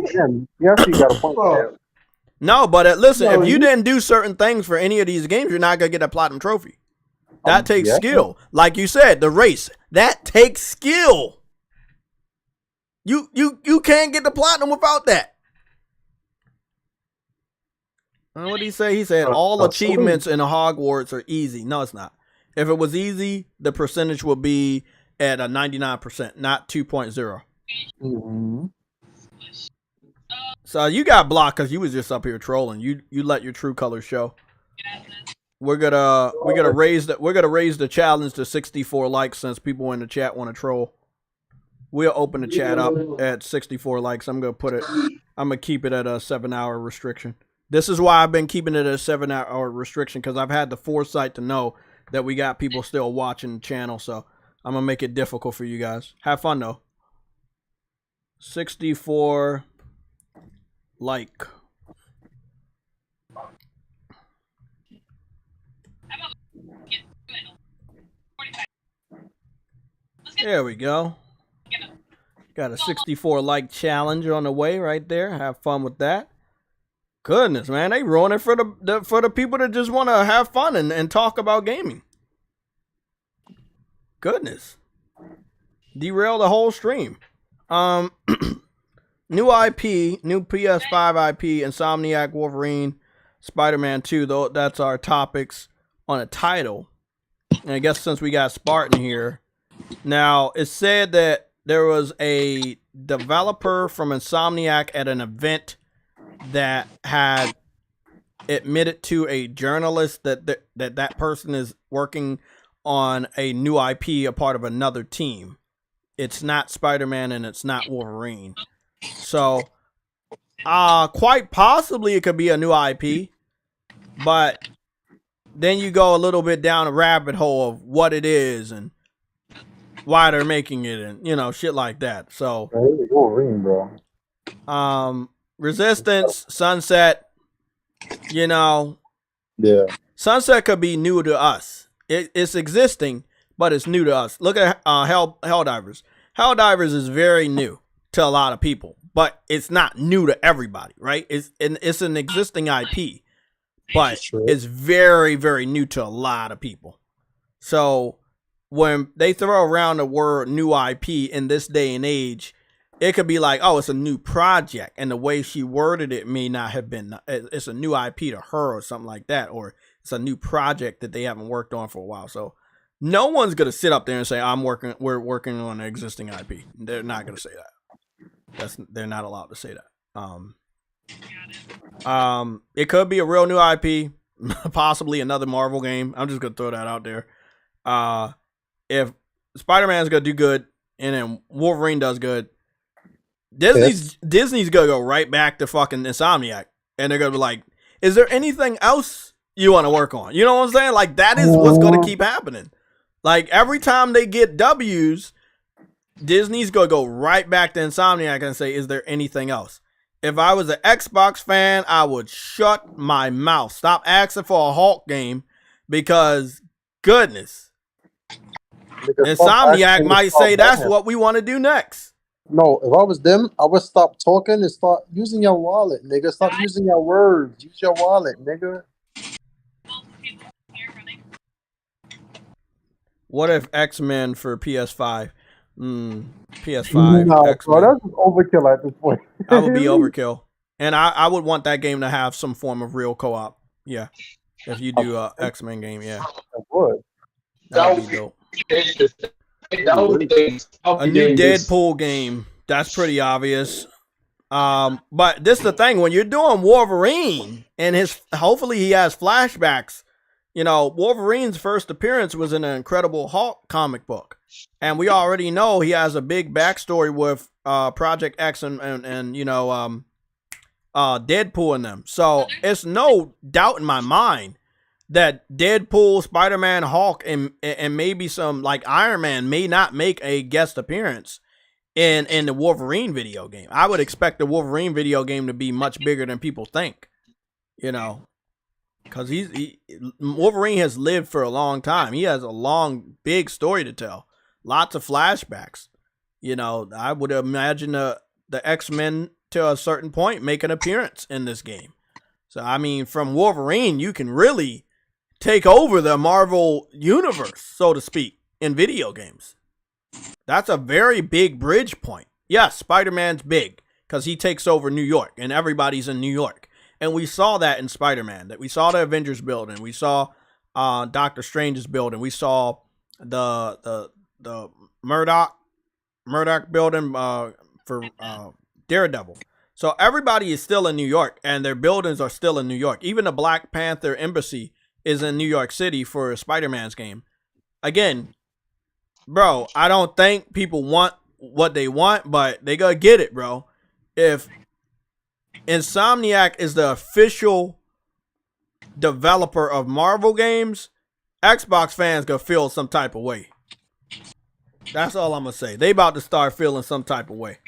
You actually got a point there. No, but listen, if you didn't do certain things for any of these games, you're not gonna get a platinum trophy. That takes skill. Like you said, the race, that takes skill. You can't get the platinum without that. What did he say? He said all achievements in Hogwarts are easy. No, it's not. If it was easy, the percentage would be at a 99%, not 2.0. Mm-hmm. So you got blocked because you was just up here trolling. You let your true colors show. We're gonna raise the challenge to 64 likes since people in the chat want to troll. We'll open the chat up at 64 likes. I'm gonna keep it at a 7-hour restriction. This is why I've been keeping it at a 7-hour restriction, because I've had the foresight to know that we got people still watching the channel. So I'm gonna make it difficult for you guys. Have fun though. 64 like. There we go. Got a 64 like challenge on the way right there. Have fun with that. Goodness, man, they ruin it for the people that just want to have fun and talk about gaming. Goodness. Derail the whole stream. New IP, new PS5 IP, Insomniac, Wolverine, Spider-Man 2, though that's our topics on a title. And I guess since we got Spartan here. Now, it said that there was a developer from Insomniac at an event that had admitted to a journalist that person is working on a new IP, a part of another team. It's not Spider-Man and it's not Wolverine. So, quite possibly it could be a new IP, but then you go a little bit down a rabbit hole of what it is and why they're making it and, you know, shit like that. So, Wolverine, bro. Resistance, Sunset, you know. Yeah. Sunset could be new to us. It's existing, but it's new to us. Look at Helldivers. Helldivers is very new to a lot of people, but it's not new to everybody, right? It's an existing IP, but it's very, very new to a lot of people. So when they throw around the word new IP in this day and age, it could be like, oh, it's a new project, and the way she worded it may not have been, it's a new IP to her or something like that, or it's a new project that they haven't worked on for a while. So no one's gonna sit up there and say we're working on an existing IP. They're not gonna say that. They're not allowed to say that. It could be a real new IP, possibly another Marvel game. I'm just gonna throw that out there. If Spider-Man's gonna do good and then Wolverine does good, Disney's gonna go right back to fucking Insomniac, and they're gonna be like, is there anything else you want to work on? You know what I'm saying? Like, that is what's gonna keep happening. Like, every time they get W's, Disney's gonna go right back to Insomniac and say, is there anything else? If I was an Xbox fan, I would shut my mouth. Stop asking for a Hulk game, because goodness, Insomniac might say that's what we want to do next. No, if I was them, I would stop talking and start using your wallet, nigga. Stop using your words. Use your wallet, nigga. What if X-Men for PS5? PS5. No, X-Men. bro, that's overkill at this point. That would be overkill. And I would want that game to have some form of real co-op. Yeah. If you do a X-Men game, yeah. I would. That would be dope. A new Deadpool game. That's pretty obvious. But this is the thing. When you're doing Wolverine and hopefully he has flashbacks. You know, Wolverine's first appearance was in an Incredible Hulk comic book. And we already know he has a big backstory with Project X and you know, Deadpool in them. So it's no doubt in my mind that Deadpool, Spider-Man, Hulk, and maybe some like Iron Man may not make a guest appearance in the Wolverine video game. I would expect the Wolverine video game to be much bigger than people think, you know, because Wolverine has lived for a long time. He has a long, big story to tell. Lots of flashbacks. You know, I would imagine the X-Men to a certain point make an appearance in this game. So, I mean, from Wolverine, you can really take over the Marvel universe, so to speak, in video games. That's a very big bridge point. Yes, Spider-Man's big because he takes over New York and everybody's in New York. And we saw that in Spider-Man, that we saw the Avengers building. We saw Doctor Strange's building. We saw the Murdoch building for Daredevil. So everybody is still in New York and their buildings are still in New York. Even the Black Panther embassy is in New York City for Spider-Man's game. Again, bro, I don't think people want what they want, but they gotta get it, bro. If Insomniac is the official developer of Marvel games, Xbox fans gonna feel some type of way. That's all I'm gonna say. They about to start feeling some type of way.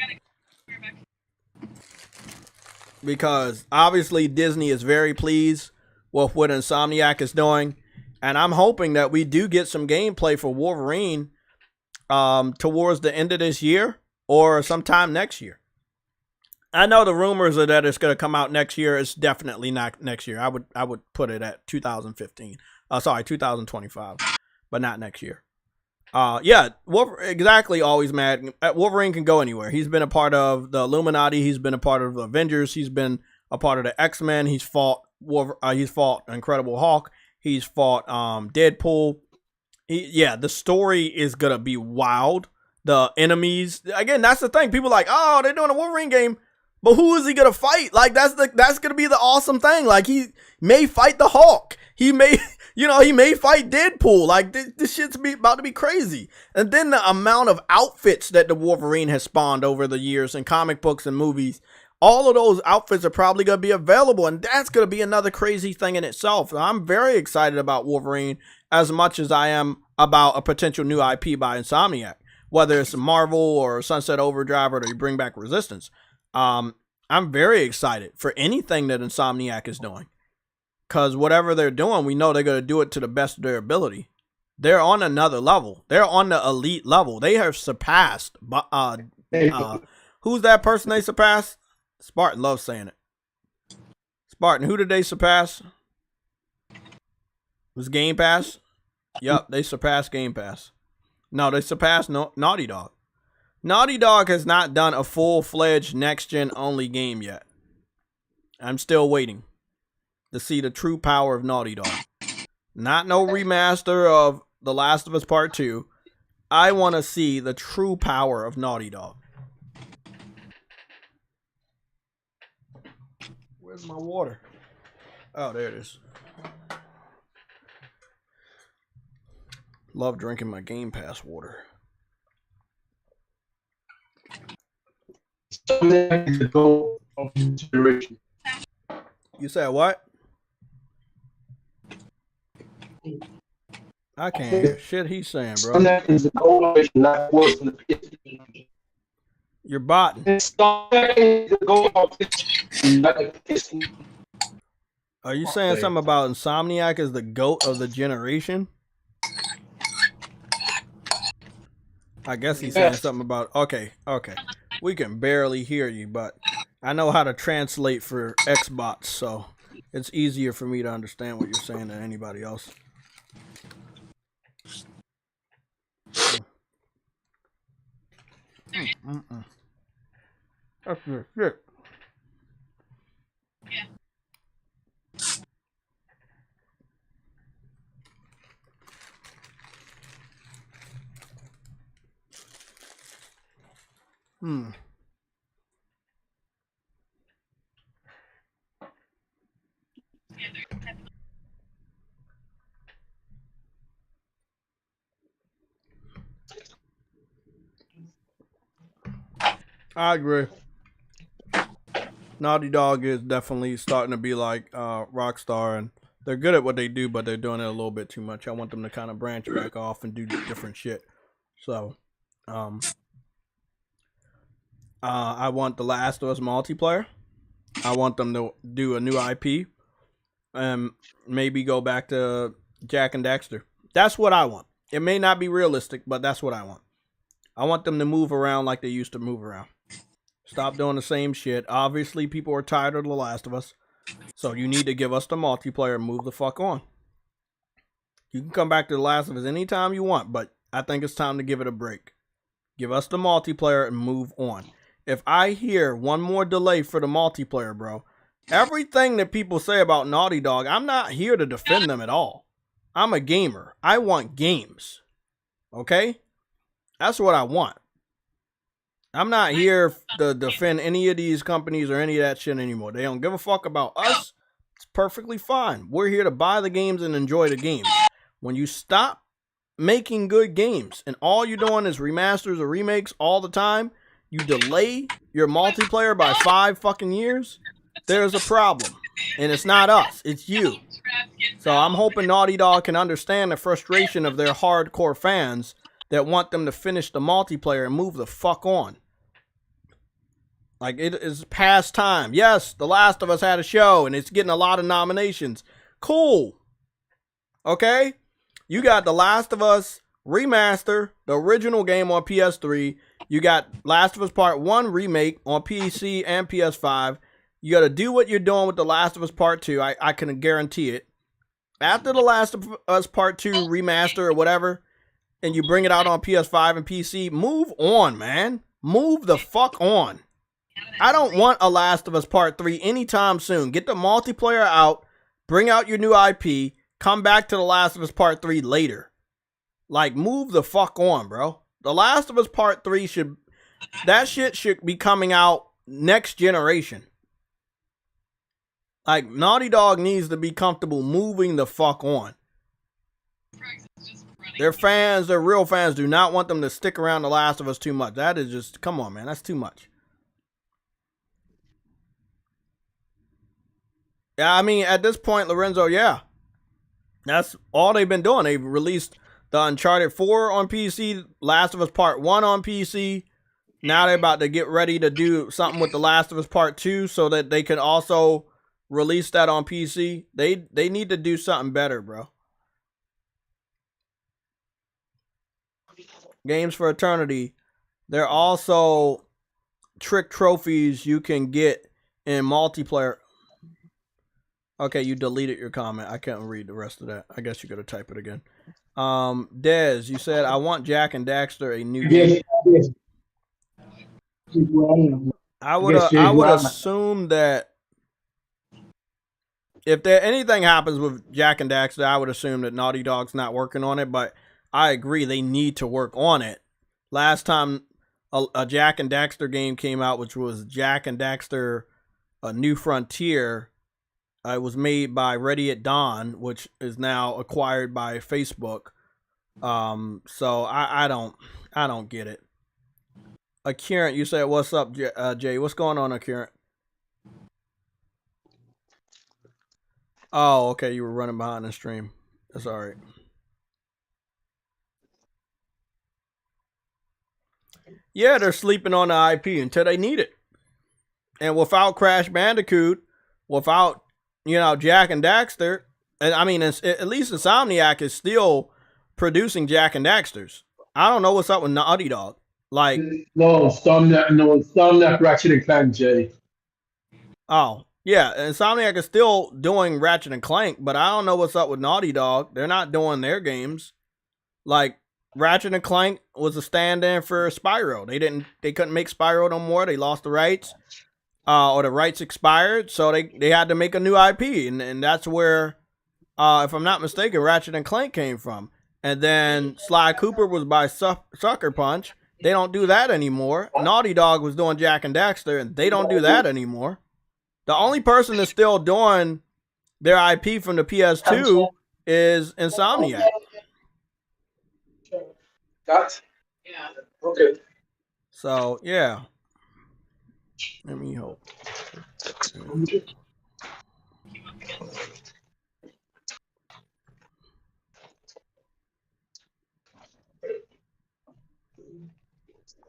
Because obviously Disney is very pleased with what Insomniac is doing. And I'm hoping that we do get some gameplay for Wolverine towards the end of this year or sometime next year. I know the rumors are that it's going to come out next year. It's definitely not next year. I would put it at 2015. 2025, but not next year. Yeah, exactly. Always mad. Wolverine can go anywhere. He's been a part of the Illuminati. He's been a part of the Avengers. He's been a part of the X-Men. He's fought Incredible Hulk. He's fought Deadpool. The story is gonna be wild. The enemies, again, that's the thing. People are like, oh, they're doing a Wolverine game, but who is he gonna fight? Like that's gonna be the awesome thing. Like he may fight the Hulk. He may fight Deadpool. Like this shit's about to be crazy. And then the amount of outfits that the Wolverine has spawned over the years in comic books and movies, all of those outfits are probably going to be available. And that's going to be another crazy thing in itself. I'm very excited about Wolverine as much as I am about a potential new IP by Insomniac, whether it's Marvel or Sunset Overdrive or they bring back Resistance. I'm very excited for anything that Insomniac is doing. Because whatever they're doing, we know they're going to do it to the best of their ability. They're on another level. They're on the elite level. They have surpassed. Who's that person they surpassed? Spartan loves saying it. Spartan, who did they surpass? Was Game Pass? Yup, they surpassed Game Pass. No, they surpassed Naughty Dog. Naughty Dog has not done a full-fledged next-gen only game yet. I'm still waiting to see the true power of Naughty Dog. Not no remaster of The Last of Us Part 2. I want to see the true power of Naughty Dog. Where's my water? Oh, there it is. Love drinking my Game Pass water. You said what? I can't hear shit he's saying, bro. You're botting. Are you saying something about Insomniac as the GOAT of the generation? I guess he's saying something about... Okay. We can barely hear you, but I know how to translate for Xbox, so it's easier for me to understand what you're saying than anybody else. That's good shit. Yeah. I agree. Naughty Dog is definitely starting to be like Rockstar, and they're good at what they do, but they're doing it a little bit too much. I want them to kind of branch back off and do different shit. So, I want The Last of Us multiplayer. I want them to do a new IP and maybe go back to Jack and Daxter. That's what I want. It may not be realistic, but that's what I want. I want them to move around like they used to move around. Stop doing the same shit. Obviously, people are tired of The Last of Us. So you need to give us the multiplayer and move the fuck on. You can come back to The Last of Us anytime you want, but I think it's time to give it a break. Give us the multiplayer and move on. If I hear one more delay for the multiplayer, bro, everything that people say about Naughty Dog, I'm not here to defend them at all. I'm a gamer. I want games. Okay? That's what I want. I'm not here to defend any of these companies or any of that shit anymore. They don't give a fuck about us. It's perfectly fine. We're here to buy the games and enjoy the games. When you stop making good games and all you're doing is remasters or remakes all the time, you delay your multiplayer by 5 fucking years, there's a problem. And it's not us, it's you. So I'm hoping Naughty Dog can understand the frustration of their hardcore fans that want them to finish the multiplayer and move the fuck on. Like, it is past time. Yes, The Last of Us had a show and it's getting a lot of nominations. Cool. Okay? You got The Last of Us Remaster, the original game on PS3. You got Last of Us Part 1 remake on PC and PS5. You got to do what you're doing with The Last of Us Part 2. I can guarantee it. After The Last of Us Part 2 remaster or whatever, and you bring it out on PS5 and PC, move on, man. Move the fuck on. I don't want a Last of Us Part 3 anytime soon. Get the multiplayer out, bring out your new IP, come back to The Last of Us Part 3 later. Like, move the fuck on, bro. The Last of Us Part 3 that shit should be coming out next generation. Like, Naughty Dog needs to be comfortable moving the fuck on. Their fans, their real fans, do not want them to stick around The Last of Us too much. That is just, come on, man. That's too much. Yeah, I mean, at this point, Lorenzo, yeah. That's all they've been doing. They've released the Uncharted 4 on PC, Last of Us Part 1 on PC. Now they're about to get ready to do something with The Last of Us Part 2 so that they can also release that on PC. They need to do something better, bro. Games for Eternity. There are also trick trophies you can get in multiplayer. Okay, you deleted your comment. I can't read the rest of that. I guess you gotta type it again. Dez, you said, I want Jak and Daxter a new game. I would assume that if anything happens with Jak and Daxter, I would assume that Naughty Dog's not working on it, but I agree they need to work on it. Last time a Jak and Daxter game came out, which was Jak and Daxter A New Frontier, it was made by Ready at Dawn, which is now acquired by Facebook. So I don't get it. Akirant, you said, what's up, Jay? What's going on, Akirant? Oh, okay, you were running behind the stream. That's all right. Yeah, they're sleeping on the IP until they need it. And without Crash Bandicoot, without, Jak and Daxter, and I mean, at least Insomniac is still producing Jak and Daxters. I don't know what's up with Naughty Dog. Like, Insomniac Ratchet and Clank, Jay. Oh, yeah, Insomniac is still doing Ratchet and Clank, but I don't know what's up with Naughty Dog. They're not doing their games. Like, Ratchet and Clank was a stand-in for Spyro. They couldn't make Spyro no more. They lost the rights, or the rights expired, so they had to make a new IP, and that's where, if I'm not mistaken, Ratchet and Clank came from. And then Sly Cooper was by Sucker Punch. They don't do that anymore. Naughty Dog was doing Jak and Daxter, and they don't do that anymore. The only person that's still doing their IP from the PS2 is Insomniac. That? Yeah. Okay. So, yeah. Let me hope.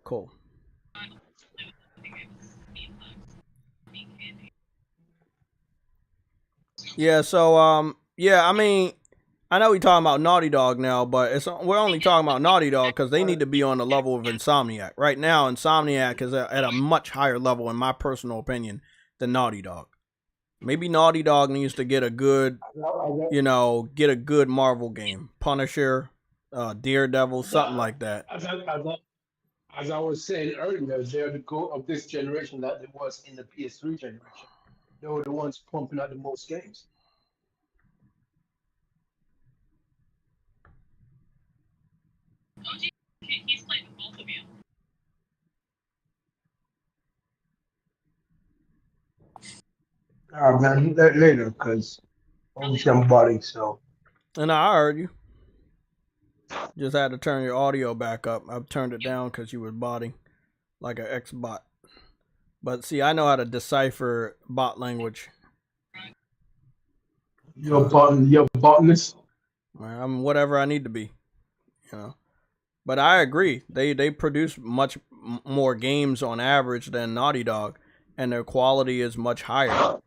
Cool. Yeah, so, yeah, I mean, I know we're talking about Naughty Dog now, but we're only talking about Naughty Dog because they need to be on the level of Insomniac. Right now, Insomniac is at a much higher level, in my personal opinion, than Naughty Dog. Maybe Naughty Dog needs to get a good, get a good Marvel game. Punisher, Daredevil, something like that. As I was saying earlier, they're the goal of this generation that it was in the PS3 generation. They were the ones pumping out the most games. He's played with both of you. All right, man. Later, because obviously I'm body, so. And I heard you. Just had to turn your audio back up. I've turned it down because you were botting like an ex-bot. But see, I know how to decipher bot language. You're botanist. I'm whatever I need to be, But I agree. They produce much more games on average than Naughty Dog, and their quality is much higher.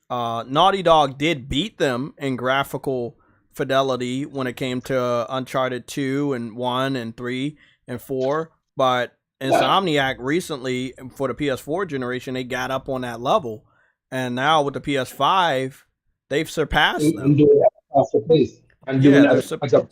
Naughty Dog did beat them in graphical fidelity when it came to Uncharted 2 and 1 and 3 and 4, but Insomniac recently for the PS4 generation, they got up on that level, and now with the PS5, they've surpassed them. And doing that faster pace. And Yeah, doing they're that at a so faster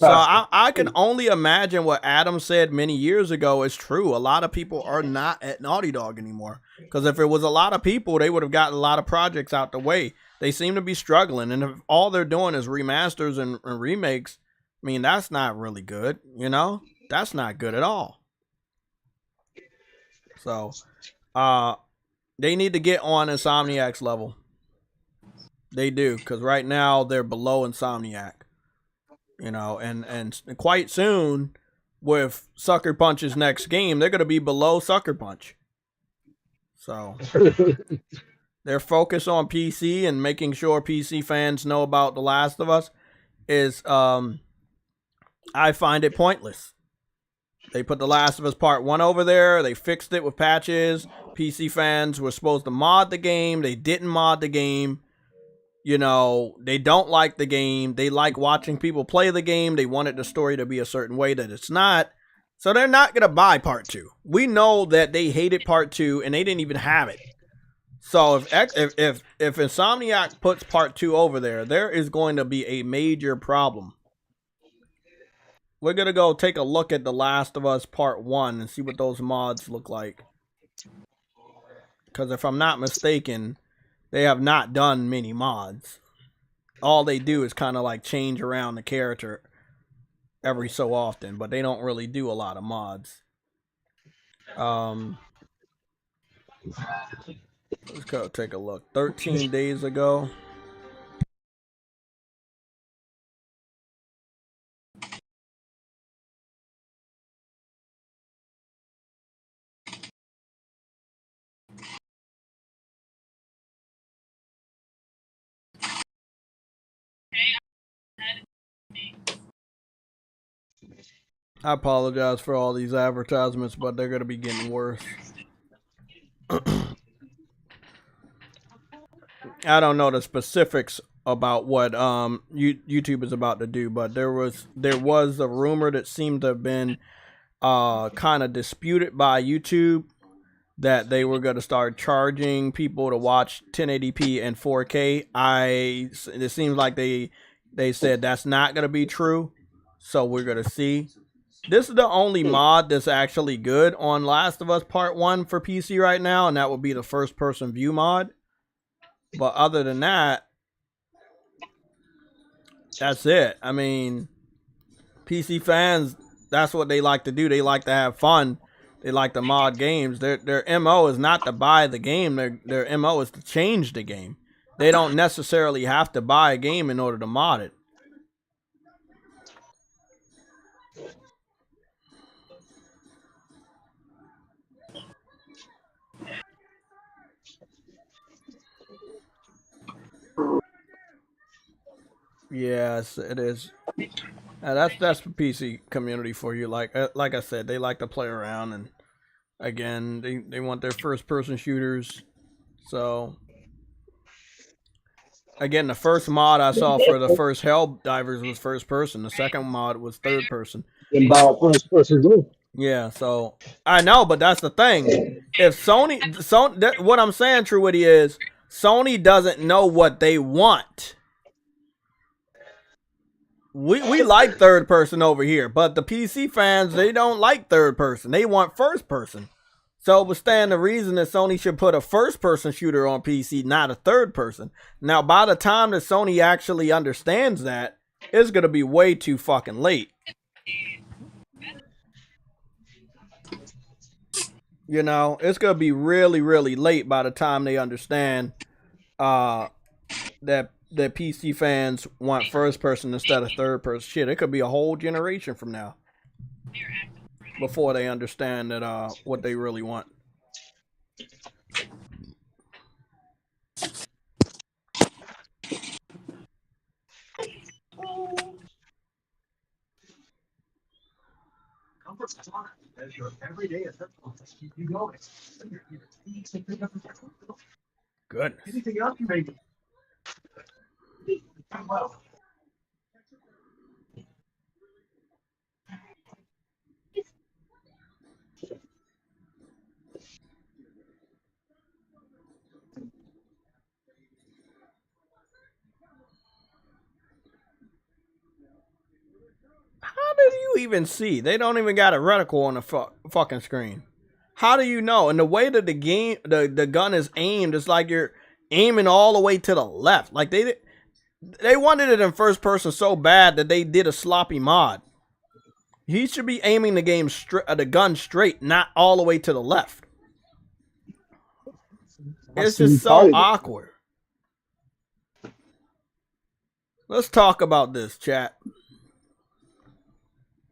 I can pace. only imagine what Adam said many years ago is true. A lot of people are not at Naughty Dog anymore, because if it was a lot of people, they would have gotten a lot of projects out the way. They seem to be struggling, and if all they're doing is remasters and remakes, I mean, that's not really good, you know? That's not good at all. So, they need to get on Insomniac's level. They do, because right now they're below Insomniac. You know, and quite soon, with Sucker Punch's next game, they're going to be below Sucker Punch. So, their focus on PC and making sure PC fans know about The Last of Us is, I find it pointless. They put The Last of Us Part 1 over there. They fixed it with patches. PC fans were supposed to mod the game. They didn't mod the game. You know, they don't like the game. They like watching people play the game. They wanted the story to be a certain way that it's not. So they're not going to buy Part 2. We know that they hated Part 2 and they didn't even have it. So if Insomniac puts Part 2 over there, there is going to be a major problem. We're going to go take a look at The Last of Us Part 1 and see what those mods look like. Because if I'm not mistaken, they have not done many mods. All they do is kind of like change around the character every so often, but they don't really do a lot of mods. Let's go take a look. 13 days ago. I apologize for all these advertisements, but they're going to be getting worse. I don't know the specifics about what YouTube is about to do, but there was a rumor that seemed to have been kind of disputed by YouTube that they were going to start charging people to watch 1080p and 4K. It seems like they said that's not going to be true, so we're going to see. This is the only mod that's actually good on Last of Us Part 1 for PC right now, and that would be the first-person view mod. But other than that, that's it. I mean, PC fans, that's what they like to do. They like to have fun. They like to mod games. Their MO is not to buy the game. Their MO is to change the game. They don't necessarily have to buy a game in order to mod it. Yes, it is. That's the PC community for you. Like I said, they like to play around, and again, they want their first person shooters. So again, the first mod I saw for the first Helldivers was first person. The second mod was third person. And by first person too. Yeah, so I know, but that's the thing. If Sony what I'm saying, True Witty, is Sony doesn't know what they want. We like third person over here, but the PC fans, they don't like third person. They want first person. So it would stand the reason that Sony should put a first person shooter on PC, not a third person. Now, by the time that Sony actually understands that, it's going to be way too fucking late. You know, it's going to be really, really late by the time they understand that PC fans want first person instead of third person. Shit, it could be a whole generation from now before they understand that what they really want. Goodness. Anything else you may be? Well. even see? They don't even got a reticle on the fucking screen. How do you know? And the way that the gun is aimed, it's like you're aiming all the way to the left. Like they wanted it in first person so bad that they did a sloppy mod. He should be aiming the gun straight, not all the way to the left. It's just so awkward. Let's talk about this, chat.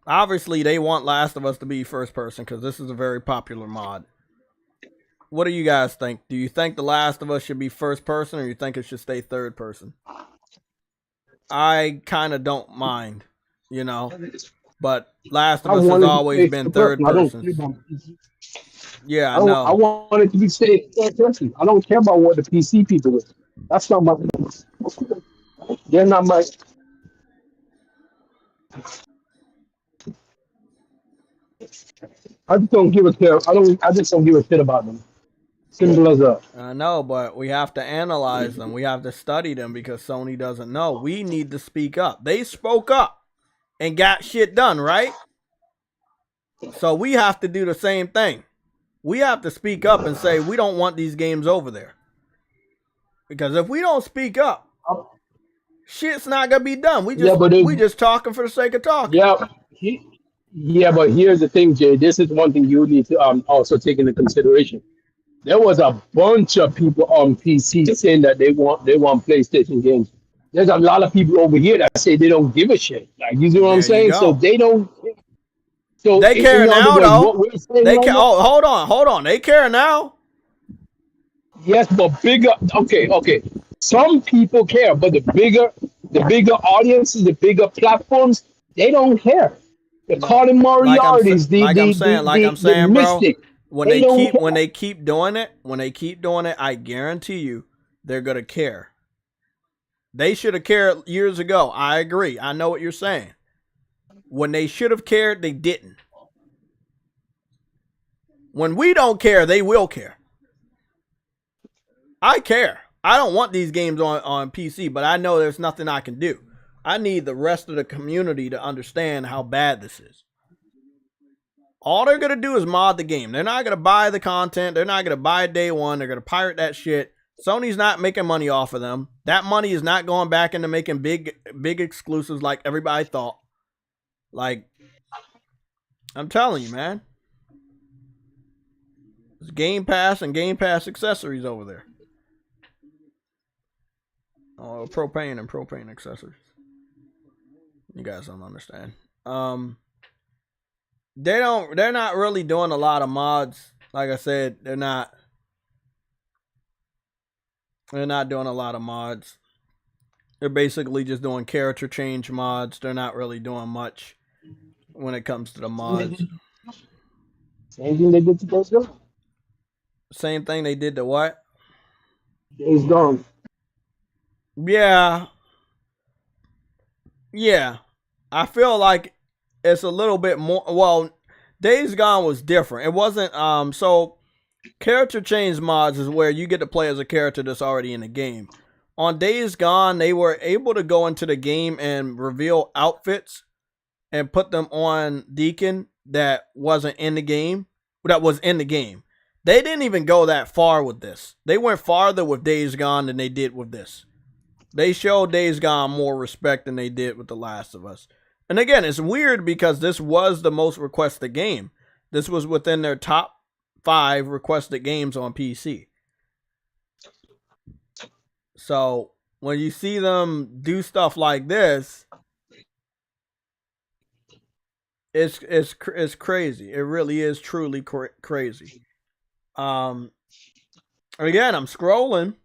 Obviously, they want Last of Us to be first person because this is a very popular mod. What do you guys think? Do you think The Last of Us should be first person, or you think it should stay third person? I kind of don't mind, you know, but Last of Us has always been third person. Yeah, I know. I want it to be stay third person. I don't care about what the PC people do. That's not my. They're not my. I just don't give a care. I just don't give a shit about them. Simple as that. I know, but we have to analyze them. We have to study them because Sony doesn't know. We need to speak up. They spoke up and got shit done, right? So we have to do the same thing. We have to speak up and say we don't want these games over there. Because if we don't speak up, shit's not gonna be done. We just talking for the sake of talking. Yeah. Yeah, but here's the thing, Jay. This is one thing you need to also take into consideration. There was a bunch of people on PC saying that they want PlayStation games. There's a lot of people over here that say they don't give a shit. Like, you see what I'm saying? So they don't. So they care now, though. They care. Oh, hold on. They care now. Yes, but bigger. Okay. Some people care, but the bigger audiences, the bigger platforms, they don't care. They're calling Moriarty's like I'm saying, bro. When they keep doing it, I guarantee you they're gonna care. They should have cared years ago. I agree. I know what you're saying. When they should have cared, they didn't. When we don't care, they will care. I care. I don't want these games on PC, but I know there's nothing I can do. I need the rest of the community to understand how bad this is. All they're going to do is mod the game. They're not going to buy the content. They're not going to buy it day one. They're going to pirate that shit. Sony's not making money off of them. That money is not going back into making big exclusives like everybody thought. Like, I'm telling you, man. There's Game Pass and Game Pass accessories over there. Oh, propane and propane accessories. You guys don't understand. They're not really doing a lot of mods. Like I said, they're not doing a lot of mods. They're basically just doing character change mods. They're not really doing much when it comes to the mods. Same thing they did to Days Gone. Same thing they did to what? Days Gone. Yeah. I feel like it's a little bit more. Well, Days Gone was different. It wasn't. So character change mods is where you get to play as a character that's already in the game. On Days Gone, they were able to go into the game and reveal outfits and put them on Deacon that wasn't in the game. That was in the game. They didn't even go that far with this. They went farther with Days Gone than they did with this. They showed Days Gone more respect than they did with The Last of Us. And again, it's weird because this was the most requested game. This was within their top 5 requested games on PC. So when you see them do stuff like this, it's crazy. It really is truly crazy. Again, I'm scrolling.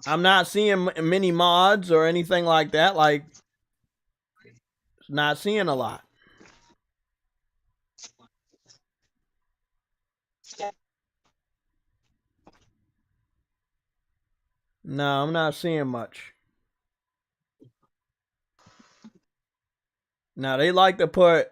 I'm not seeing many mods or anything like that. Like, not seeing a lot. No, I'm not seeing much. Now, they like to put,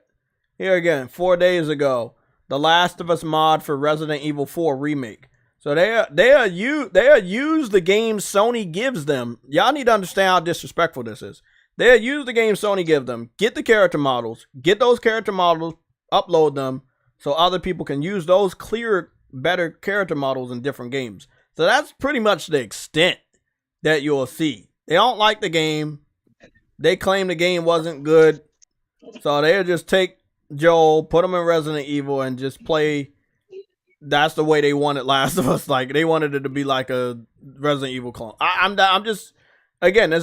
here again, 4 days ago, The Last of Us mod for Resident Evil 4 Remake. So they use the games Sony gives them. Y'all need to understand how disrespectful this is. They'll use the game Sony give them, get the character models, get those character models, upload them so other people can use those clearer, better character models in different games. So that's pretty much the extent that you'll see. They don't like the game. They claim the game wasn't good. So they'll just take Joel, put him in Resident Evil, and just play. That's the way they wanted Last of Us. Like, they wanted it to be like a Resident Evil clone. I'm just, again,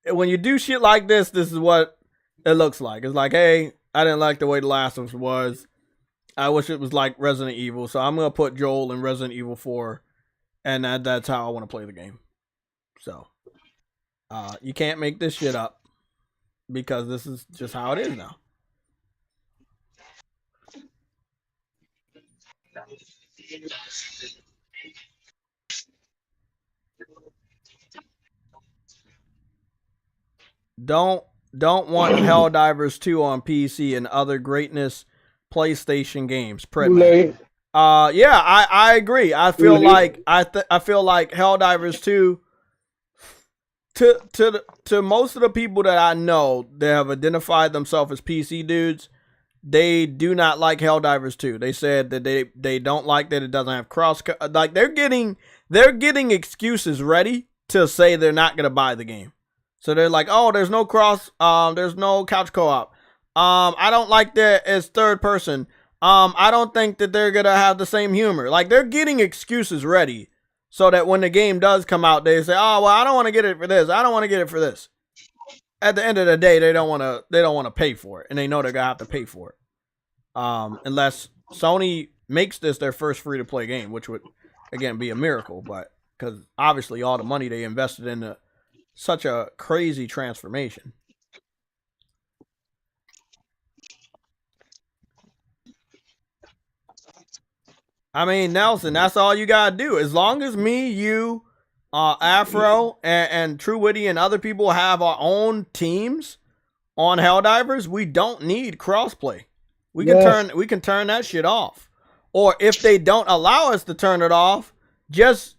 when you do shit like this is what it looks like. It's like, hey, I didn't like the way The Last of Us was. I wish it was like Resident Evil. So I'm going to put Joel in Resident Evil 4. And that's how I want to play the game. So, you can't make this shit up. Because this is just how it is now. Don't want Helldivers 2 on PC and other greatness PlayStation games. Yeah, I agree. I feel like Helldivers 2 to most of the people that I know that have identified themselves as PC dudes, they do not like Helldivers 2. They said that they don't like that it doesn't have cross, like they're getting excuses ready to say they're not going to buy the game. So they're like, "Oh, there's no there's no couch co-op. I don't like that it's third person. I don't think that they're going to have the same humor." Like, they're getting excuses ready so that when the game does come out, they say, "Oh, well, I don't want to get it for this. I don't want to get it for this." At the end of the day, they don't want to pay for it, and they know they're going to have to pay for it. Unless Sony makes this their first free-to-play game, which would, again, be a miracle, but because obviously all the money they invested in such a crazy transformation. I mean, Nelson, that's all you gotta do. As long as me, you, Afro, and True Witty and other people have our own teams on Helldivers, we don't need crossplay. We can turn that shit off. Or if they don't allow us to turn it off, just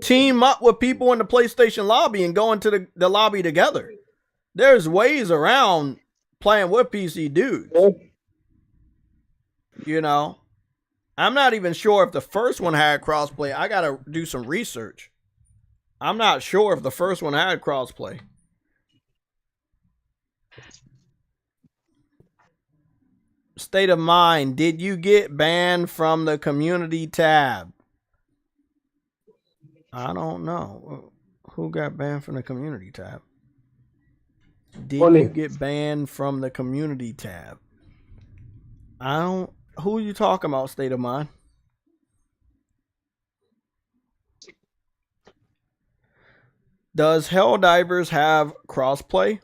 team up with people in the PlayStation lobby and go into the lobby together. There's ways around playing with PC dudes. You know, I'm not even sure if the first one had crossplay. I gotta do some research. I'm not sure if the first one had crossplay. State of Mind, did you get banned from the community tab? I don't know. Who got banned from the community tab? Did you get banned from the community tab? Who are you talking about, State of Mind? Does Helldivers have crossplay?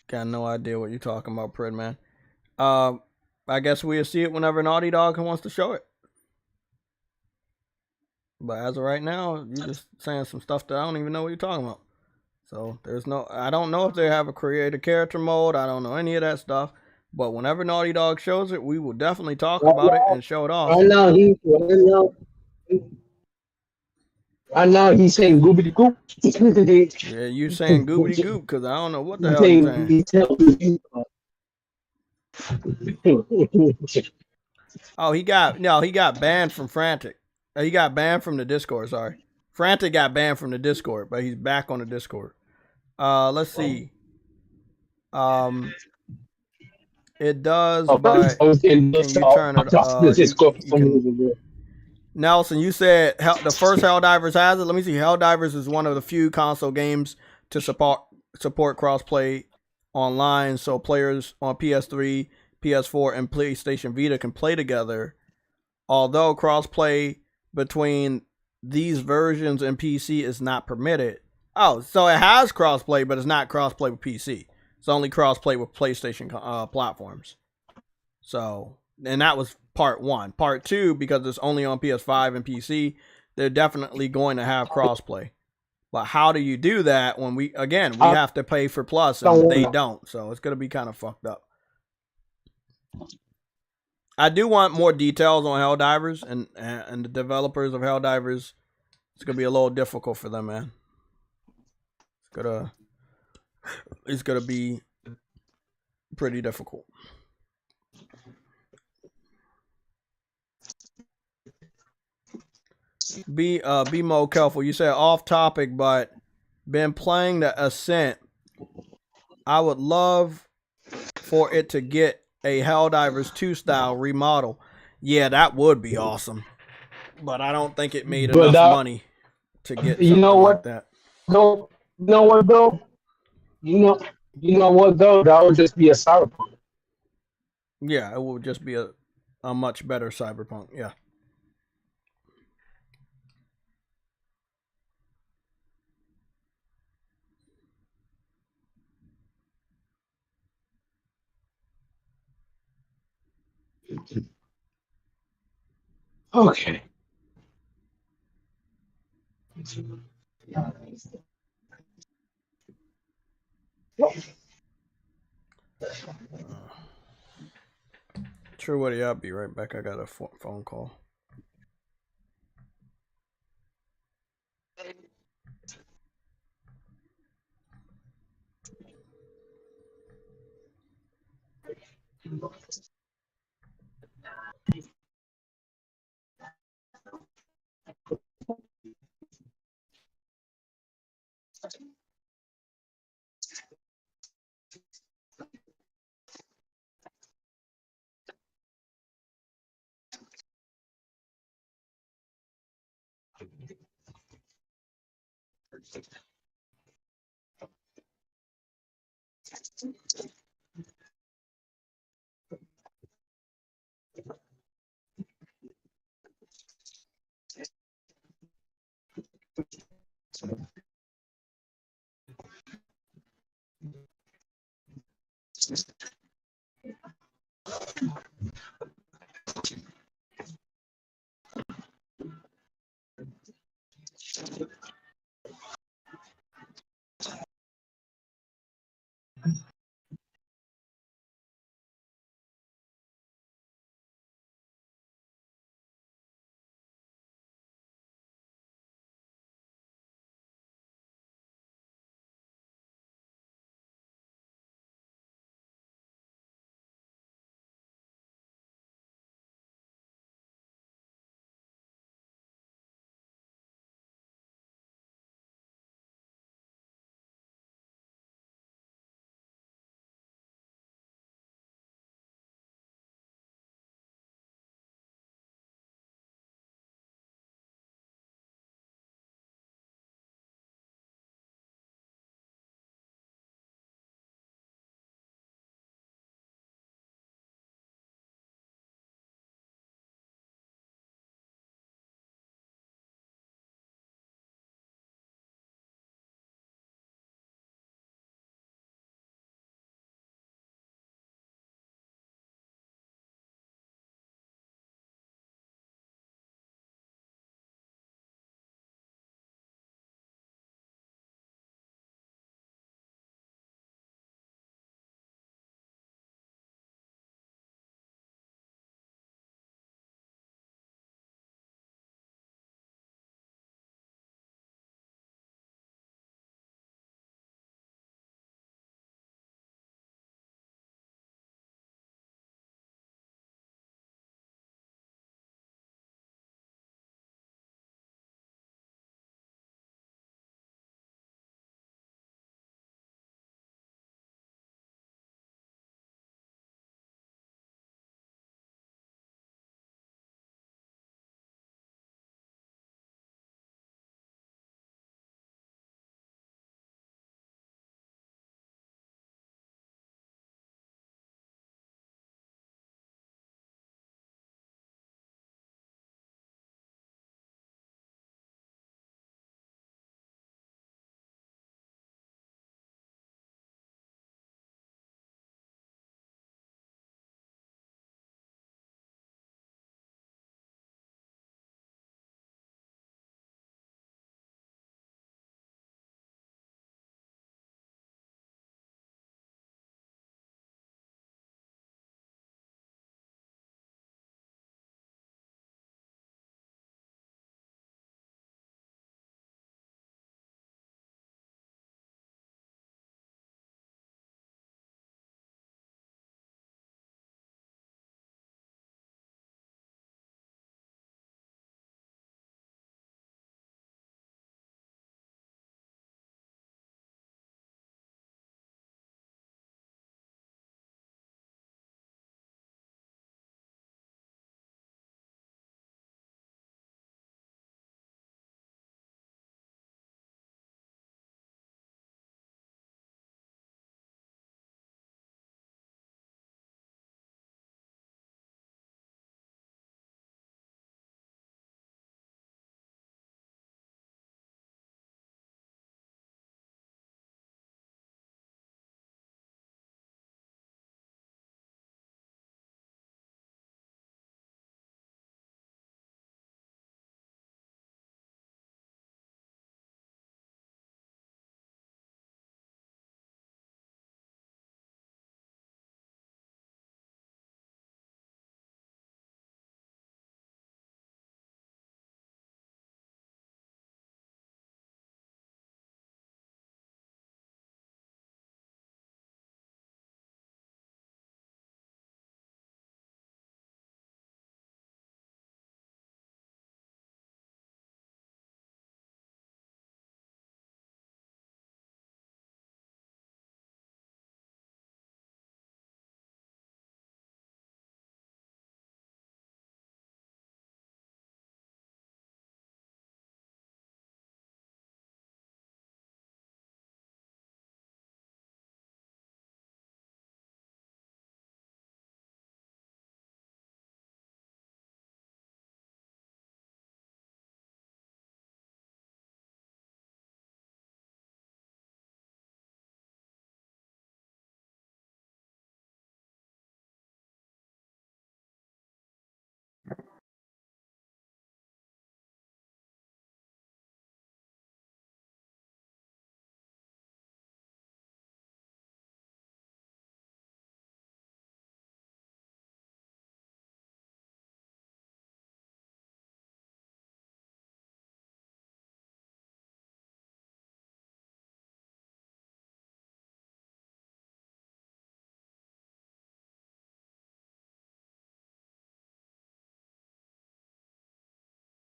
Got no idea what you're talking about, Pridman. I guess we'll see it whenever Naughty Dog wants to show it. But as of right now, you're just saying some stuff that I don't even know what you're talking about. So I don't know if they have a creator character mode. I don't know any of that stuff. But whenever Naughty Dog shows it, we will definitely talk about it and show it off. I know he's saying goobity goop. Yeah, you saying goobity goop because I don't know what the hell you're saying. Oh, he got banned from Frantic. He got banned from the Discord, sorry. Frantic got banned from the Discord, but he's back on the Discord. Let's see. It does, but can you turn it Nelson, you said the first Helldivers has it. Let me see. Helldivers is one of the few console games to support crossplay online, so players on PS3, PS4, and PlayStation Vita can play together. Although crossplay between these versions and PC is not permitted. Oh, so it has crossplay, but it's not crossplay with PC. It's only crossplay with PlayStation platforms. So, and that was part one. Part two, because it's only on PS5 and PC, they're definitely going to have crossplay. But how do you do that when we have to pay for Plus and they don't? So it's gonna be kind of fucked up. I do want more details on Helldivers and the developers of Helldivers. It's gonna be a little difficult for them, man. It's gonna be pretty difficult. Be more careful. You said off topic, but been playing the Ascent. I would love for it to get a Helldivers 2 style remodel. Yeah, that would be awesome. But I don't think it made enough money to get something like that. No, you know what though? You know what though? That would just be a Cyberpunk. Yeah, it would just be a much better Cyberpunk. Yeah. Okay. True, what? Yeah, I'll be right back. I got a phone call.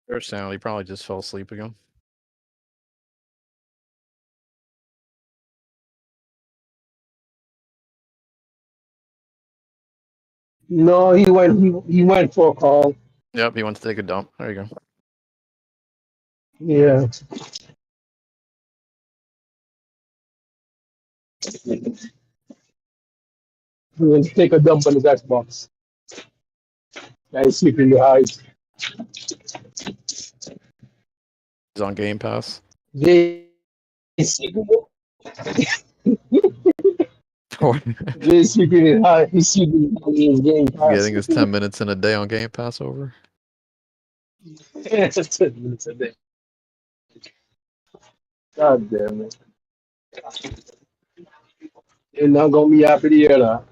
There's sound. He probably just fell asleep again. No, he went for a call. Yep, he wants to take a dump. There you go. Yeah. He went to take a dump on his Xbox. He's sleeping in the house. He's on Game Pass. Jay Jay's sleeping in high. He's sleeping in his Game Pass. Getting his 10 minutes in a day on Game Pass over. Yeah, 10 minutes a day. God damn it. You're not gonna be happy to hear that.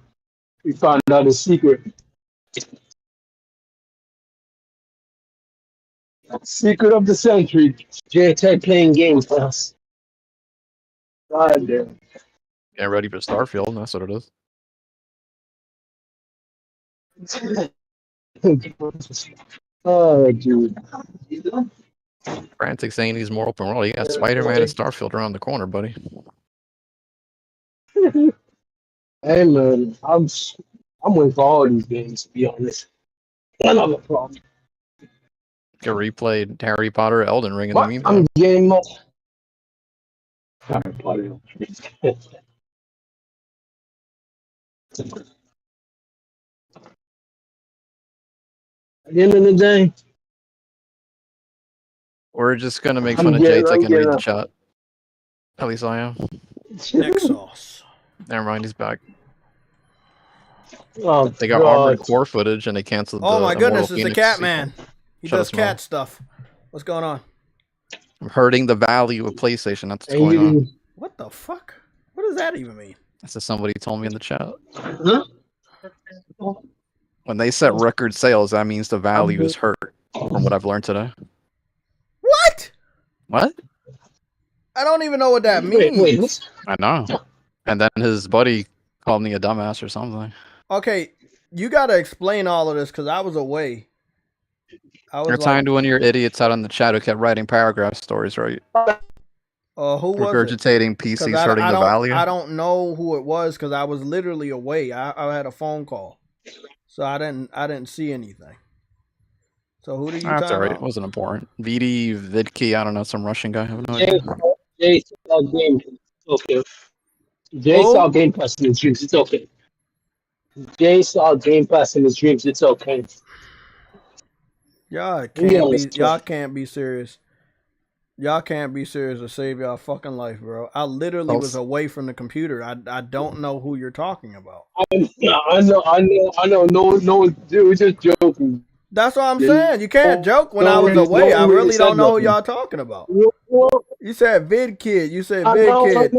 We found out the secret. Secret of the century. JayTech playing Game Pass. God damn. Getting ready for Starfield, that's what it is. Oh, dude. Frantic saying he's more open world. You got Spider-Man and Starfield around the corner, buddy. Hey man, I'm waiting for all these games, to be honest. None of the problem. Get replayed Harry Potter, Elden Ring in the What? meantime. I'm getting more. Harry Potter. At the end of the day, We're just gonna make I'm fun of getting- JayTech I'm and read the getting- chat. At least I am. Neck sauce. Never mind, he's back. oh, They got God. Armored Core footage and they canceled Oh the my goodness, Immortal it's the Phoenix cat sequel. man. He Shut does his mouth. cat stuff. What's going on? I'm hurting the value of PlayStation. That's what's And going on. you, What the fuck? What does that even mean? That's what somebody told me in the chat. huh? When they set record sales, that means the value is hurt. From what I've learned today. What? What? I don't even know what that means. Wait. I know. And then his buddy called me a dumbass or something. Okay, you gotta explain all of this because I was away. I was You're tied to one of your idiots out in the chat who kept writing paragraph stories, right? who was it? Regurgitating 'Cause PCs hurting the value. I don't know who it was because I was literally away. I had a phone call, so I didn't see anything. So who do you? That's talking alright. It about? wasn't important. VD, Vidkey, I don't know, some Russian guy. I have no Jay, idea. Jay saw Game Okay. Jay saw Game Pass in his dreams. It's okay. Jay saw Game Pass in his dreams. It's okay. Y'all Yeah, can't be serious. Y'all can't be serious to save y'all fucking life, bro. I literally was away from the computer. I don't know who you're talking about. I know. No, dude, we're just joking. That's what I'm Yeah, saying. You can't joke when I was away. I really don't know who y'all talking about. You said vid kid. You said vid kid.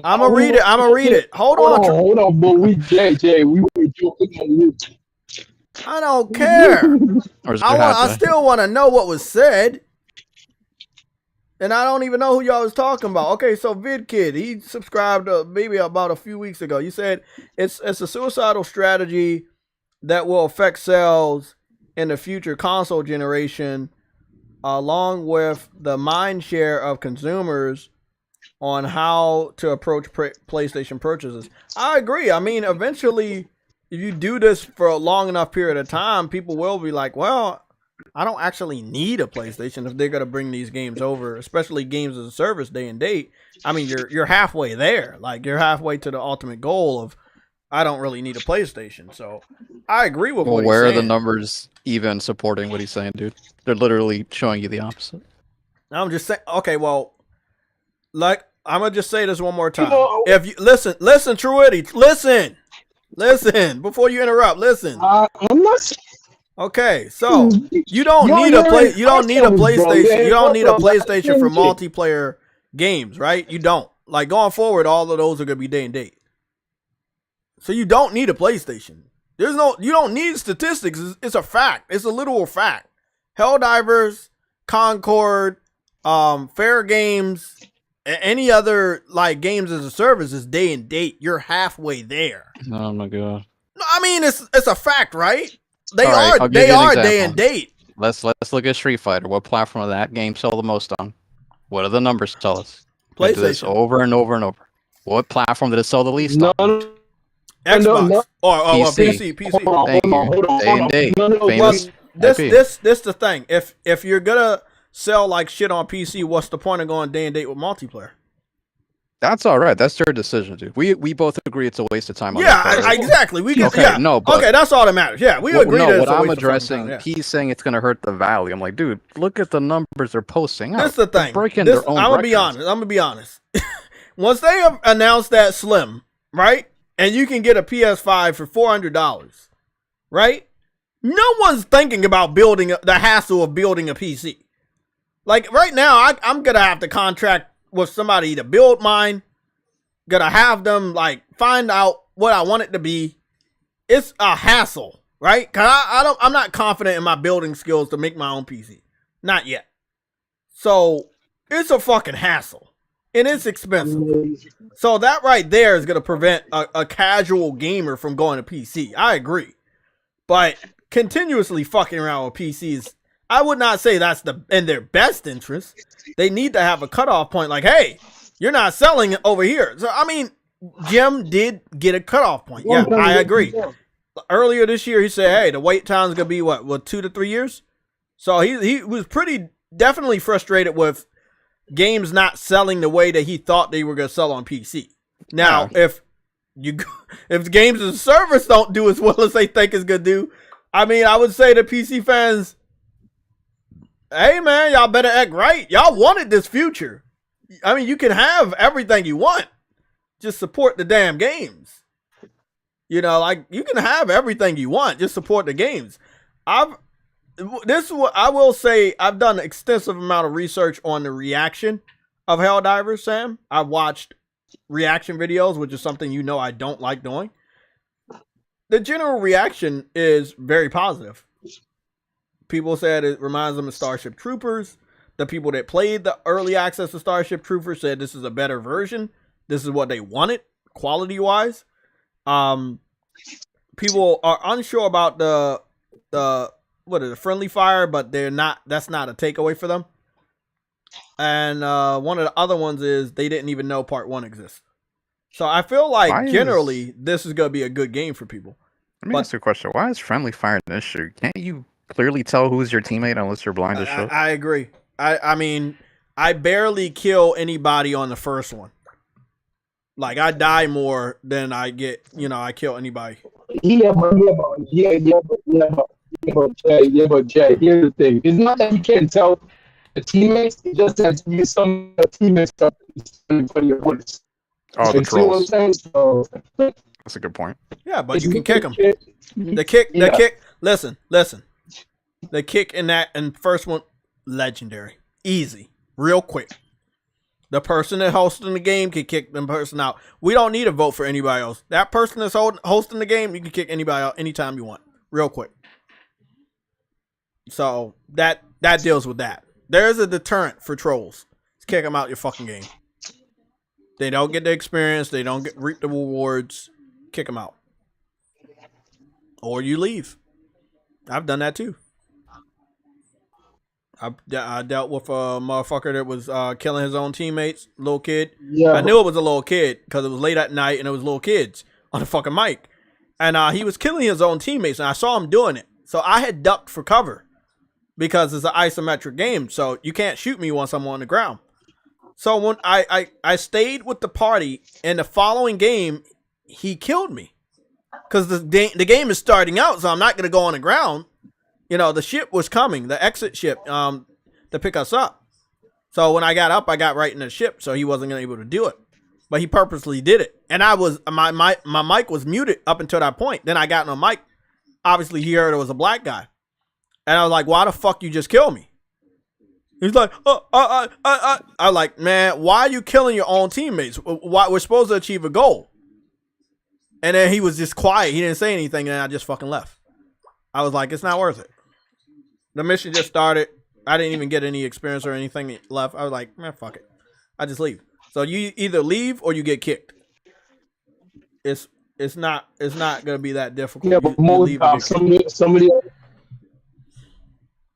I'm gonna read it. I'm gonna read it. Hold on. Hold on, but Jay, we were joking on you. I don't care. Or is it I Hatcha? still want to know what was said. And I don't even know who y'all was talking about. Okay, so VidKid, he subscribed maybe about a few weeks ago. You said it's a suicidal strategy that will affect sales in the future console generation, along with the mind share of consumers on how to approach PlayStation purchases. I agree. I mean, eventually, if you do this for a long enough period of time, people will be like, well, I don't actually need a PlayStation if they're going to bring these games over, especially games as a service day and date. I mean, you're halfway there. Like, you're halfway to the ultimate goal of, I don't really need a PlayStation. So I agree with what he's where saying. are the numbers even supporting what he's saying, dude? They're literally showing you the opposite. I'm just saying, okay, well, like, I'm going to just say this one more time. know- If you listen, Truity, listen, before you interrupt, listen. I'm not. Okay, so you don't need a PlayStation. You don't need a PlayStation for multiplayer games, right? You don't. Like, going forward, all of those are gonna be day and date. So you don't need a PlayStation. You don't need statistics. It's a fact. It's a literal fact. Helldivers, Concord, Fair Games, any other like games as a service is day and date. You're halfway there. Oh my god. No, I mean it's a fact, right? They All right, are I'll give you an day example. and date. let's look at Street Fighter. What platform did that game sell the most on? What do the numbers tell us? We do this PlayStation. over and over and over. What platform did it sell the least No, on? no, Xbox no. or PC. PC. Hold on, Thank hold on, you. hold on, Day hold and on. date. No, no, Famous Well, IP. this the thing. If you're gonna sell like shit on PC, what's the point of going day and date with multiplayer? That's all right. That's their decision, dude. We both agree it's a waste of time. On Yeah, their part. exactly. We can, Okay, yeah. no, but- okay, that's all that matters. Yeah, we Well, agree. no, that what it's a I'm waste of fucking addressing, time, yeah. he's saying it's going to hurt the value. I'm like, dude, look at the numbers they're posting. This is the They're thing. breaking This, their own I'm gonna be records. honest. I'm gonna be honest. Once they announced that Slim, right, and you can get a PS5 for $400, right? No one's thinking about building the hassle of building a PC. Like right now, I'm gonna have to contract with somebody to build mine. Gonna have them like find out what I want it to be. It's a hassle, right? Cause I'm not confident in my building skills to make my own PC. Not yet. So it's a fucking hassle. And it's expensive. So that right there is gonna prevent a casual gamer from going to PC. I agree. But continuously fucking around with PCs, I would not say that's in their best interest. They need to have a cutoff point like, hey, you're not selling it over here. So, I mean, Jim did get a cutoff point. Yeah, I agree. Earlier this year, he said, hey, the wait time is going to be, what, 2 to 3 years? So he was definitely frustrated with games not selling the way that he thought they were going to sell on PC. Now, if games as a service don't do as well as they think it's going to do, I mean, I would say to PC fans, hey, man, y'all better act right. Y'all wanted this future. I mean, you can have everything you want. Just support the damn games. You know, like, you can have everything you want. Just support the games. This is what I will say. I've done an extensive amount of research on the reaction of Helldivers, Sam. I've watched reaction videos, which is something you know I don't like doing. The general reaction is very positive. People said it reminds them of Starship Troopers. The people that played the early access to Starship Troopers said this is a better version. This is what they wanted, quality-wise. People are unsure about the friendly fire, but they're not. That's not a takeaway for them. And one of the other ones is they didn't even know Part 1 exists. So I feel like generally this is gonna be a good game for people. Let me ask you a question. Why is friendly fire an issue? Can't you clearly tell who's your teammate unless you're blind as shit? I agree. I mean, I barely kill anybody on the first one. Like, I die more than I get, I kill anybody. Yeah, but Jay, here's the thing. It's not that you can't tell the teammates, it's just that some of the teammates are for your opponents. Oh, the You see what I'm trolls. saying? So, That's a good point. Yeah, but you can kick them. The kick, listen. The kick in that and first one, legendary. Easy. Real quick. The person that hosting the game can kick them person out. We don't need to vote for anybody else. That person that's hosting the game, you can kick anybody out anytime you want. Real quick. So that deals with that. There's a deterrent for trolls. Just kick them out your fucking game. They don't get the experience. They don't reap the rewards. Kick them out. Or you leave. I've done that too. I dealt with a motherfucker that was killing his own teammates, little kid. yeah, I knew it was a little kid because it was late at night and it was little kids on the fucking mic. And he was killing his own teammates and I saw him doing it. So I had ducked for cover because it's an isometric game. So you can't shoot me once I'm on the ground. So when I stayed with the party in the following game, he killed me. Because the game is starting out, so I'm not going to go on the ground. The ship was coming, the exit ship, to pick us up. So when I got up, I got right in the ship, so he wasn't able to do it. But he purposely did it. And my mic was muted up until that point. Then I got on a mic. Obviously, he heard it was a black guy. And I was like, why the fuck you just kill me? He's like, I was like, man, why are you killing your own teammates? Why we're supposed to achieve a goal. And then he was just quiet. He didn't say anything, and I just fucking left. I was like, it's not worth it. The mission just started. I didn't even get any experience or anything left. I was like, man, fuck it. I just leave. So you either leave or you get kicked. It's not gonna be that difficult. yeah, but most somebody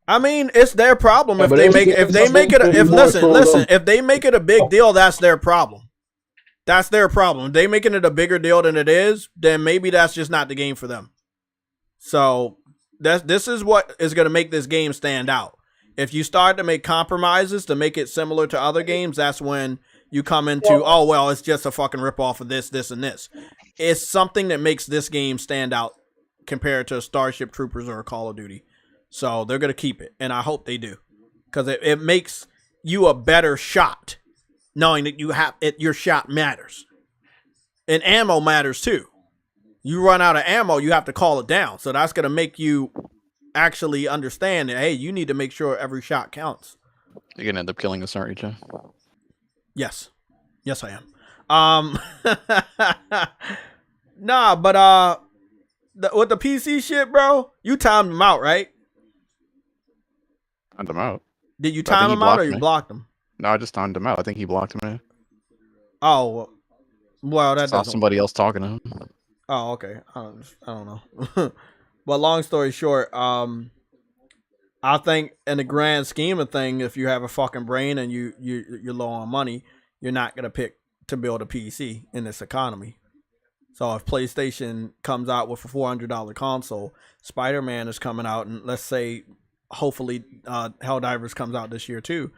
I mean, it's their problem Yeah, if but they it's- make if they it's make it. gonna be If more listen, for listen, them. if they make it a big deal, that's their problem. That's their problem. If they making it a bigger deal than it is, then maybe that's just not the game for them. So this is what is going to make this game stand out. If you start to make compromises to make it similar to other games, that's when you come into, oh, well, it's just a fucking ripoff of this, this, and this. It's something that makes this game stand out compared to Starship Troopers or Call of Duty. So they're going to keep it, and I hope they do. Because it makes you a better shot, knowing that you have it, your shot matters. And ammo matters too. You run out of ammo, you have to call it down. So that's going to make you actually understand that, hey, you need to make sure every shot counts. You're gonna end up killing us, aren't you, Jay? Yes. Yes, I am. Nah, but with the PC shit, bro, you timed them out, right? Timed him out. Did you I think time he them out or blocked you me. blocked them? No, I just timed him out. I think he blocked me. Oh, well, that Saw doesn't. somebody else talking to him. Oh, okay. I don't know. But long story short, I think in the grand scheme of things, if you have a fucking brain and you're low on money, you're not gonna pick to build a PC in this economy. So if PlayStation comes out with a $400 console, Spider-Man is coming out, and let's say, hopefully, Helldivers comes out this year too.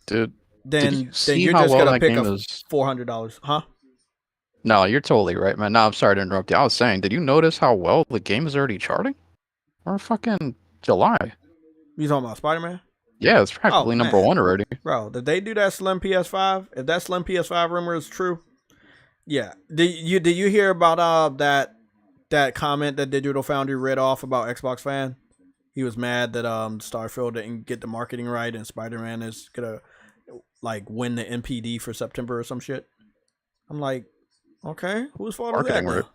Dude, Then see you're how just well gonna that pick game a is? $400, huh? No, you're totally right, man. No, I'm sorry to interrupt you. I was saying, did you notice how well the game is already charting? We're in fucking July. You talking about Spider-Man? Yeah, it's practically number man. one already. Bro, did they do that slim PS5? If that slim PS5 rumor is true, yeah. Did you hear about that comment that Digital Foundry read off about Xbox Fan? He was mad that Starfield didn't get the marketing right and Spider-Man is gonna like win the NPD for September or some shit. I'm like, okay, whose fault is that? Marketing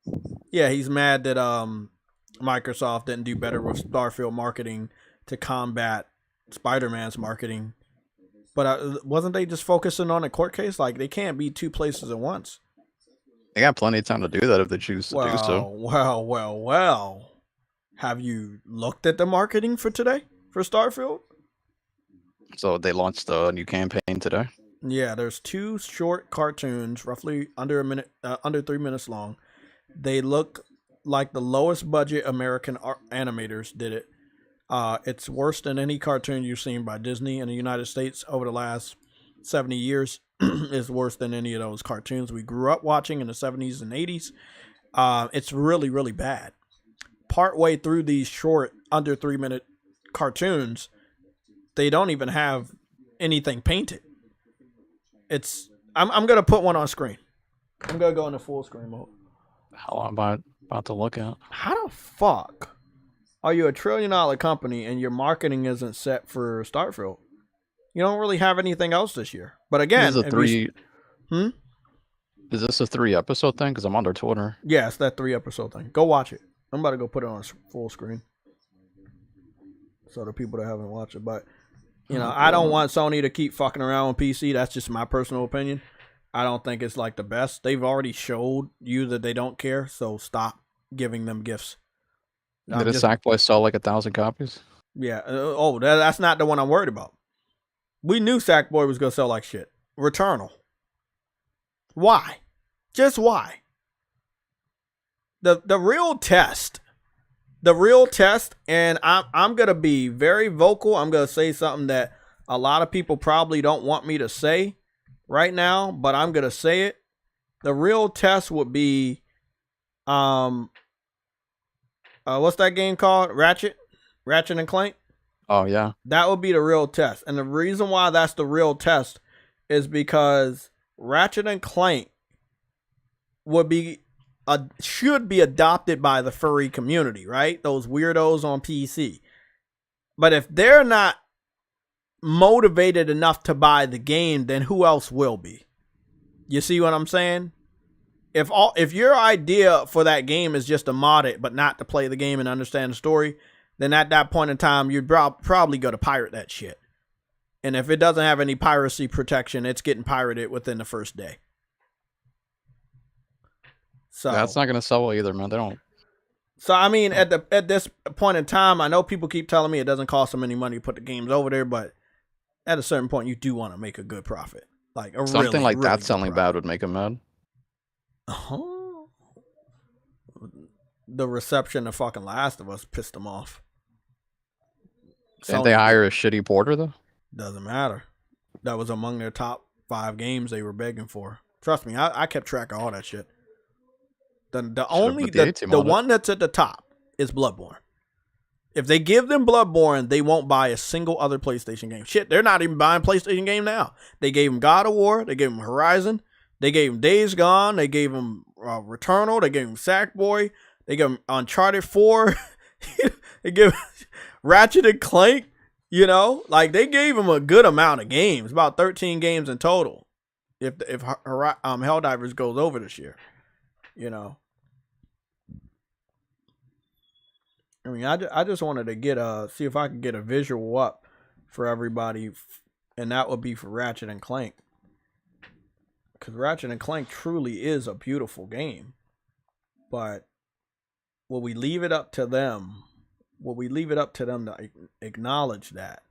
right. Yeah, he's mad that Microsoft didn't do better with Starfield marketing to combat Spider-Man's marketing. But wasn't they just focusing on a court case? Like, they can't be two places at once. They got plenty of time to do that if they choose to do so. Well. Have you looked at the marketing for today for Starfield? So they launched a new campaign today. Yeah, there's two short cartoons, roughly under a minute, under 3 minutes long. They look like the lowest budget American animators did it. It's worse than any cartoon you've seen by Disney in the United States over the last 70 years. It's worse than any of those cartoons we grew up watching in the 70s and 80s. It's really, really bad. Partway through these short, under 3 minute cartoons, they don't even have anything painted. I'm gonna put one on screen. I'm gonna go into full screen mode. How I'm about to look at. How the fuck are you $1 trillion company and your marketing isn't set for Starfield? You don't really have anything else this year. But again, Is this a 3-episode thing? Because I'm under Twitter. Yeah, it's that 3-episode thing. Go watch it. I'm about to go put it on full screen. So the people that haven't watched it, but you know, I don't want Sony to keep fucking around with PC. That's just my personal opinion. I don't think it's like the best. They've already showed you that they don't care, so stop giving them gifts. Did a Sackboy sell like 1,000 copies? Yeah. That's not the one I'm worried about. We knew Sackboy was gonna sell like shit. Returnal. Why? Just why? The real test, and I'm gonna be very vocal. I'm gonna say something that a lot of people probably don't want me to say right now, but I'm gonna say it. The real test would be, what's that game called? Ratchet and Clank. Oh yeah, that would be the real test, and the reason why that's the real test is because Ratchet and Clank should be adopted by the furry community, right? Those weirdos on PC. But if they're not motivated enough to buy the game, then who else will be? You see what I'm saying? If your idea for that game is just to mod it, but not to play the game and understand the story, then at that point in time, you'd probably go to pirate that shit. And if it doesn't have any piracy protection, it's getting pirated within the first day. So that's not gonna sell well either, man. They don't. So I mean, at this point in time, I know people keep telling me it doesn't cost them any money to put the games over there, but at a certain point, you do want to make a good profit, like a Something really, like really that selling bad would make them mad. The reception of fucking Last of Us pissed them off. Didn't they hire a shitty porter though? Doesn't matter. That was among their top 5 games they were begging for. Trust me, I kept track of all that shit. The one that's at the top is Bloodborne. If they give them Bloodborne, they won't buy a single other PlayStation game. Shit, they're not even buying PlayStation game now. They gave them God of War. They gave them Horizon. They gave them Days Gone. They gave them Returnal. They gave them Sackboy. They gave them Uncharted 4. They gave Ratchet and Clank. You know, like they gave them a good amount of games, about 13 games in total. If Helldivers goes over this year, you know. I mean, I just wanted to get see if I could get a visual up for everybody, and that would be for Ratchet and Clank, because Ratchet and Clank truly is a beautiful game. But will we leave it up to them? Will we leave it up to them to acknowledge that?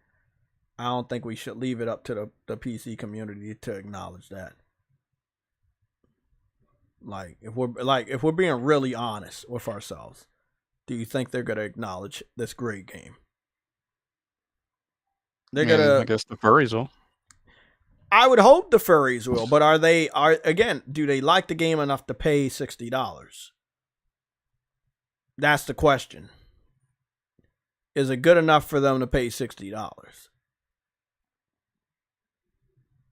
I don't think we should leave it up to the PC community to acknowledge that. Like if we're being really honest with ourselves, do you think they're gonna acknowledge this great game? They're gonna. I guess the furries will. I would hope the furries will, but do they like the game enough to pay $60? That's the question. Is it good enough for them to pay $60?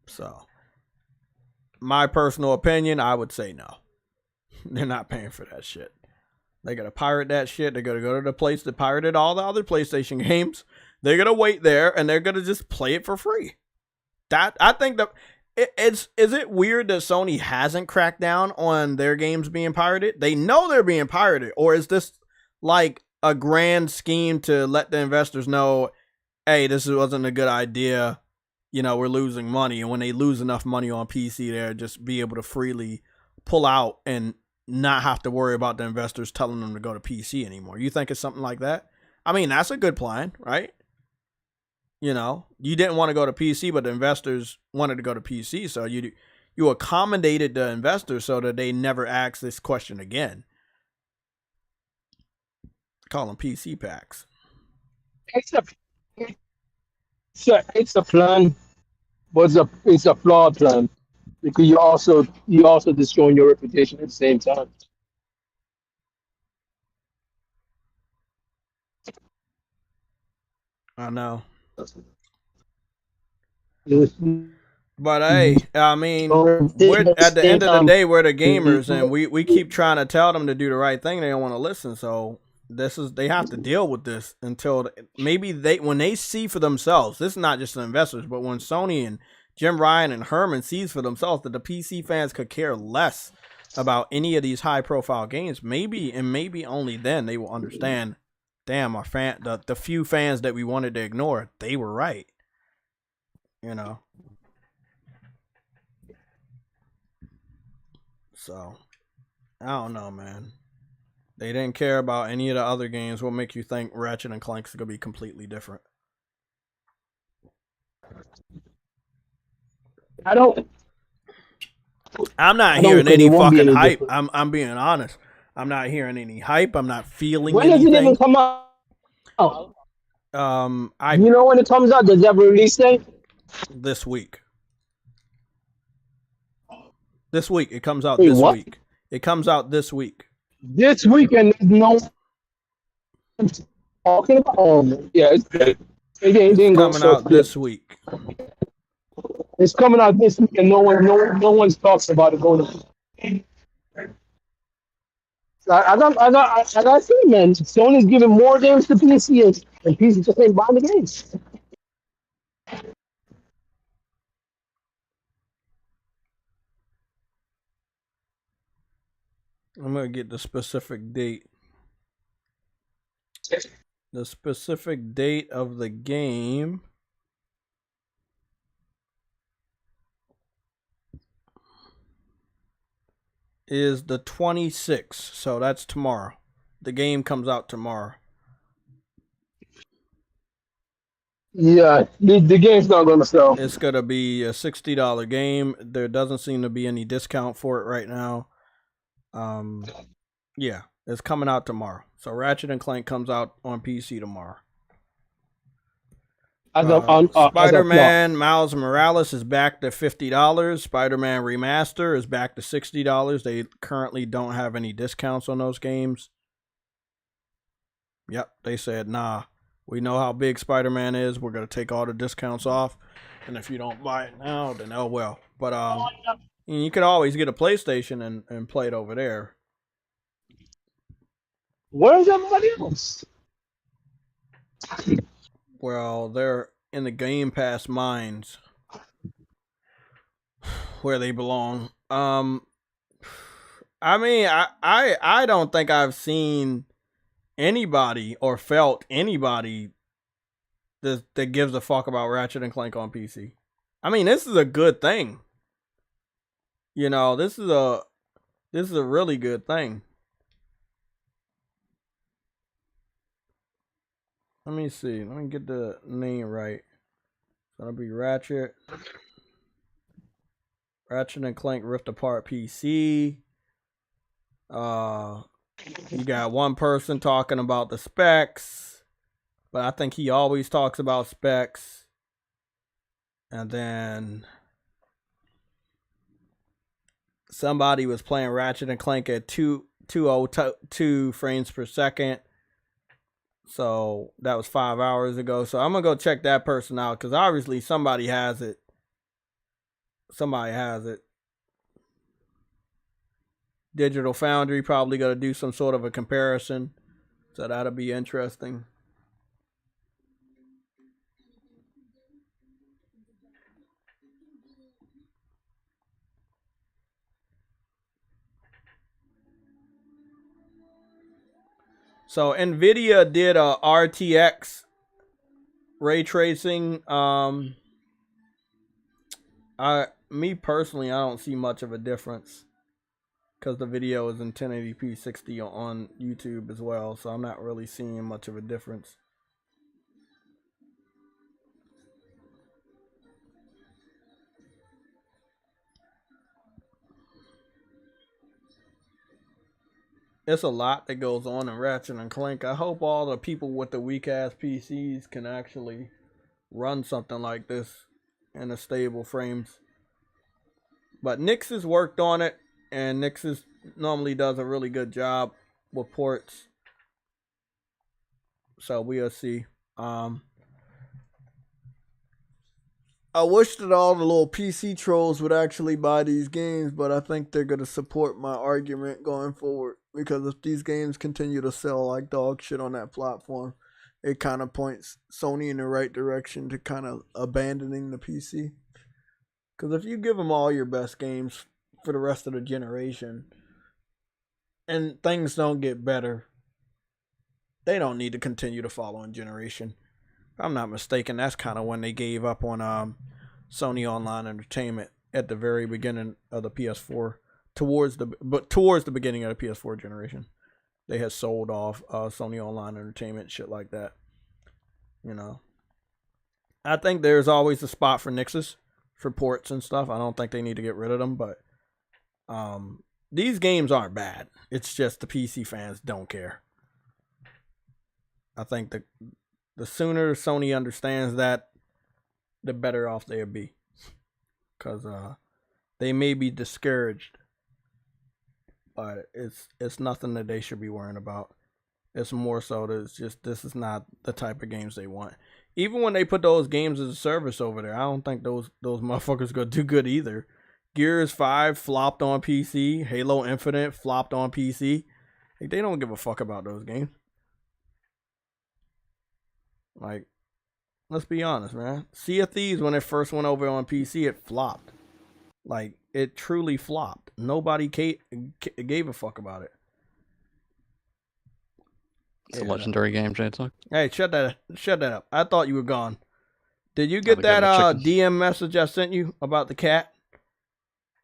So, my personal opinion, I would say no. They're not paying for that shit. They're going to pirate that shit. They're going to go to the place that pirated all the other PlayStation games. They're going to wait there, and they're going to just play it for free. I think that is it weird that Sony hasn't cracked down on their games being pirated? They know they're being pirated, or is this like a grand scheme to let the investors know, hey, this wasn't a good idea. You know, we're losing money. And when they lose enough money on PC, they'll just be able to freely pull out and not have to worry about the investors telling them to go to PC anymore. You think it's something like that? I mean, that's a good plan, right? You know, you didn't want to go to PC, but the investors wanted to go to PC. So you accommodated the investors so that they never ask this question again. Call them PC packs. It's a plan, but it's a flawed plan, because you also destroying your reputation at the same time. I know. But hey, I mean, at the end of the day, we're the gamers, and we keep trying to tell them to do the right thing. They don't want to listen, so they have to deal with this until maybe when they see for themselves. This is not just the investors, but when Sony and Jim Ryan and Herman sees for themselves that the PC fans could care less about any of these high profile games, maybe only then they will understand. Damn, the few fans that we wanted to ignore, they were right. You know. So, I don't know, man. They didn't care about any of the other games. What make you think Ratchet and Clank is going to be completely different? I'm not hearing any fucking hype. I'm being honest. I'm not hearing any hype. I'm not feeling anything. When does it even come out? You know when it comes out? Does it have a release date? This week. This week. It comes out this week. It comes out this week. This weekend, no one's talking about. Oh, yeah, it's good. It's coming out this week. It's coming out this week, and no one's talking about it going to. I got see, man. Sony's giving more games to PC, and PC just ain't buying the games. I'm going to get the specific date. The specific date of the game is the 26th. So that's tomorrow. the game comes out tomorrow. Yeah, the game's not gonna sell. It's gonna be a $60 game. There doesn't seem to be any discount for it right now. Yeah, it's coming out tomorrow. So Ratchet and Clank comes out on PC tomorrow. Spider-Man Miles Morales is back to $50. Spider-Man Remaster is back to $60. They currently don't have any discounts on those games. Yep, they said, nah, we know how big Spider-Man is. We're going to take all the discounts off. And if you don't buy it now, then oh well. But you could always get a PlayStation and play it over there. Where's everybody else? Well, they're in the Game Pass mines where they belong. I mean, I don't think I've seen anybody or felt anybody that gives a fuck about Ratchet and Clank on PC. I mean, this is a good thing. You know, this is a really good thing. Let me see. Let me get the name right. That'll be Ratchet and Clank Rift Apart PC. You got one person talking about the specs, but I think he always talks about specs. And then somebody was playing Ratchet and Clank at 202 frames per second. So that was 5 hours ago. So I'm going to go check that person out because obviously somebody has it. Somebody has it. Digital Foundry probably going to do some sort of a comparison. So that'll be interesting. So Nvidia did a RTX ray tracing. Me personally, I don't see much of a difference because the video is in 1080p 60 on YouTube as well. So I'm not really seeing much of a difference. It's a lot that goes on in Ratchet and Clank. I hope all the people with the weak ass PCs can actually run something like this in a stable frames. But Nyx has worked on it, and Nyx normally does a really good job with ports. So we'll see. I wish that all the little PC trolls would actually buy these games, but I think they're going to support my argument going forward. Because if these games continue to sell like dog shit on that platform, it kind of points Sony in the right direction to kind of abandoning the PC. Because if you give them all your best games for the rest of the generation, and things don't get better, they don't need to continue the following generation. If I'm not mistaken, that's kind of when they gave up on Sony Online Entertainment at the very beginning of the PS4. Towards the beginning of the PS4 generation, they had sold off Sony Online Entertainment, shit like that. You know, I think there's always a spot for Nyxes, for ports and stuff. I don't think they need to get rid of them, but these games aren't bad. It's just the PC fans don't care. I think the sooner Sony understands that, the better off they'll be, because they may be discouraged. But it's nothing that they should be worrying about. It's more so that it's just this is not the type of games they want. Even when they put those games as a service over there, I don't think those motherfuckers gonna do good either. Gears 5 flopped on PC. Halo Infinite flopped on PC. Like, they don't give a fuck about those games. Like, let's be honest, man. Sea of Thieves, when it first went over on PC, it flopped. Like, it truly flopped. Nobody gave a fuck about it. It's a legendary game, JayTech. Hey, shut that up. I thought you were gone. Did you get that DM message I sent you about the cat?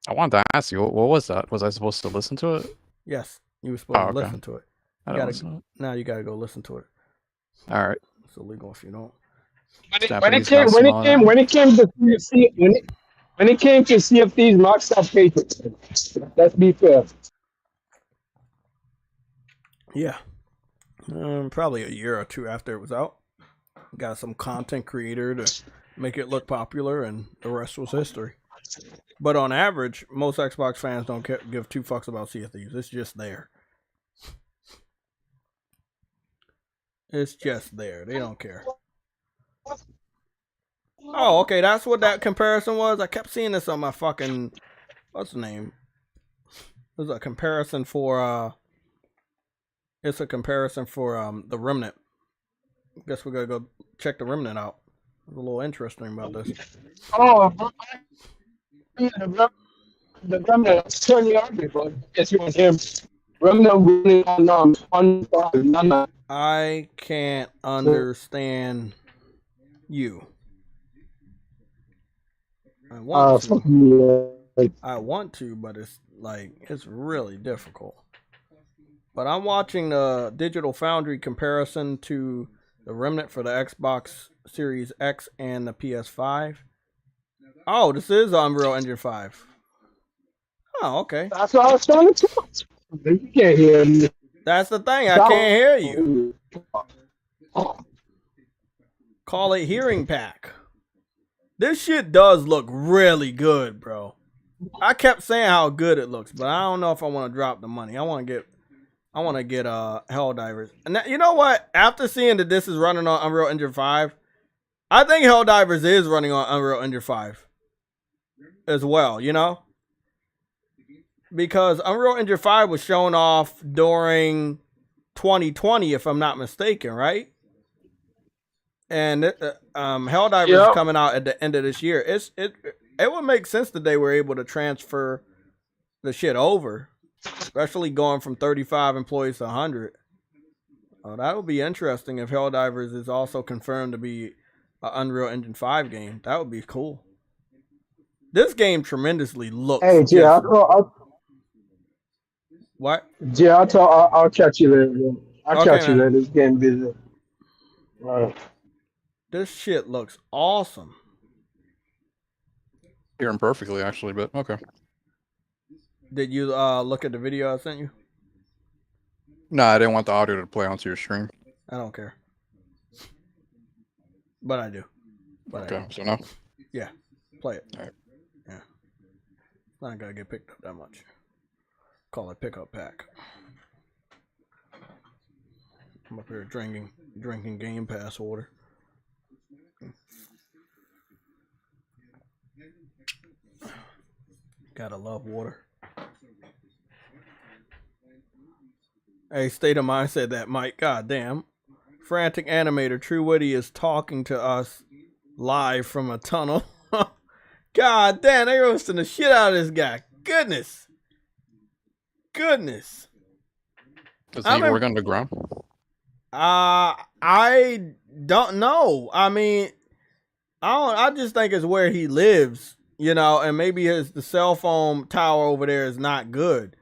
I wanted to ask you, what was that? Was I supposed to listen to it? Yes, you were supposed to listen to it. I don't listen to it. Now you gotta go listen to it. All right. It's illegal if you don't. When it came to Sea of Thieves, Mark stopped patron. Let's be fair. Yeah. Probably a year or two after it was out. Got some content creator to make it look popular, and the rest was history. But on average, most Xbox fans don't give two fucks about Sea of Thieves. It's just there. It's just there. They don't care. Oh, okay. That's what that comparison was. I kept seeing this on my fucking... What's the name? There's a comparison for... It's a comparison for the Remnant. Guess we're gonna go check the Remnant out. There's a little interesting about this. Oh, the Remnant certainly are people. Yes, you want him. Remnant really on I can't understand you. I want to, but it's like it's really difficult. But I'm watching the Digital Foundry comparison to the Remnant for the Xbox Series X and the PS5. Oh, this is Unreal Engine 5. Oh, okay. That's what I was trying to tell you. You can't hear me. That's the thing. I can't hear you. Call it hearing pack. This shit does look really good, bro. I kept saying how good it looks, but I don't know if I want to drop the money. I want to get HELLDIVERS. And that, you know what? After seeing that this is running on Unreal Engine 5, I think HELLDIVERS is running on Unreal Engine 5 as well, you know? Because Unreal Engine 5 was shown off during 2020, if I'm not mistaken, right? And HELLDIVERS is coming out at the end of this year. It would make sense that they were able to transfer the shit over, especially going from 35 employees to 100. That would be interesting if HELLDIVERS is also confirmed to be an Unreal Engine 5 game. That would be cool. This game tremendously looks. Hey, Jay, what? Jay, I'll catch you later. I'll catch you later. It's getting busy. This shit looks awesome. Hearing perfectly, actually, but okay. Did you look at the video I sent you? No, I didn't want the audio to play onto your stream. I don't care. But I do. Okay, so no? Yeah, play it. All right. Yeah. It's not going to get picked up that much. Call it pickup pack. I'm up here drinking Game Pass water. Gotta love water. Hey, State of Mind said that, Mike. God damn. Frantic Animator True Witty is talking to us live from a tunnel. God damn, they roasting the shit out of this guy. Goodness. Does he work underground? I don't know. I mean, I just think it's where he lives, you know, and maybe the cell phone tower over there is not good.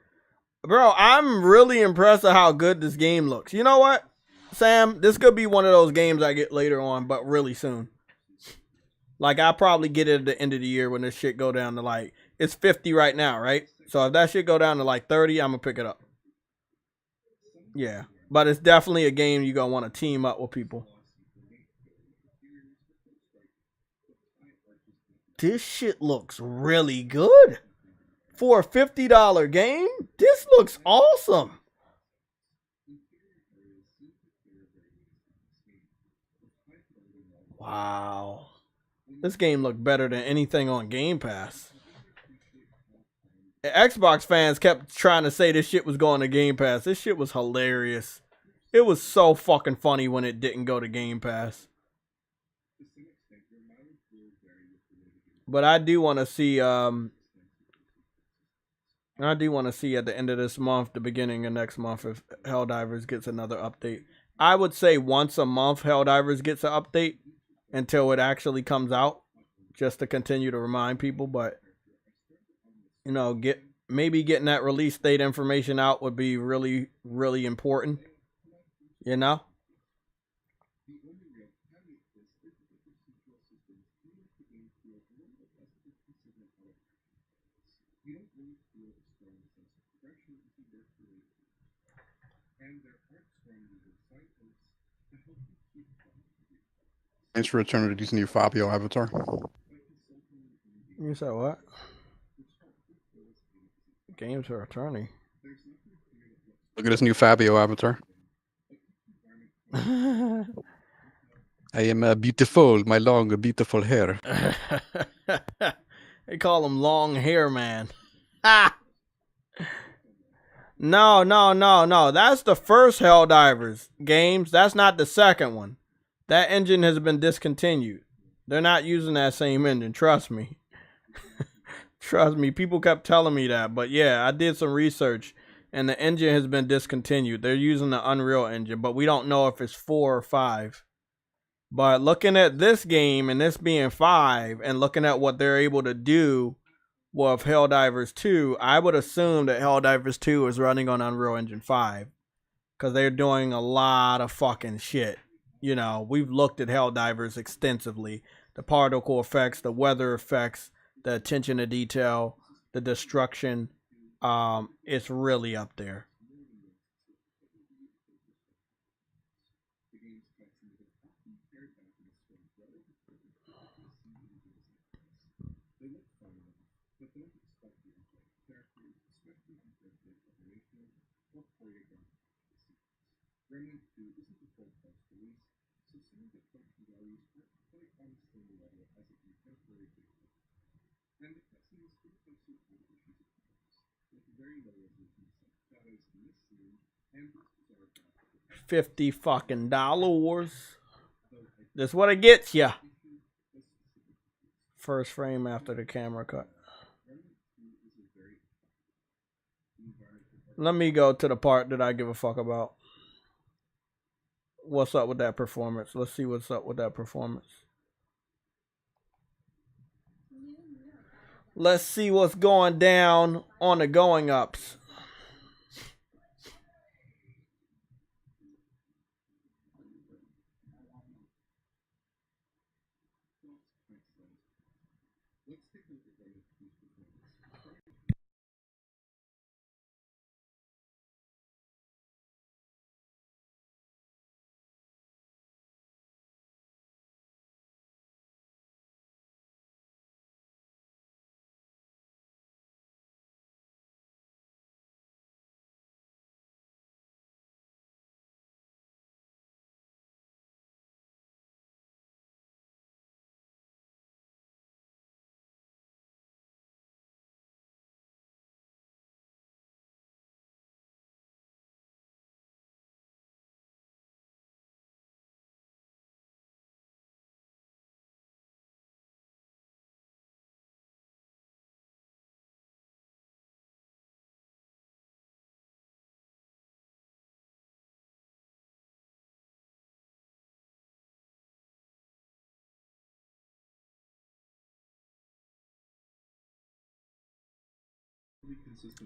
Bro, I'm really impressed at how good this game looks. You know what, Sam? This could be one of those games I get later on, but really soon. Like, I'll probably get it at the end of the year when this shit go down to, like, it's 50 right now, right? So if that shit go down to, like, 30, I'm going to pick it up. Yeah. But it's definitely a game you're going to want to team up with people. This shit looks really good. For a $50 game, this looks awesome. Wow. This game looked better than anything on Game Pass. The Xbox fans kept trying to say this shit was going to Game Pass. This shit was hilarious. It was so fucking funny when it didn't go to Game Pass. But I do want to see at the end of this month, the beginning of next month, if HELLDIVERS gets another update. I would say once a month HELLDIVERS gets an update until it actually comes out, just to continue to remind people. But, you know, maybe getting that release date information out would be really, really important. You know? Thanks for returning to this new Fabio avatar. You said what? Games for attorney. Look at this new Fabio avatar. I am beautiful, my long, beautiful hair. They call him Long Hair Man. Ha! No. That's the first Helldivers games. That's not the second one. That engine has been discontinued. They're not using that same engine. Trust me. Trust me. People kept telling me that. But yeah, I did some research. And the engine has been discontinued. They're using the Unreal Engine. But we don't know if it's 4 or 5. But looking at this game and this being 5. And looking at what they're able to do with Helldivers 2. I would assume that Helldivers 2 is running on Unreal Engine 5. Because they're doing a lot of fucking shit. You know, we've looked at Helldivers extensively. The particle effects, the weather effects, the attention to detail, the destruction. It's really up there. $50 fucking dollars. That's what it gets ya. First frame after the camera cut. Let me go to the part that I give a fuck about. What's up with that performance? Let's see what's up with that performance. Let's see what's going down on the going ups.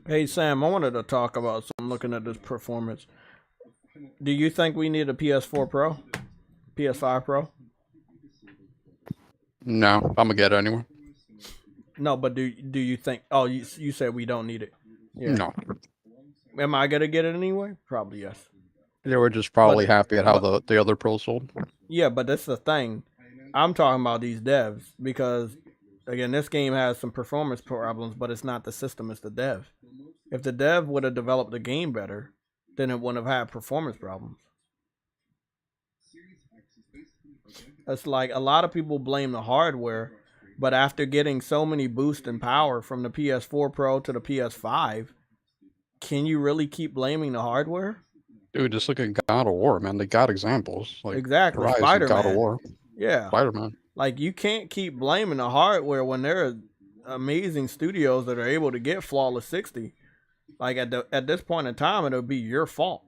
Hey Sam, I wanted to talk about something looking at this performance. Do you think we need a PS4 Pro? PS5 Pro? No, I'm gonna get it anyway. No, but do you think... Oh, you said we don't need it. Yeah. No. Am I going to get it anyway? Probably yes. They were just probably happy at how the other Pro sold. Yeah, but that's the thing. I'm talking about these devs because, again, this game has some performance problems, but it's not the system, it's the dev. If the dev would have developed the game better, then it wouldn't have had performance problems. It's like a lot of people blame the hardware, but after getting so many boosts in power from the PS4 Pro to the PS5, can you really keep blaming the hardware? Dude, just look at God of War, man. They got examples. Like Exactly. Horizon, Spider-Man. God of War. Yeah. Spider-Man. Like, you can't keep blaming the hardware when there are amazing studios that are able to get flawless 60. Like, at this point in time, it'll be your fault.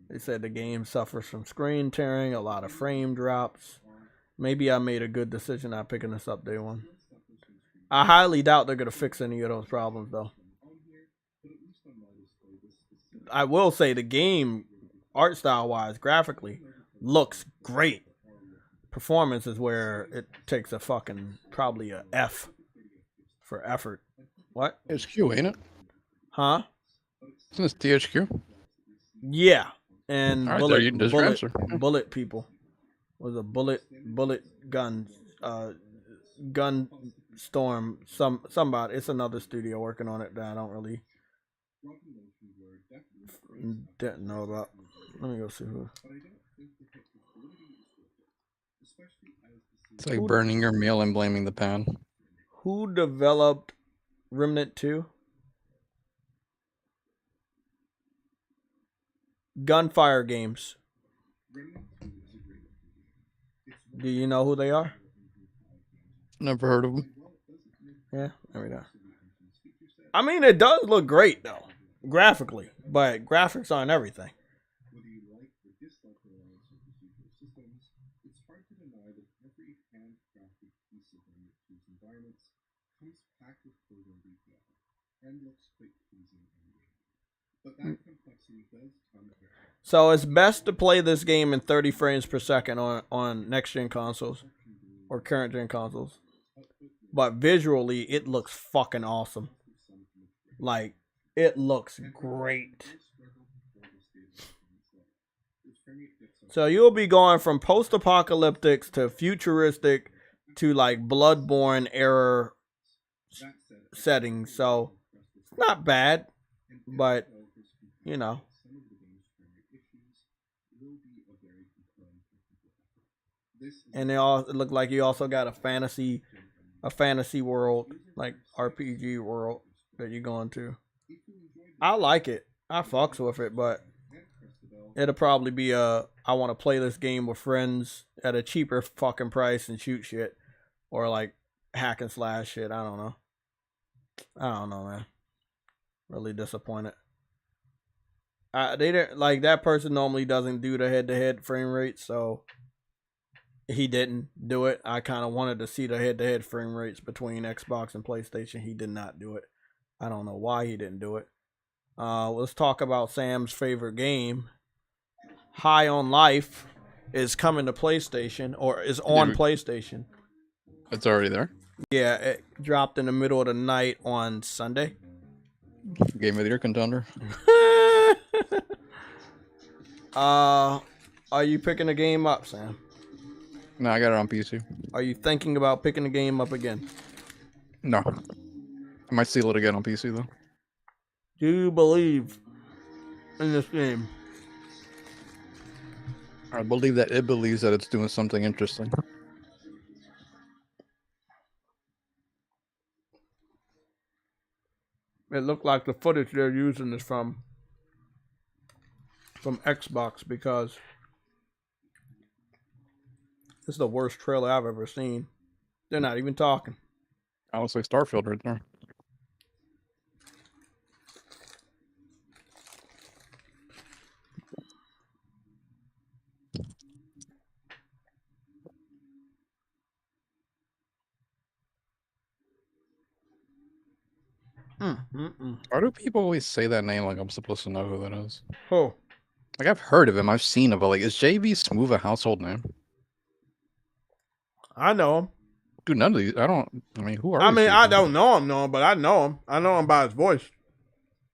They said the game suffers from screen tearing, a lot of frame drops. Maybe I made a good decision not picking this up day one. I highly doubt they're going to fix any of those problems, though. I will say the game, art style-wise, graphically, looks great. Performance is where it takes a fucking, probably a F for effort. What? THQ, ain't it? Huh? Isn't this THQ? Yeah. And All right, bullet, there you- there's your answer. bullet people. Was a bullet gun, gun storm. Somebody. It's another studio working on it that I don't really didn't know about. Let me go see who. It's like burning your meal and blaming the pan. Who developed Remnant 2? Gunfire Games. Do you know who they are? Never heard of them. Yeah, there we go. I mean, it does look great, though, graphically, but graphics aren't everything. So it's best to play this game in 30 frames per second on next-gen consoles or current-gen consoles. But visually, it looks fucking awesome. Like, it looks great. So you'll be going from post-apocalyptic to futuristic to, like, Bloodborne era settings. So it's not bad, but, you know. And they all look like you also got a fantasy world, like RPG world that you're going to. I like it. I fucks with it, but it'll probably be I want to play this game with friends at a cheaper fucking price and shoot shit, or like hack and slash shit. I don't know, man. Really disappointed. They didn't, like, that person normally doesn't do the head-to-head frame rate, so he didn't do it. I kind of wanted to see the head-to-head frame rates between Xbox and PlayStation. He did not do it. I don't know why he didn't do it. Let's talk about Sam's favorite game. High on Life is coming to PlayStation, or is on PlayStation. It's already there? Yeah, it dropped in the middle of the night on Sunday. Game of the Year contender. Are you picking the game up, Sam? No, I got it on PC. Are you thinking about picking the game up again? No. I might steal it again on PC, though. Do you believe in this game? I believe that it believes that it's doing something interesting. It looked like the footage they're using is from Xbox, because this is the worst trailer I've ever seen. They're not even talking. I looks like Starfield right there. Why do people always say that name like I'm supposed to know who that is? Who? Like, I've heard of him, I've seen him, but like, is JV Smooth a household name? I know him. Dude, none of these. I mean, who are I these mean, people? I don't know him, no, but I know him. I know him by his voice.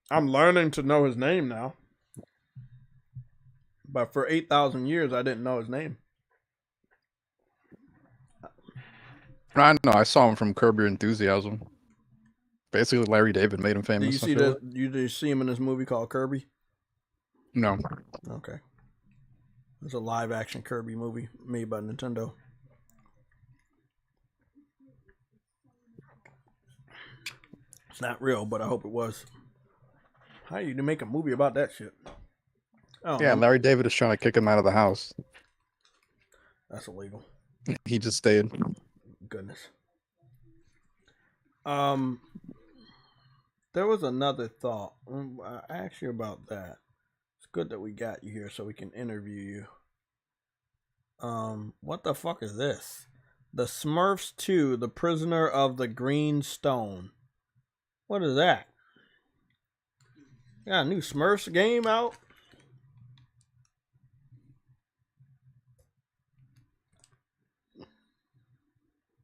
I'm learning to know his name now. But for 8,000 years, I didn't know his name. I know. I saw him from Curb Your Enthusiasm. Basically, Larry David made him famous. Did you see him in this movie called Kirby? No. Okay. It's a live action Kirby movie made by Nintendo. It's not real, but I hope it was. How you make a movie about that shit? Yeah, Larry David is trying to kick him out of the house. That's illegal. He just stayed. Goodness. There was another thought. I asked you about that. It's good that we got you here so we can interview you. What the fuck is this? The Smurfs 2, The Prisoner of the Green Stone. What is that? Got a new Smurfs game out?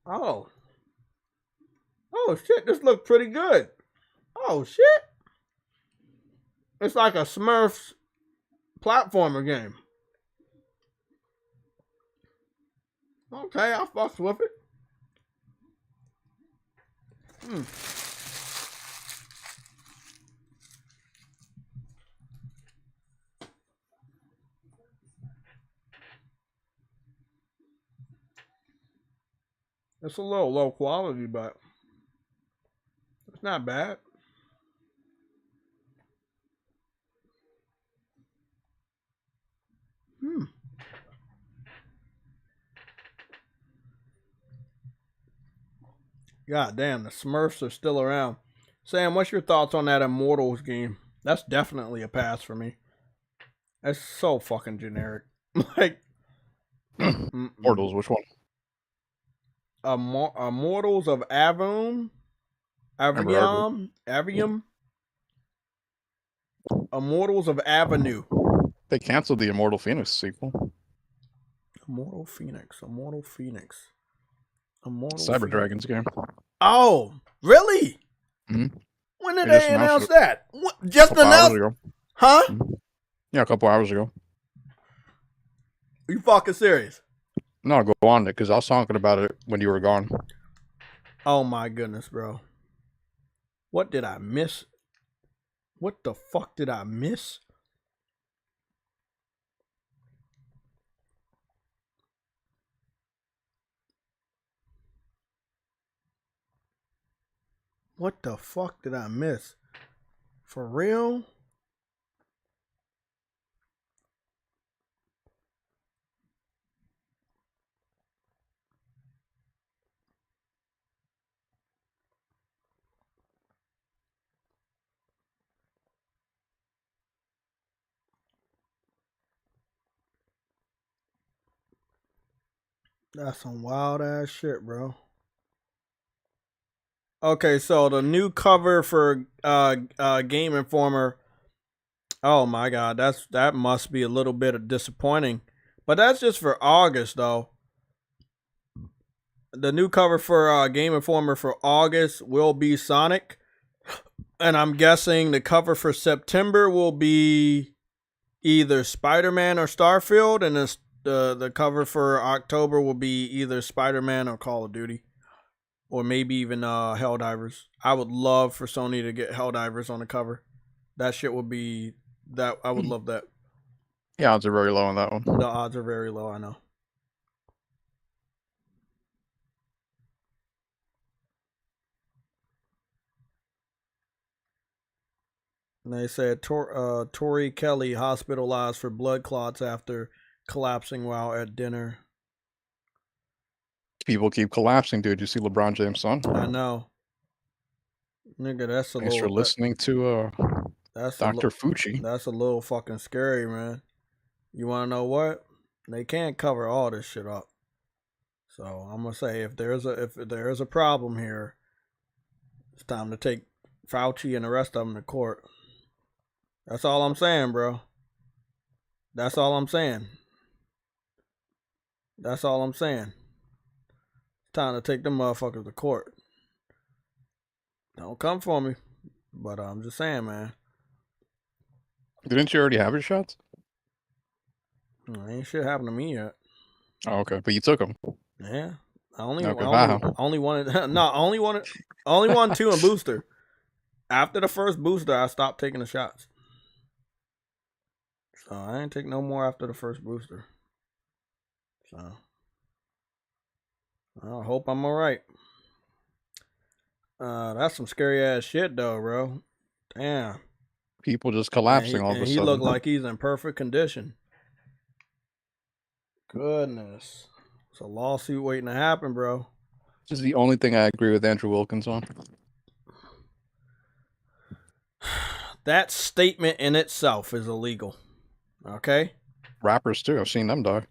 Oh. Oh shit, this looks pretty good. Oh shit. It's like a Smurfs platformer game. Okay, I fucks with it. It's a little low quality, but it's not bad. God damn, the Smurfs are still around. Sam, what's your thoughts on that Immortals game? That's definitely a pass for me. That's so fucking generic. Like, Immortals, which one? Immortals of Avium. Immortals of Avenue. They canceled the Immortal Fenyx sequel. Immortal Fenyx. Cyber Dragons game. Oh, really? Mm-hmm. When did they announce that? What, just announced? Ago. Huh? Mm-hmm. Yeah, a couple hours ago. Are you fucking serious? No, go on, Nick, because I was talking about it when you were gone. Oh my goodness, bro. What did I miss? What the fuck did I miss? What the fuck did I miss? For real? That's some wild ass shit, bro. Okay, so the new cover for Game Informer. Oh my god, that must be a little bit disappointing. But that's just for August though. The new cover for Game Informer for August will be Sonic. And I'm guessing the cover for September will be either Spider-Man or Starfield, and the cover for October will be either Spider-Man or Call of Duty. Or maybe even Helldivers. I would love for Sony to get Helldivers on the cover. That shit would be that. I would love that. Yeah, odds are very low on that one. The odds are very low, I know. And they said Tori Kelly hospitalized for blood clots after collapsing while at dinner. People keep collapsing, dude. You see LeBron James' son? I know. Nigga, that's a Thanks little... for listening to Dr. Fucci. That's a little fucking scary, man. You want to know what? They can't cover all this shit up. So I'm going to say if there is a problem here, it's time to take Fauci and the rest of them to court. That's all I'm saying, bro. That's all I'm saying. That's all I'm saying. Time to take them motherfuckers to court. Don't come for me. But I'm just saying, man. Didn't you already have your shots? Ain't shit happened to me yet. Oh, okay. But you took them. Yeah. I only wanted 2 in booster. After the first booster, I stopped taking the shots. So I ain't take no more after the first booster. So I hope I'm alright. That's some scary ass shit though, bro. Damn. People just collapsing all of a sudden. He looked like he's in perfect condition. Goodness. It's a lawsuit waiting to happen, bro. This is the only thing I agree with Andrew Wilkins on. That statement in itself is illegal. Okay? Rappers too. I've seen them die.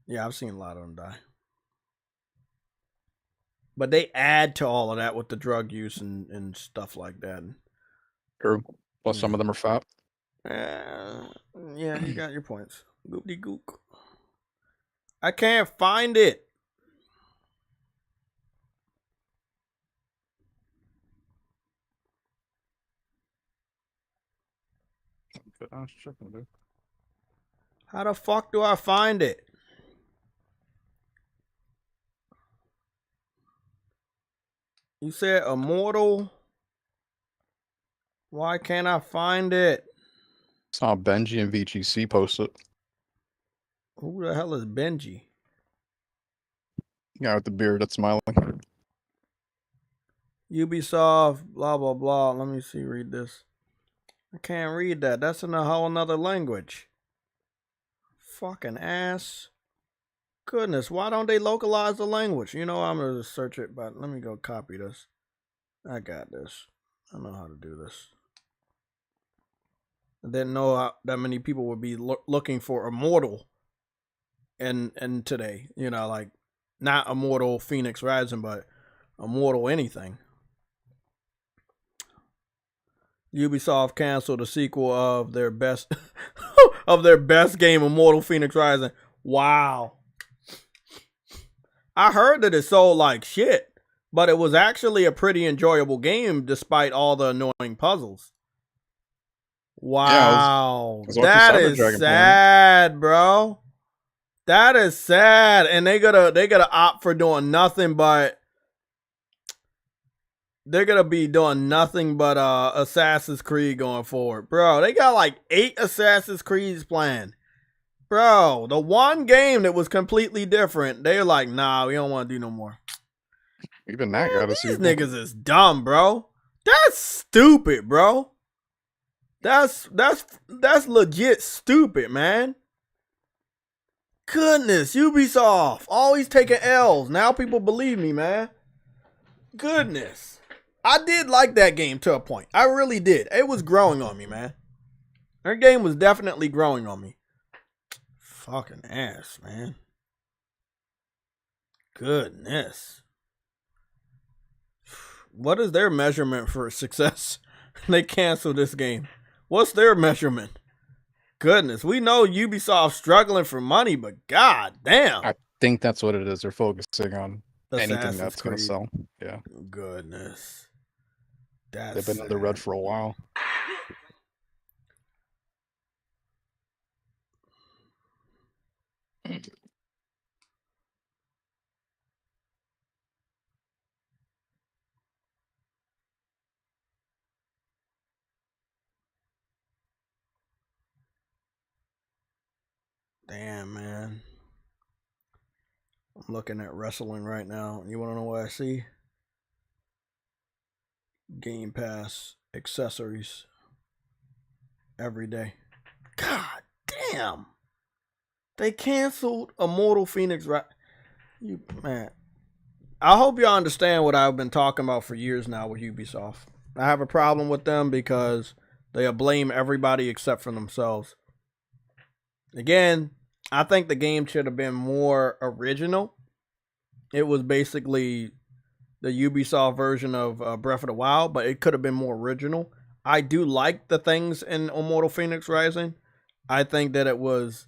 Yeah, I've seen a lot of them die. But they add to all of that with the drug use and stuff like that. True. Plus, some of them are fat. Yeah, you got your points. Goopty gook. I can't find it. How the fuck do I find it? You said Immortal. Why can't I find it? Saw Benji and VGC post it. Who the hell is Benji? Guy with the beard that's smiling. Ubisoft, blah, blah, blah. Let me see, read this. I can't read that. That's in a whole nother language. Fucking ass. Goodness, why don't they localize the language? You know, I'm going to search it, but let me go copy this. I got this. I know how to do this. I didn't know that many people would be looking for Immortal and today. You know, like, not Immortal Fenyx Rising, but Immortal anything. Ubisoft canceled a sequel of their best of their best game, Immortal Fenyx Rising. Wow. I heard that it sold like shit, but it was actually a pretty enjoyable game despite all the annoying puzzles. Wow. Yeah, that is sad, bro. That is sad. And they gotta opt for doing nothing but Assassin's Creed going forward. Bro, they got like 8 Assassin's Creeds planned. Bro, the one game that was completely different, they're like, nah, we don't want to do no more. Even that got to see. These niggas is dumb, bro. That's stupid, bro. That's legit stupid, man. Goodness, Ubisoft always taking L's. Now people believe me, man. Goodness. I did like that game to a point. I really did. It was growing on me, man. That game was definitely growing on me. Fucking ass, man. Goodness. What is their measurement for success? They canceled this game. What's their measurement? Goodness, we know Ubisoft's struggling for money, but god damn. I think that's what it is. They're focusing on anything Assassin's that's going to Creed. sell. Yeah. Goodness. They've been in the red for a while. Damn, man. I'm looking at wrestling right now. You want to know what I see? Game Pass accessories every day. God damn. They canceled Immortal Fenyx, right? You man. I hope y'all understand what I've been talking about for years now with Ubisoft. I have a problem with them because they blame everybody except for themselves. Again, I think the game should have been more original. It was basically the Ubisoft version of Breath of the Wild, but it could have been more original. I do like the things in Immortal Fenyx Rising. I think that it was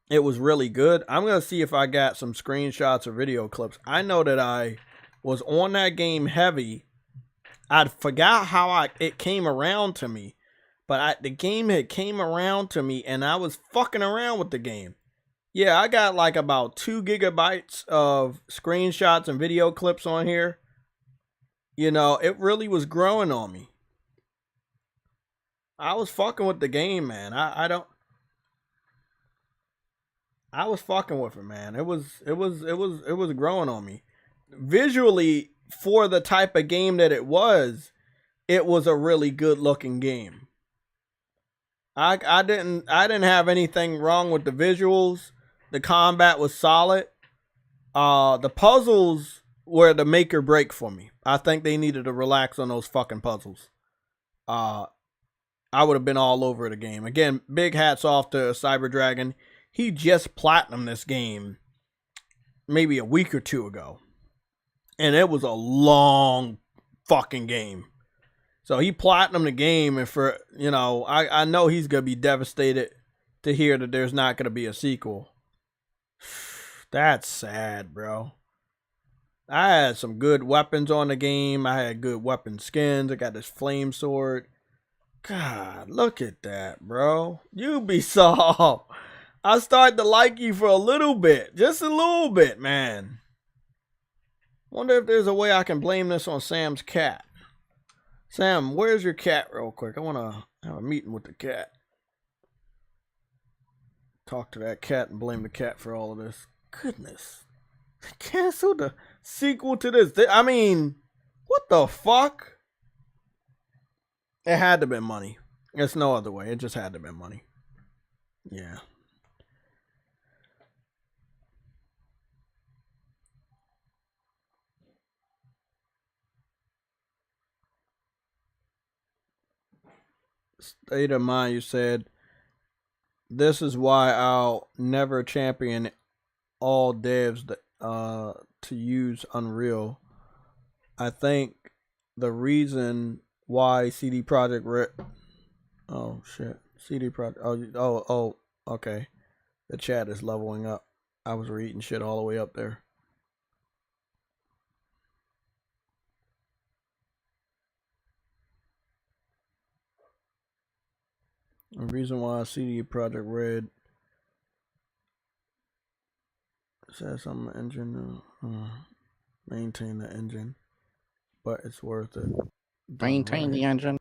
really good. I'm going to see if I got some screenshots or video clips. I know that I was on that game heavy. I forgot how it came around to me. But the game had came around to me and I was fucking around with the game. Yeah, I got like about 2 gigabytes of screenshots and video clips on here. You know, it really was growing on me. I was fucking with the game, man. I was fucking with it, man. It was growing on me. Visually, for the type of game that it was a really good looking game. I didn't have anything wrong with the visuals. The combat was solid. The puzzles were the make or break for me. I think they needed to relax on those fucking puzzles. I would have been all over the game. Again, big hats off to Cyber Dragon. He just platinumed this game maybe a week or two ago. And it was a long fucking game. So he platinumed the game, and for, you know, I know he's going to be devastated to hear that there's not going to be a sequel. That's sad, bro. I had some good weapons on the game. I had good weapon skins. I got this flame sword. God, look at that, bro. Ubisoft. I started to like you for a little bit. Just a little bit, man. Wonder if there's a way I can blame this on Sam's cat. Sam, where's your cat real quick? I want to have a meeting with the cat. Talk to that cat and blame the cat for all of this. Goodness. Cancel the sequel to this. I mean, what the fuck? It had to be money. There's no other way. It just had to be money. Yeah. State of mind, you said, this is why I'll never champion all devs to use Unreal. I think the reason why CD Projekt Red, oh shit, CD Projekt, oh, okay, the chat is leveling up. I was reading shit all the way up there. The reason why CD Projekt Red says some engine, maintain the engine, but it's worth it. Maintain the engine.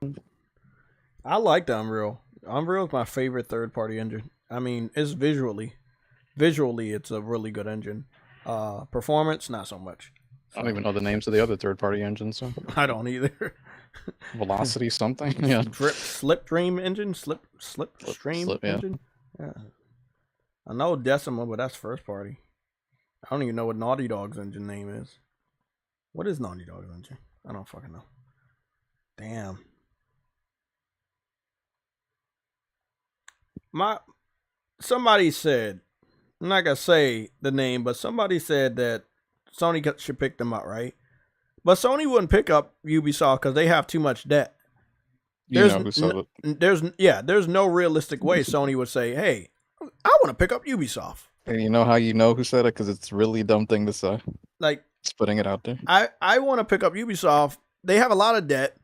I like the Unreal. Unreal is my favorite third-party engine. I mean, it's visually, it's a really good engine. Performance, not so much. I don't even know the names of the other third-party engines. So. I don't either. Velocity something. Yeah. Slipstream engine. Slipstream engine. Yeah. I know Decima, but that's first party. I don't even know what Naughty Dog's engine name is. What is Naughty Dog's engine? I don't fucking know. Damn. Somebody said, I'm not gonna say the name, but somebody said that Sony should pick them up, right? But Sony wouldn't pick up Ubisoft because they have too much debt. There's no realistic way Sony would say, hey, I want to pick up Ubisoft. And you know how you know who said it? Because it's a really dumb thing to say. Like, just putting it out there. I want to pick up Ubisoft. They have a lot of debt.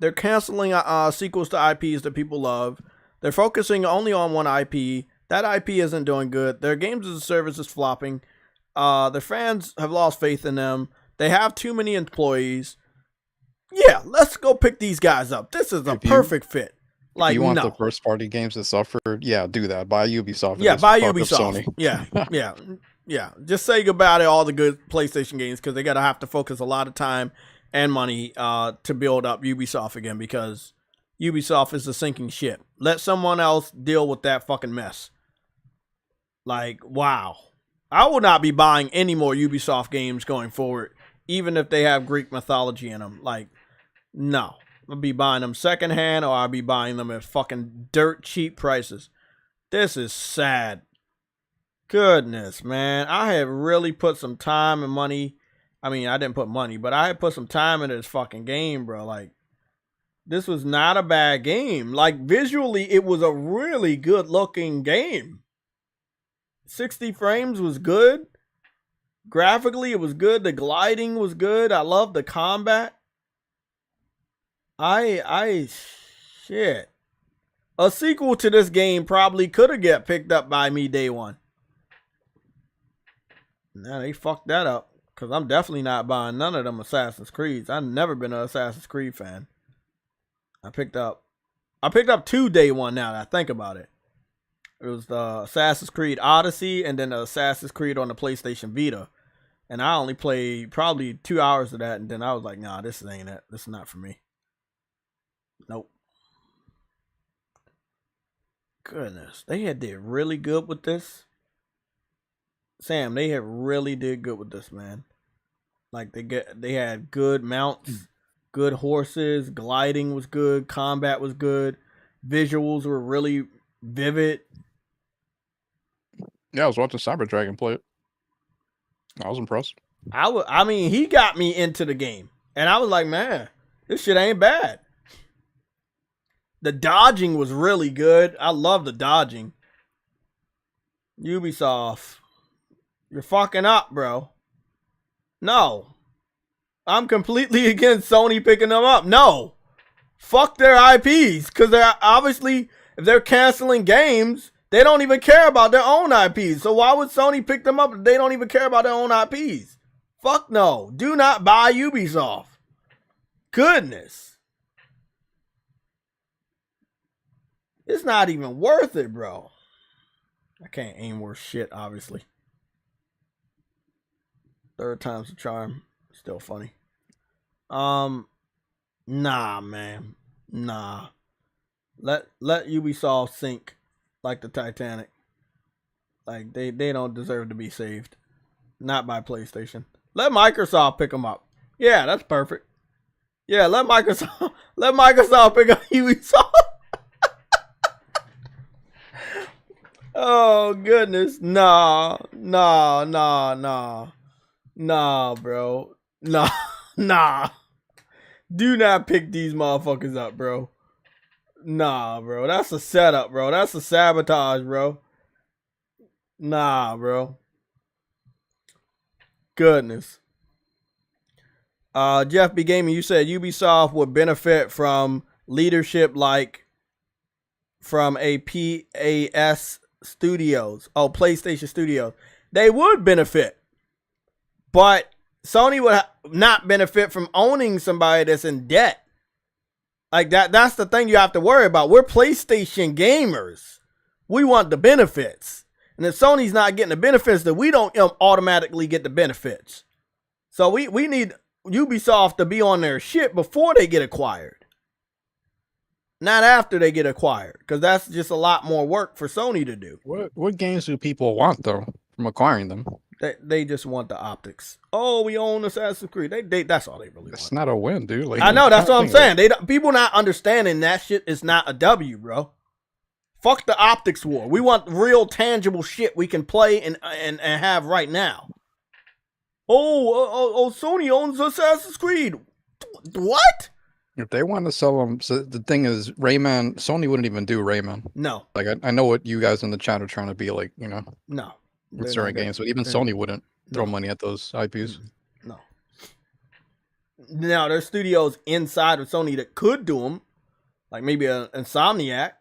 They're canceling sequels to IPs that people love. They're focusing only on one IP. That IP isn't doing good. Their games as a service is flopping. Their fans have lost faith in them. They have too many employees. Yeah, let's go pick these guys up. This is a perfect fit. Like, if you want the first party games to suffer, yeah, do that. Buy Ubisoft. Yeah, buy Ubisoft. Yeah. Just say goodbye to all the good PlayStation games because they gotta have to focus a lot of time and money to build up Ubisoft again because Ubisoft is a sinking ship. Let someone else deal with that fucking mess. Like, wow. I will not be buying any more Ubisoft games going forward, even if they have Greek mythology in them. Like, no. I'll be buying them secondhand or I'll be buying them at fucking dirt cheap prices. This is sad. Goodness, man. I have really put some time and money. I mean, I didn't put money, but I had put some time into this fucking game, bro. Like, this was not a bad game. Like, visually, it was a really good looking game. 60 frames was good. Graphically, it was good. The gliding was good. I love the combat. Shit. A sequel to this game probably could have got picked up by me day one. Now they fucked that up. Because I'm definitely not buying none of them Assassin's Creeds. I've never been an Assassin's Creed fan. I picked up 2 day one now that I think about it. It was the Assassin's Creed Odyssey and then the Assassin's Creed on the PlayStation Vita. And I only played probably 2 hours of that and then I was like, nah, this ain't it. This is not for me. Nope. Goodness. They did really good with this. Sam, they have really did good with this, man. Like they had good mounts, good horses, gliding was good, combat was good, visuals were really vivid. Yeah, I was watching Cyber Dragon play it. I was impressed. I mean, he got me into the game, and I was like, man, this shit ain't bad. The dodging was really good. I love the dodging. Ubisoft, you're fucking up, bro. No. I'm completely against Sony picking them up. No. Fuck their IPs. Because they're obviously, if they're canceling games, they don't even care about their own IPs. So why would Sony pick them up if they don't even care about their own IPs? Fuck no. Do not buy Ubisoft. Goodness. It's not even worth it, bro. I can't aim worth shit, obviously. Third time's the charm. Still funny. Nah, man. Nah. Let Ubisoft sink like the Titanic. Like they don't deserve to be saved. Not by PlayStation. Let Microsoft pick them up. Yeah, that's perfect. Yeah, let Microsoft pick up Ubisoft. Oh goodness. Nah, bro. Nah. Do not pick these motherfuckers up, bro. Nah, bro. That's a setup, bro. That's a sabotage, bro. Nah, bro. Goodness. Jeff B. Gaming, you said Ubisoft would benefit from leadership like from a PAS Studios. Oh, PlayStation Studios. They would benefit. But Sony would not benefit from owning somebody that's in debt. Like that's the thing you have to worry about. We're PlayStation gamers. We want the benefits. And if Sony's not getting the benefits, then we don't automatically get the benefits. So we need Ubisoft to be on their shit before they get acquired. Not after they get acquired. Because that's just a lot more work for Sony to do. What games do people want, though, from acquiring them? They just want the optics. Oh, we own Assassin's Creed. That's all they really want. It's not a win, dude. Like, I know, that's what I'm saying. People not understanding that shit is not a W, bro. Fuck the optics war. We want real tangible shit we can play and have right now. Oh, Sony owns Assassin's Creed. What? If they want to sell them, so the thing is, Rayman, Sony wouldn't even do Rayman. No. Like, I know what you guys in the chat are trying to be like, you know. No. With certain games, but even Sony wouldn't throw money at those IPs. No. Now, there's studios inside of Sony that could do them, like maybe an Insomniac,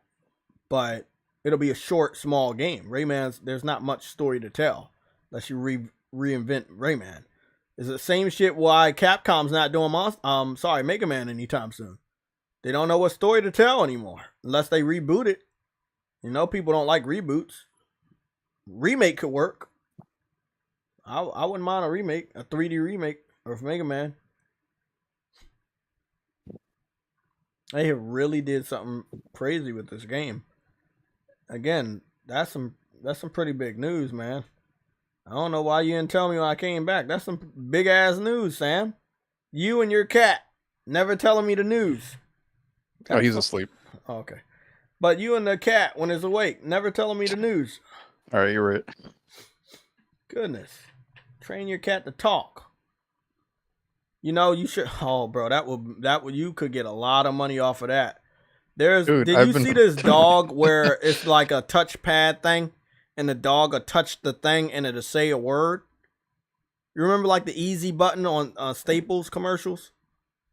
but it'll be a short, small game. Rayman's, there's not much story to tell unless you reinvent Rayman. It's the same shit why Capcom's not doing Mega Man anytime soon. They don't know what story to tell anymore unless they reboot it. You know, people don't like reboots. Remake could work. I wouldn't mind a remake, a 3D remake of Mega Man. They have really did something crazy with this game. Again, that's some pretty big news, man. I don't know why you didn't tell me when I came back. That's some big ass news, Sam. You and your cat never telling me the news. Oh, he's asleep. Oh, okay. But you and the cat, when it's awake, never telling me the news. All right, you're right. Goodness. Train your cat to talk. You know, you should. Oh, bro, that would you could get a lot of money off of that. Did you see this dog where it's like a touchpad thing, and the dog will touch the thing and it'll say a word? You remember like the easy button on Staples commercials?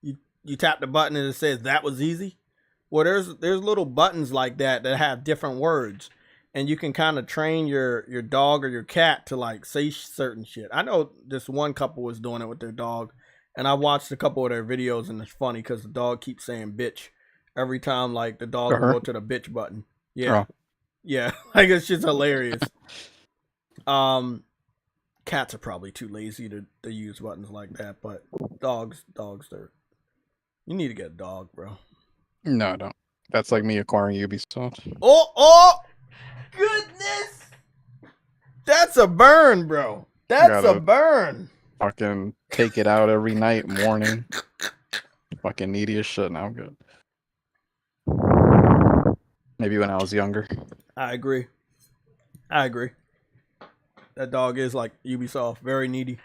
You tap the button and it says that was easy. Well, there's little buttons like that have different words. And you can kind of train your dog or your cat to like say certain shit. I know this one couple was doing it with their dog, and I watched a couple of their videos, and it's funny because the dog keeps saying bitch every time like the dog will go to the bitch button. Yeah. Yeah. Like it's just hilarious. Cats are probably too lazy to use buttons like that, but dogs you need to get a dog, bro. No, I don't. That's like me acquiring Ubisoft. Oh! Goodness! That's a burn, bro. That's a burn. Fucking take it out every night, morning. Fucking needy as shit. Now I'm good. Maybe when I was younger. I agree. That dog is like Ubisoft, very needy.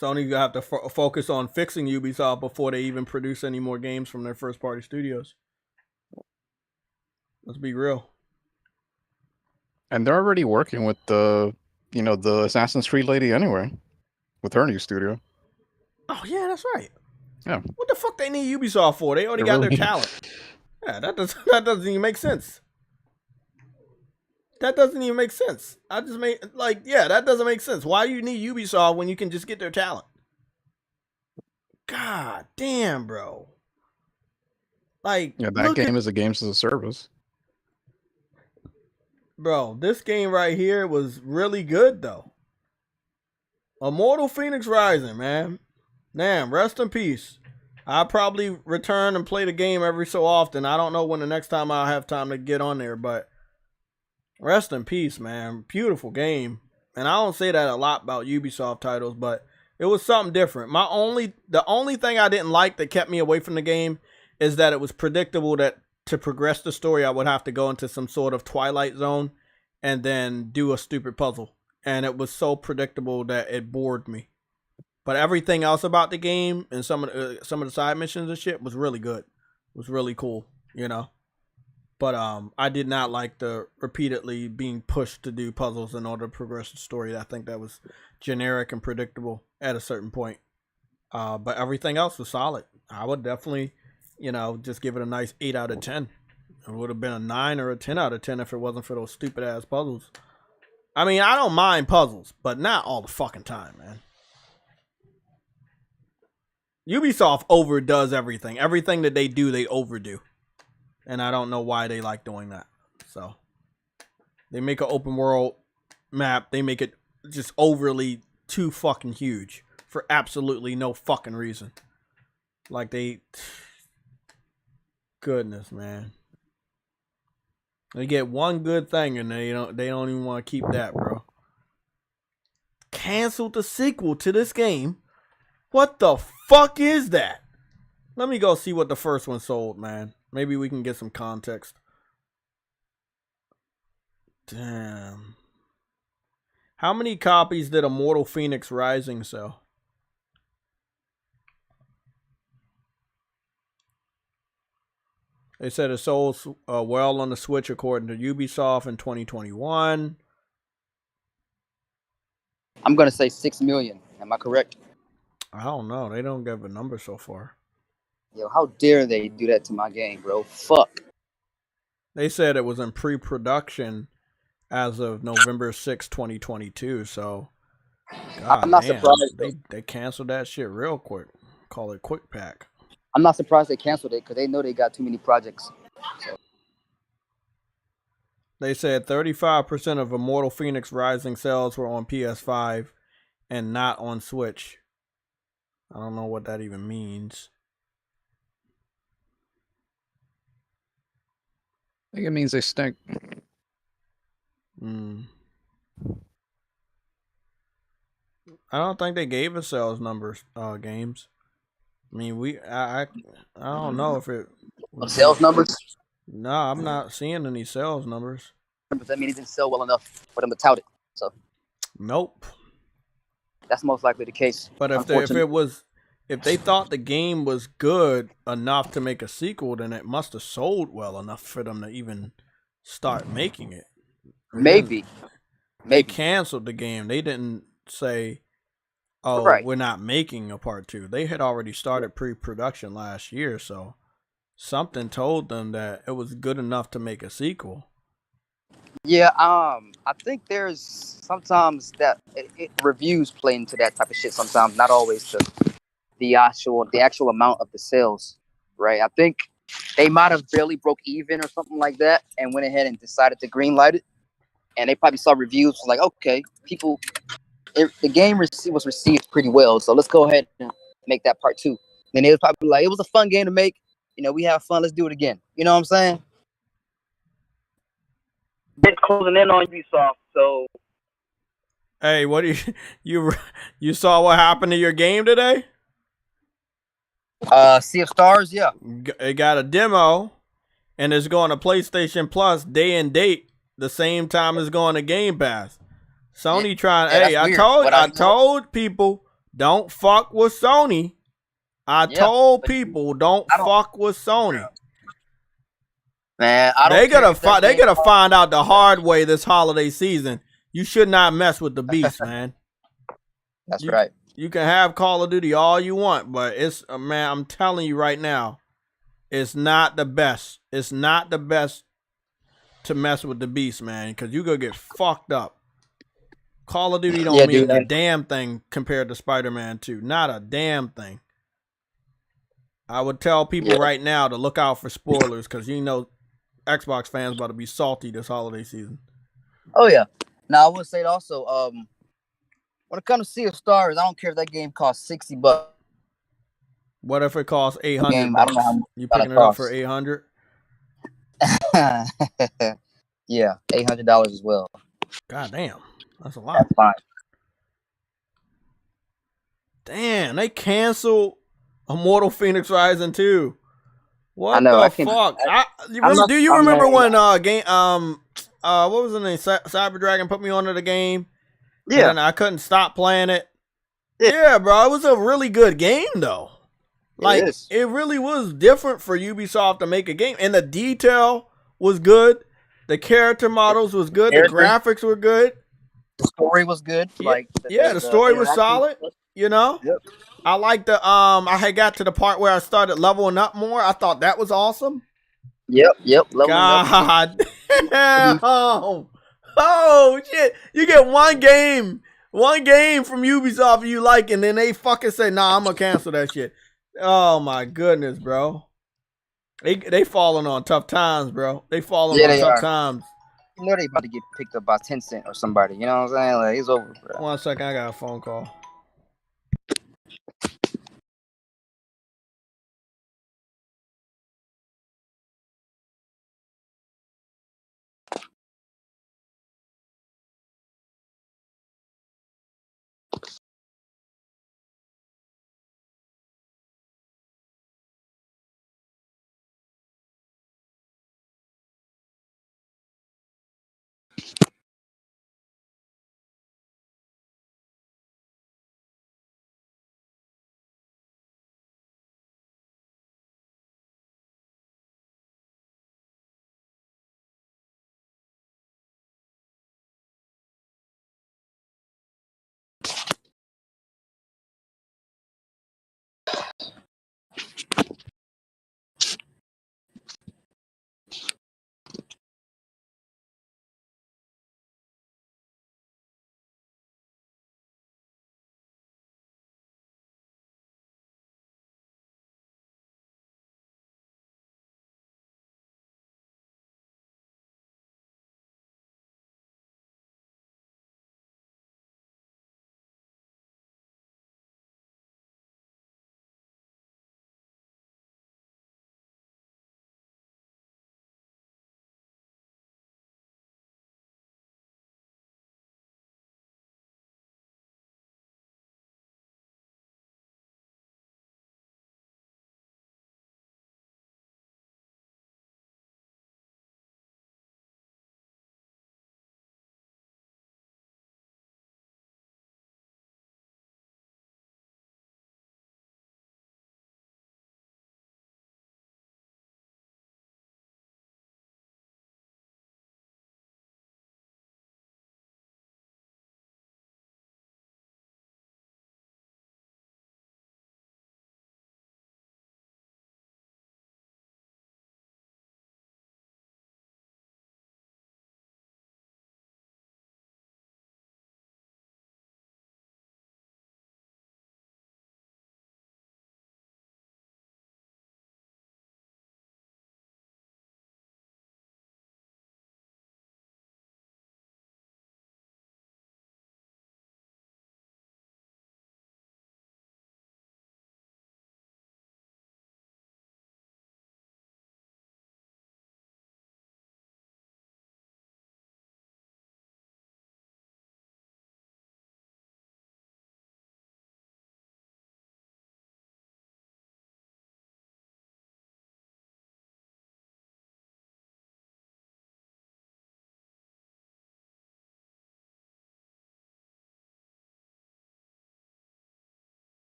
Sony have to focus on fixing Ubisoft before they even produce any more games from their first party studios. Let's be real. And they're already working with the Assassin's Creed lady anyway, with her new studio. Oh yeah, that's right. Yeah. What the fuck they need Ubisoft for? They already got their talent. Yeah, that doesn't even make sense. That doesn't even make sense. That doesn't make sense. Why do you need Ubisoft when you can just get their talent? God damn, bro. Like, yeah, that game is a games as a service. Bro, this game right here was really good though. Immortal Fenyx Rising, man. Damn, rest in peace. I'll probably return and play the game every so often. I don't know when the next time I'll have time to get on there, but rest in peace, man. Beautiful game. And I don't say that a lot about Ubisoft titles, but it was something different. The only thing I didn't like that kept me away from the game is that it was predictable that to progress the story, I would have to go into some sort of Twilight Zone and then do a stupid puzzle. And it was so predictable that it bored me. But everything else about the game and some of the side missions and shit was really good. It was really cool, you know. But I did not like the repeatedly being pushed to do puzzles in order to progress the story. I think that was generic and predictable at a certain point. But everything else was solid. I would definitely, just give it a nice 8 out of 10. It would have been a 9 or a 10 out of 10 if it wasn't for those stupid ass puzzles. I mean, I don't mind puzzles, but not all the fucking time, man. Ubisoft overdoes everything. Everything that they do, they overdo. And I don't know why they like doing that. So, they make an open world map. They make it just overly too fucking huge for absolutely no fucking reason. Like goodness, man. They get one good thing and they don't even want to keep that, bro. Canceled the sequel to this game. What the fuck is that? Let me go see what the first one sold, man. Maybe we can get some context. Damn. How many copies did Immortal Fenyx Rising sell? They said it sold well on the Switch according to Ubisoft in 2021. I'm going to say 6 million. Am I correct? I don't know. They don't give a number so far. Yo, how dare they do that to my game, bro? Fuck. They said it was in pre-production as of November 6, 2022. So, God, I'm not surprised. They canceled that shit real quick. Call it quick pack. I'm not surprised they canceled it because they know they got too many projects. So. They said 35% of Immortal Fenyx Rising sales were on PS5 and not on Switch. I don't know what that even means. I think it means they stink. I don't think they gave us sales numbers, games. I mean, I don't know if it... Sales numbers? No, I'm not seeing any sales numbers. But that means it didn't sell well enough for them to tout it. So. Nope. That's most likely the case. But if they thought the game was good enough to make a sequel, then it must have sold well enough for them to even start making it. Maybe. They canceled the game. They didn't say, "Oh, right, we're not making a part 2." They had already started pre-production last year, so something told them that it was good enough to make a sequel. Yeah, I think there's sometimes that reviews play into that type of shit. Sometimes, not always the actual amount of the sales, right? I think they might have barely broke even or something like that, and went ahead and decided to greenlight it. And they probably saw reviews like, okay, the game was received pretty well, so let's go ahead and make that part 2. Then they was probably like, it was a fun game to make. We have fun. Let's do it again. You know what I'm saying? Been closing in on Ubisoft, so Hey, what do you saw what happened to your game today? Sea of Stars, yeah. It got a demo, and it's going to PlayStation Plus day and date the same time as going to Game Pass. Sony trying. Yeah, Hey, that's I weird. told people don't fuck with Sony. I told people don't fuck with Sony. Man, They gotta find out the hard way this holiday season. You should not mess with the beast, man. That's right. You can have Call of Duty all you want, but it's man, I'm telling you right now, it's not the best. It's not the best to mess with the beast, man, because you gonna get fucked up. Call of Duty don't mean a damn thing compared to Spider-Man 2. Not a damn thing. I would tell people right now to look out for spoilers, because you know Xbox fans about to be salty this holiday season. Oh yeah. Now I would say also, when it comes to Sea of Stars, I don't care if that game costs $60. What if it costs $800? I don't know how much you picking it up for $800? Yeah, $800 as well. God damn, that's a lot. That's fine. Damn, they canceled Immortal Fenyx Rising 2. What I know, the fuck? Do you remember when what was the name? Cyber Dragon put me onto the game. Yeah, and I couldn't stop playing it. Yeah, bro, it was a really good game though. Like it really was different for Ubisoft to make a game, and the detail was good. The character models was good. The graphics were good. The story was good. The story was solid. You know. Yep. I like the I had got to the part where I started leveling up more. I thought that was awesome. Yep. God damn. Oh shit. You get one game from Ubisoft you like, and then they fucking say, nah, I'm gonna cancel that shit. Oh my goodness, bro. They falling on tough times, bro. They falling on tough times. You know they about to get picked up by Tencent or somebody. You know what I'm saying? Like, it's over, bro. 1 second, I got a phone call.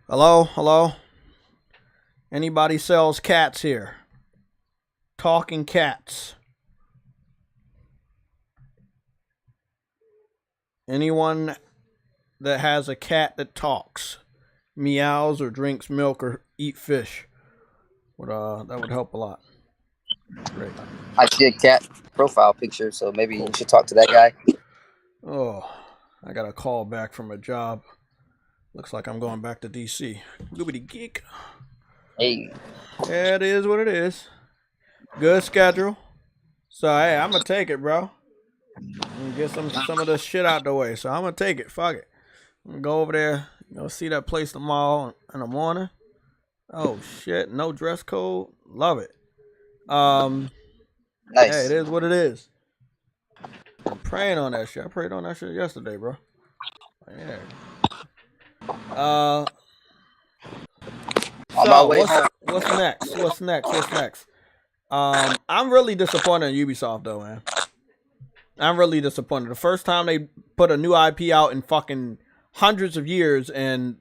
Hello? Hello? Anybody sells cats here? Talking cats. Anyone that has a cat that talks, meows or drinks milk or eat fish, that would help a lot. Great. I see a cat profile picture, so maybe Cool. you should talk to that guy. Oh, I got a call back from a job. Looks like I'm going back to DC. Goobity geek. Hey. Yeah, it is what it is. Good schedule. So hey, I'm gonna take it, bro. And get some of this shit out the way. So I'm gonna take it. Fuck it. I'm gonna go over there, see that place tomorrow in the morning. Oh shit, no dress code. Love it. Nice. Hey, it is what it is. I'm praying on that shit. I prayed on that shit yesterday, bro. Yeah. On my way home. What's next? I'm really disappointed in Ubisoft though, man. I'm really disappointed. The first time they put a new IP out in fucking hundreds of years, and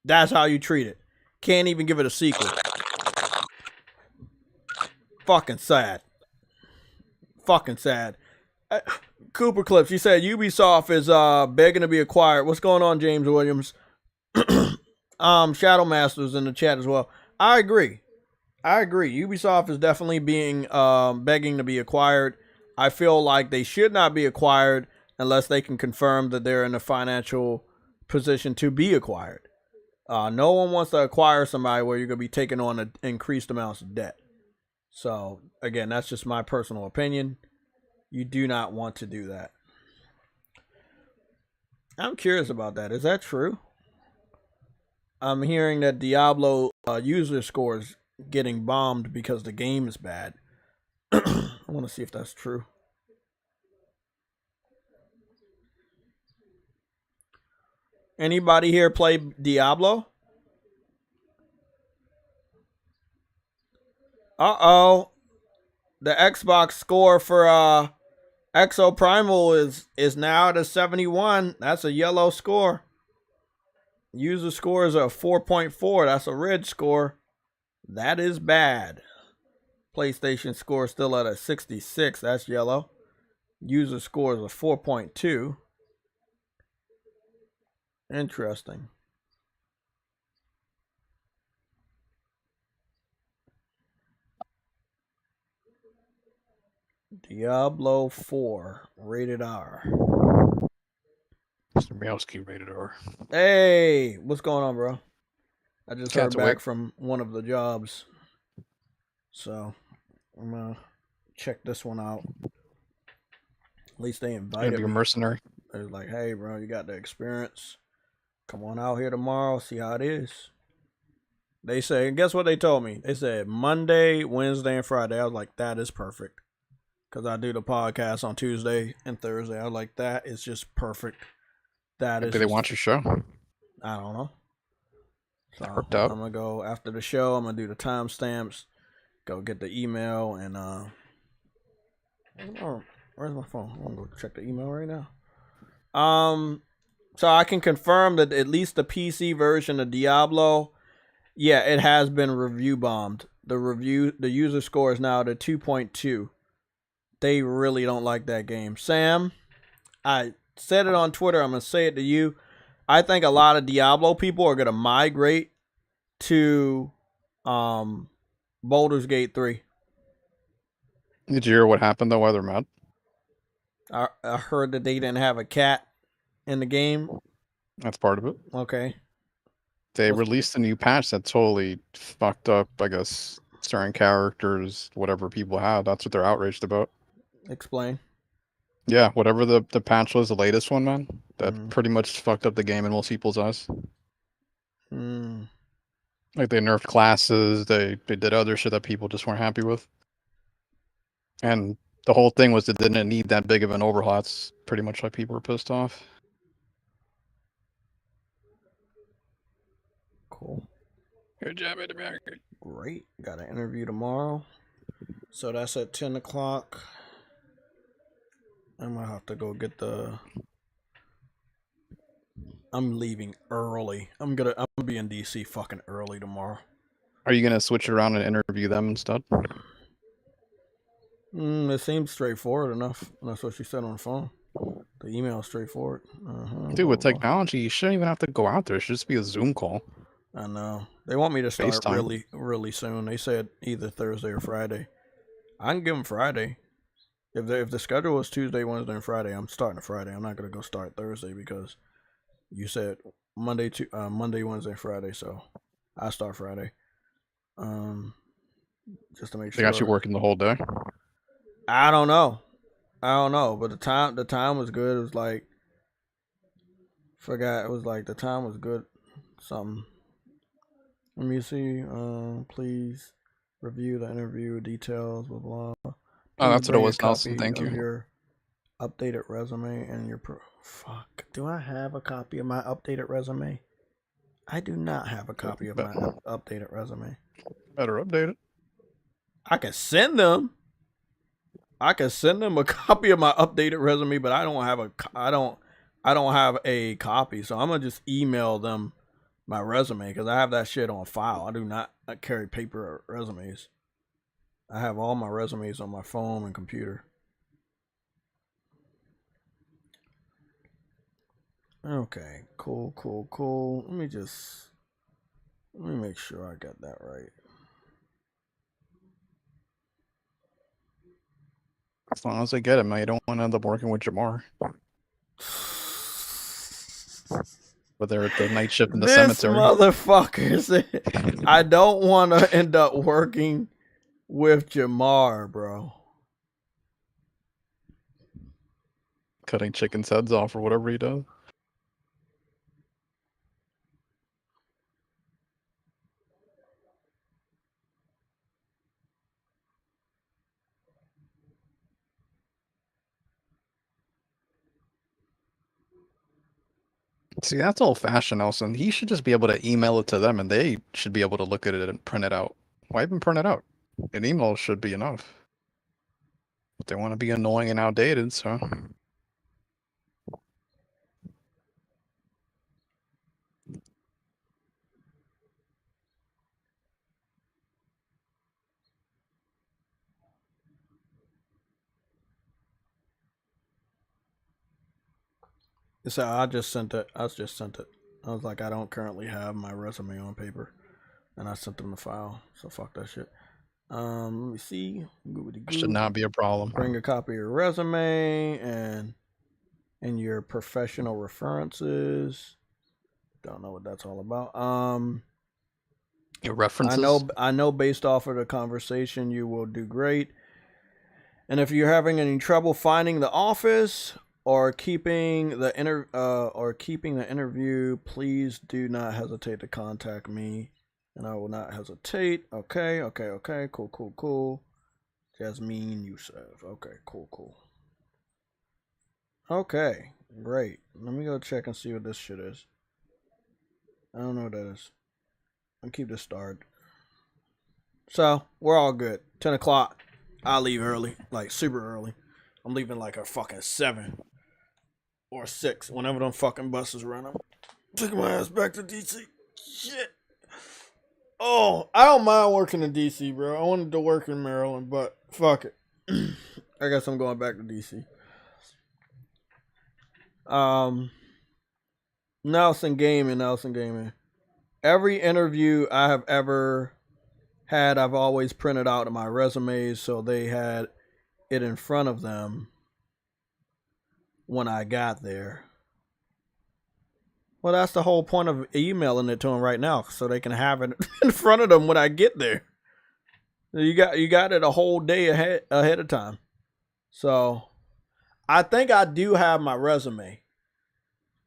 that's how you treat it. Can't even give it a sequel. Fucking sad. Cooper Clips, you said Ubisoft is begging to be acquired. What's going on, James Williams? Shadow Masters in the chat as well. I agree. Ubisoft is definitely being begging to be acquired. I feel like they should not be acquired unless they can confirm that they're in a financial position to be acquired. No one wants to acquire somebody where you're going to be taking on increased amounts of debt. So, again, that's just my personal opinion. You do not want to do that. I'm curious about that. Is that true? I'm hearing that Diablo user scores getting bombed because the game is bad. I want to see if that's true. Anybody here play Diablo? Uh-oh. The Xbox score for Exo Primal is now at a 71. That's a yellow score. User score is a 4.4. That's a red score. That is bad. PlayStation score is still at a 66. That's yellow. User score is a 4.2. Interesting. Diablo 4 rated R. Mr. Meowski rated R. Hey, what's going on, bro? I just Cat's heard back awake. from one of the jobs. So, I'm going to check this one out. At least they Gonna invited be a me. mercenary. They're like, hey, bro, you got the experience. Come on out here tomorrow, see how it is. They say, and guess what they told me? They said Monday, Wednesday, and Friday. I was like, that is perfect. Because I do the podcast on Tuesday and Thursday. I was like, that is just perfect. That is. Do they want your show? I don't know. So I'm Worked out. gonna go after the show. I'm gonna do the timestamps. Go get the email and oh, where's my phone? I'm gonna go check the email right now. So I can confirm that at least the PC version of Diablo, yeah, it has been review bombed. The user score is now at a 2.2. They really don't like that game. Sam, I said it on Twitter. I'm gonna say it to you. I think a lot of Diablo people are gonna migrate to Baldur's Gate 3. Did you hear what happened though? Why they're mad? I heard that they didn't have a cat in the game. That's part of it. Okay. They released a new patch that totally fucked up, I guess, certain characters, whatever people have. That's what they're outraged about. Explain. Yeah, whatever the patch was, the latest one, man, that pretty much fucked up the game in most people's eyes. Like they nerfed classes, they did other shit that people just weren't happy with. And the whole thing was it didn't need that big of an overhaul. That's pretty much why people were pissed off. Cool. Good job, Eddie. Great. Got an interview tomorrow. So that's at 10 o'clock. I'm going to have to go get the I'm leaving early. I'm gonna be in DC fucking early tomorrow. Are you gonna switch it around and interview them instead? It seems straightforward enough. That's what she said on the phone. The email is straightforward. Dude, with technology, you shouldn't even have to go out there. It should just be a Zoom call. I know. They want me to start FaceTime. really soon. They said either Thursday or Friday. I can give them Friday. If the schedule is Tuesday, Wednesday, and Friday, I'm starting Friday. I'm not gonna go start Thursday because you said Monday, Wednesday, Friday. So I start Friday. Just to make sure. They got you working the whole day. I don't know, but the time was good. It was like, forgot. It was like the time was good. Something. Let me see. Please review the interview details. Blah blah. Oh, that's what it Bring a was, Nelson. copy Thank of you. your updated resume and your fuck. Do I have a copy of my updated resume? I do not have a copy of my updated resume. Better update it. I can send them. I can send them a copy of my updated resume, but I don't have a copy. So I'm gonna just email them my resume because I have that shit on file. I do not carry paper resumes. I have all my resumes on my phone and computer. Okay, cool. Let me make sure I got that right. As long as I get it, man. You don't want to end up working with Jamar. But they're at the night shift in the cemetery. This motherfucker said, I don't want to end up working with Jamar, bro. Cutting chickens' heads off or whatever he does. See, that's old-fashioned, Nelson. He should just be able to email it to them, and they should be able to look at it and print it out. Why even print it out? An email should be enough. But they want to be annoying and outdated, so... So I just sent it. I was like, I don't currently have my resume on paper, and I sent them the file. So fuck that shit. Let me see. Should not be a problem. Bring a copy of your resume and your professional references. Don't know what that's all about. Your references. I know. Based off of the conversation, you will do great. And if you're having any trouble finding the office or keeping the interview, please do not hesitate to contact me, and I will not hesitate. Okay. Cool. Jasmine Youssef. Okay, cool. Okay, great. Let me go check and see what this shit is. I don't know what that is. I'll keep this started. So, we're all good. 10 o'clock. I'll leave early. Like, super early. I'm leaving like a fucking 7 or 6. Whenever them fucking buses run, I'm taking my ass back to DC. Shit. Oh, I don't mind working in DC, bro. I wanted to work in Maryland, but fuck it. I guess I'm going back to DC. Nelson Gaming. Every interview I have ever had, I've always printed out my resumes so they had it in front of them when I got there. Well, that's the whole point of emailing it to them right now, so they can have it in front of them when I get there. You got it a whole day ahead of time. So, I think I do have my resume.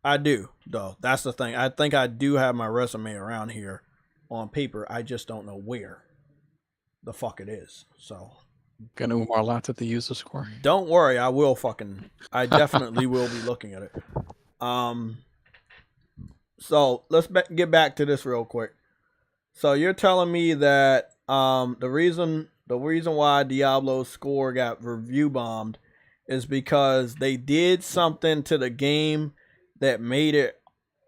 I do, though. That's the thing. I think I do have my resume around here on paper. I just don't know where the fuck it is. So, Gonna Umar laughed at the user score. don't worry. I definitely will be looking at it. So let's get back to this real quick. So you're telling me that the reason why Diablo's score got review bombed is because they did something to the game that made it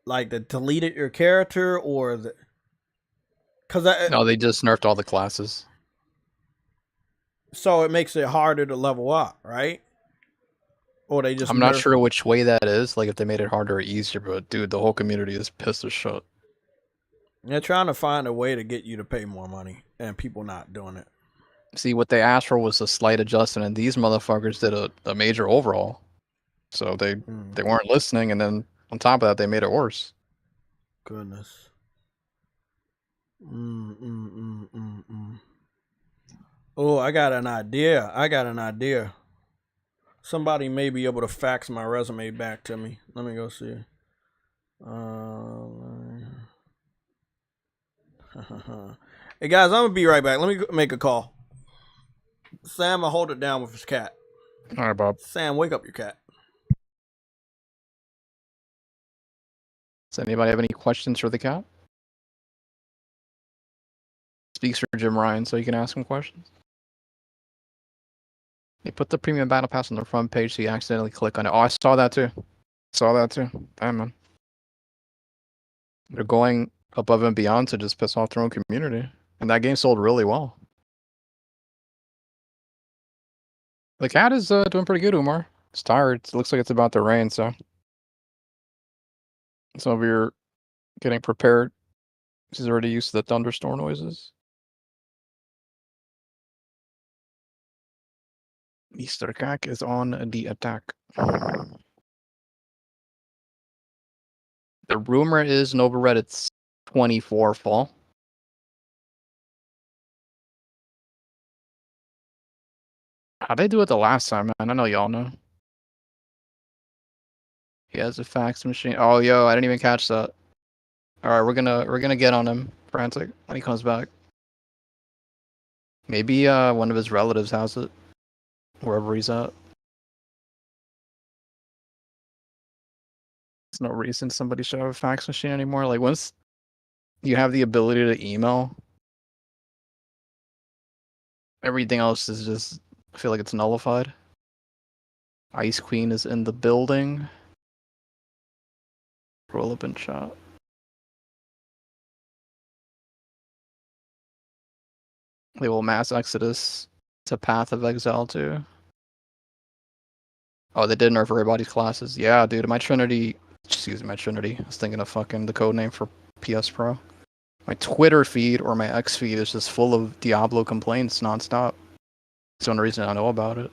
Like they deleted your character or the? Because No, they just nerfed all the classes. so it makes it harder to level up, right? Or they just I'm not sure which way that is. Like if they made it harder or easier, but dude, the whole community is pissed as shit. They're trying to find a way to get you to pay more money, and people not doing it. See, what they asked for was a slight adjustment, and these motherfuckers did a major overhaul. So they weren't listening, and then on top of that, they made it worse. Goodness. Oh, I got an idea. Somebody may be able to fax my resume back to me. Let me go see. Hey guys, I'm gonna be right back. Let me make a call. Sam, I'll hold it down with his cat. All right, Bob. Sam, wake up your cat. Does anybody have any questions for the cat? Speaks for Jim Ryan, so you can ask him questions. They put the premium battle pass on the front page, so you accidentally click on it. Oh, I saw that too. Damn, man. They're going above and beyond to just piss off their own community. And that game sold really well. The cat is doing pretty good, Umar. It's tired. It looks like it's about to rain, so. Some of you are getting prepared. She's already used to the thunderstorm noises. Mr. Kak is on the attack. The rumor is Nova Reddit's 24 fall. How'd they do it the last time, man? I know y'all know. He has a fax machine. Oh, yo, I didn't even catch that. All right, we're gonna get on him, Frantic, when he comes back. Maybe one of his relatives has it, wherever he's at. There's no reason somebody should have a fax machine anymore. Like once you have the ability to email, everything else is just, I feel like it's nullified. Ice Queen is in the building. Roll up and chat. They will mass exodus to Path of Exile too. Oh, they did nerf everybody's classes. Yeah, dude, my Trinity. Excuse me, my Trinity. I was thinking of fucking the code name for PS Pro. My Twitter feed or my X feed is just full of Diablo complaints nonstop. It's the only reason I know about it.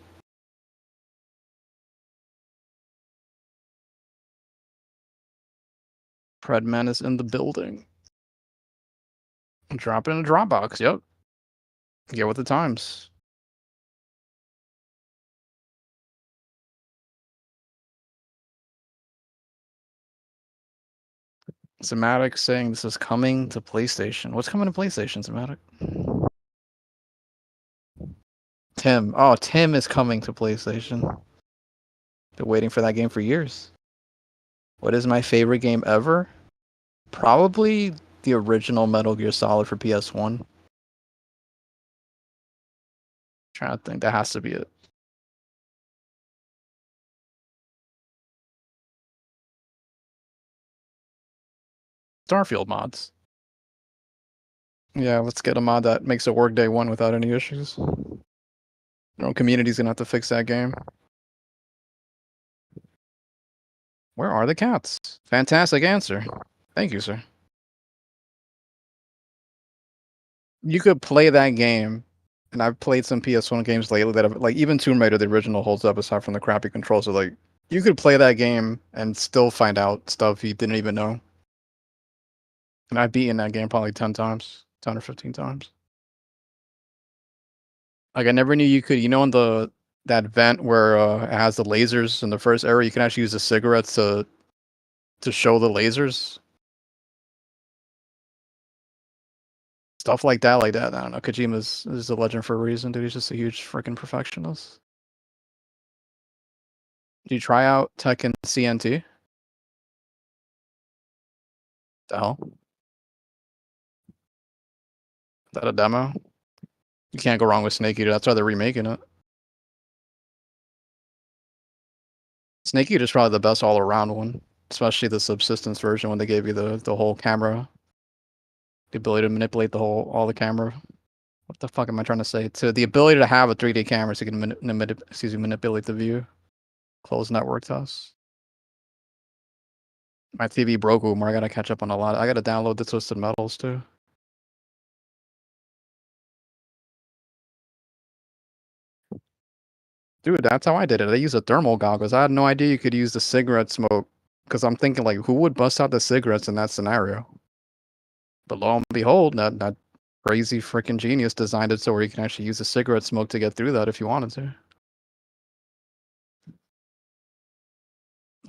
Fredman is in the building. Drop it in a Dropbox, yep. Get with the times. Somatic saying this is coming to PlayStation. What's coming to PlayStation, Somatic? Tim. Oh, Tim is coming to PlayStation. Been waiting for that game for years. What is my favorite game ever? Probably the original Metal Gear Solid for PS1. Trying to think, that has to be it. Starfield mods. Yeah, let's get a mod that makes it work day one without any issues. Your own community's gonna have to fix that game. Where are the cats? Fantastic answer. Thank you, sir. You could play that game, and I've played some PS1 games lately that have, like, even Tomb Raider, the original, holds up aside from the crappy controls. So, like, you could play that game and still find out stuff you didn't even know. And I've beaten that game probably 10 times, 10 or 15 times. Like, I never knew you could, you know, in that vent where it has the lasers in the first area, you can actually use the cigarettes to show the lasers. Stuff like that, I don't know. Kojima is a legend for a reason, dude. He's just a huge freaking perfectionist. Did you try out Tekken CNT? The hell? Is that a demo? You can't go wrong with Snake Eater. That's why they're remaking it. Snake Eater is probably the best all-around one. especially the subsistence version when they gave you the whole camera, the ability to manipulate all the camera. What the fuck am I trying to say? To the ability to have a 3D camera so you can manipulate the view. Closed network test. My TV broke, Umar. I gotta catch up on a lot. I gotta download the Twisted Metals too. Dude, that's how I did it. I used a thermal goggles. I had no idea you could use the cigarette smoke. Because I'm thinking, like, who would bust out the cigarettes in that scenario? But lo and behold, that crazy freaking genius designed it so where you can actually use the cigarette smoke to get through that if you wanted to.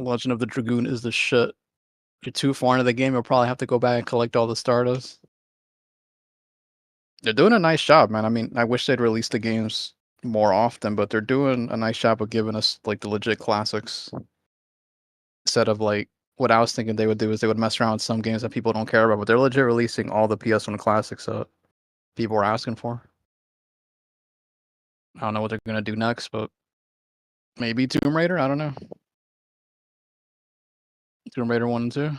Legend of the Dragoon is the shit. If you're too far into the game, you'll probably have to go back and collect all the Stardust. They're doing a nice job, man. I mean, I wish they'd release the games more often, but they're doing a nice job of giving us, like, the legit classics. Instead of, like, what I was thinking they would do is they would mess around with some games that people don't care about, but they're legit releasing all the PS1 classics that people are asking for. I don't know what they're gonna do next, but maybe Tomb Raider? I don't know. Tomb Raider 1 and 2.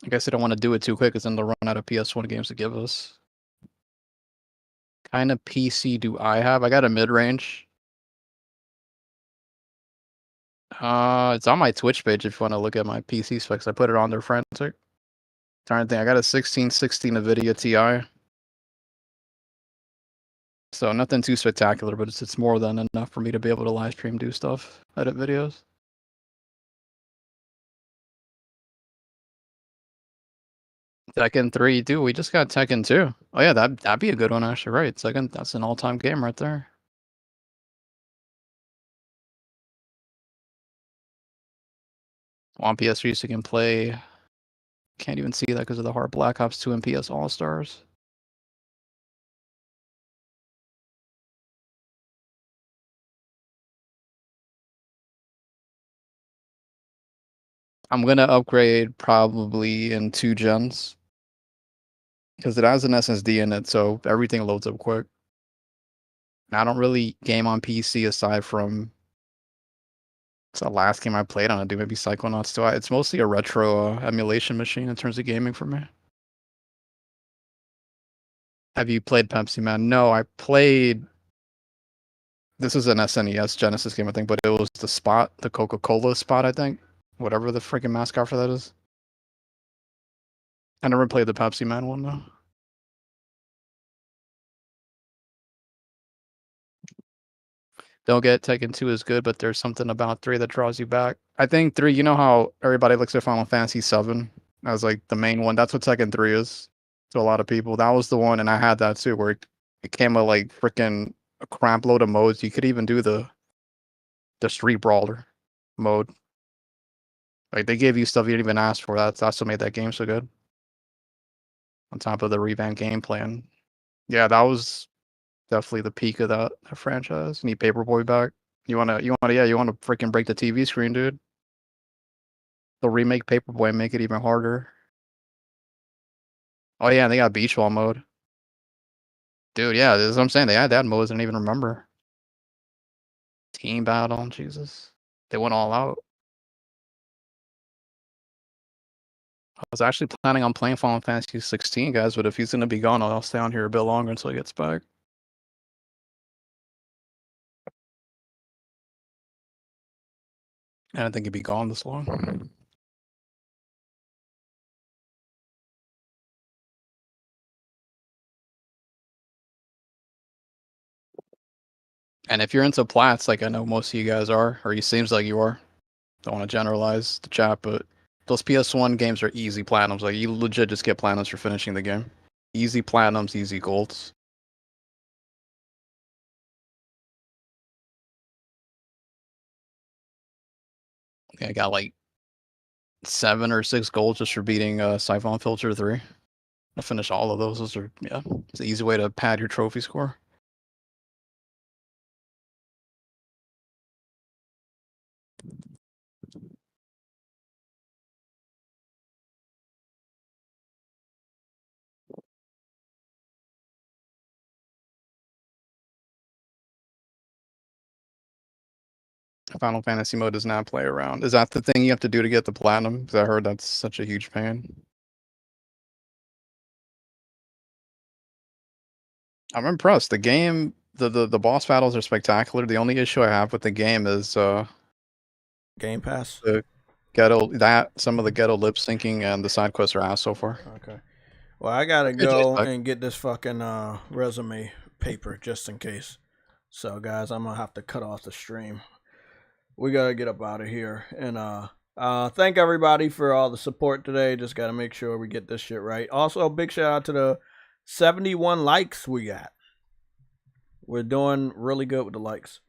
I guess they don't want to do it too quick because then they'll run out of PS1 games to give us. Kind of PC do I have? I got a mid-range. It's on my Twitch page if you want to look at my PC specs. I put it on there, frantic. Trying to think. I got a 1660 NVIDIA Ti. So nothing too spectacular, but it's more than enough for me to be able to live stream, do stuff, edit videos. Tekken 3, dude, we just got Tekken 2. Oh yeah, that'd be a good one actually, right? Tekken, that's an all-time game right there. On PS3 so you can play. Can't even see that because of the hard Black Ops 2 and PS All-Stars. I'm gonna upgrade probably in 2 gens. Because it has an SSD in it, so everything loads up quick. I don't really game on PC aside from it's the last game I played on it, dude. Maybe Psychonauts 2. It's mostly a retro emulation machine in terms of gaming for me. Have you played Pepsi Man? No, I played. This is an SNES Genesis game, I think, but it was the Spot, the Coca-Cola Spot, I think. Whatever the freaking mascot for that is. I never played the Pepsi Man one, though. Don't get Tekken 2 is good, but there's something about 3 that draws you back. I think 3, you know how everybody looks at Final Fantasy 7 as like the main one? That's what Tekken 3 is to a lot of people. That was the one, and I had that too, where it came with like freaking a crap load of modes. You could even do the Street Brawler mode. Like they gave you stuff you didn't even ask for. That's what made that game so good. On top of the revamped gameplay, and yeah, that was definitely the peak of that franchise. Need Paperboy back. You wanna freaking break the TV screen, dude. They'll remake Paperboy and make it even harder. Oh yeah, they got beach ball mode. Dude, yeah, this is what I'm saying. They had that modes I didn't even remember. Team battle, Jesus. They went all out. I was actually planning on playing Final Fantasy 16, guys, but if he's gonna be gone, I'll stay on here a bit longer until he gets back. I didn't think he'd be gone this long. And if you're into plats, like I know most of you guys are, or it seems like you are, don't want to generalize the chat, but those PS1 games are easy platinums. Like you legit just get platinums for finishing the game. Easy platinums, easy golds. I got like 7 or 6 golds just for beating Siphon Filter 3. I finished all of those. Those are, yeah, it's an easy way to pad your trophy score. Final Fantasy mode does not play around. Is that the thing you have to do to get the platinum? Because I heard that's such a huge pain. I'm impressed. The game, the boss battles are spectacular. The only issue I have with the game is Game Pass. the some of the ghetto lip syncing and the side quests are ass so far. Okay. Well, I gotta Okay, go JayTech. and get this fucking resume paper just in case. So, guys, I'm gonna have to cut off the stream. We gotta get up out of here, and thank everybody for all the support today. Just gotta make sure we get this shit right. Also, a big shout out to the 71 likes we got. We're doing really good with the likes.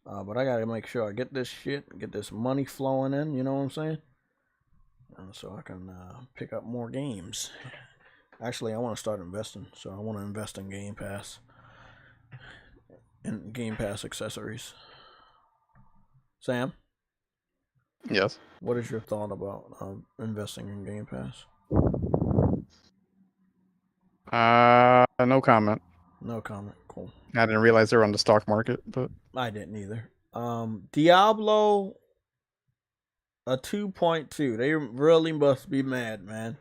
But I gotta make sure I get this shit, get this money flowing in, you know what I'm saying? So I can pick up more games. Actually, I want to start investing, so I want to invest in Game Pass. And Game Pass accessories. Sam? Yes. What is your thought about investing in Game Pass? No comment. No comment. Cool. I didn't realize they were on the stock market, but I didn't either. Diablo a 2.2. They really must be mad, man.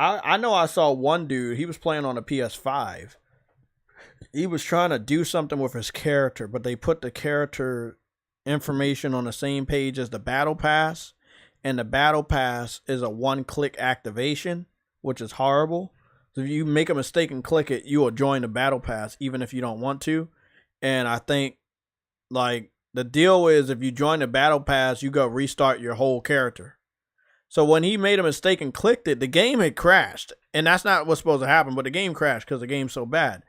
I know I saw one dude, he was playing on a PS5. He was trying to do something with his character, but they put the character information on the same page as the battle pass, and the battle pass is a one-click activation, which is horrible. So if you make a mistake and click it, you will join the battle pass even if you don't want to. And I think like the deal is if you join the battle pass, you go restart your whole character. So when he made a mistake and clicked it, the game had crashed. And that's not what's supposed to happen, but the game crashed because the game's so bad.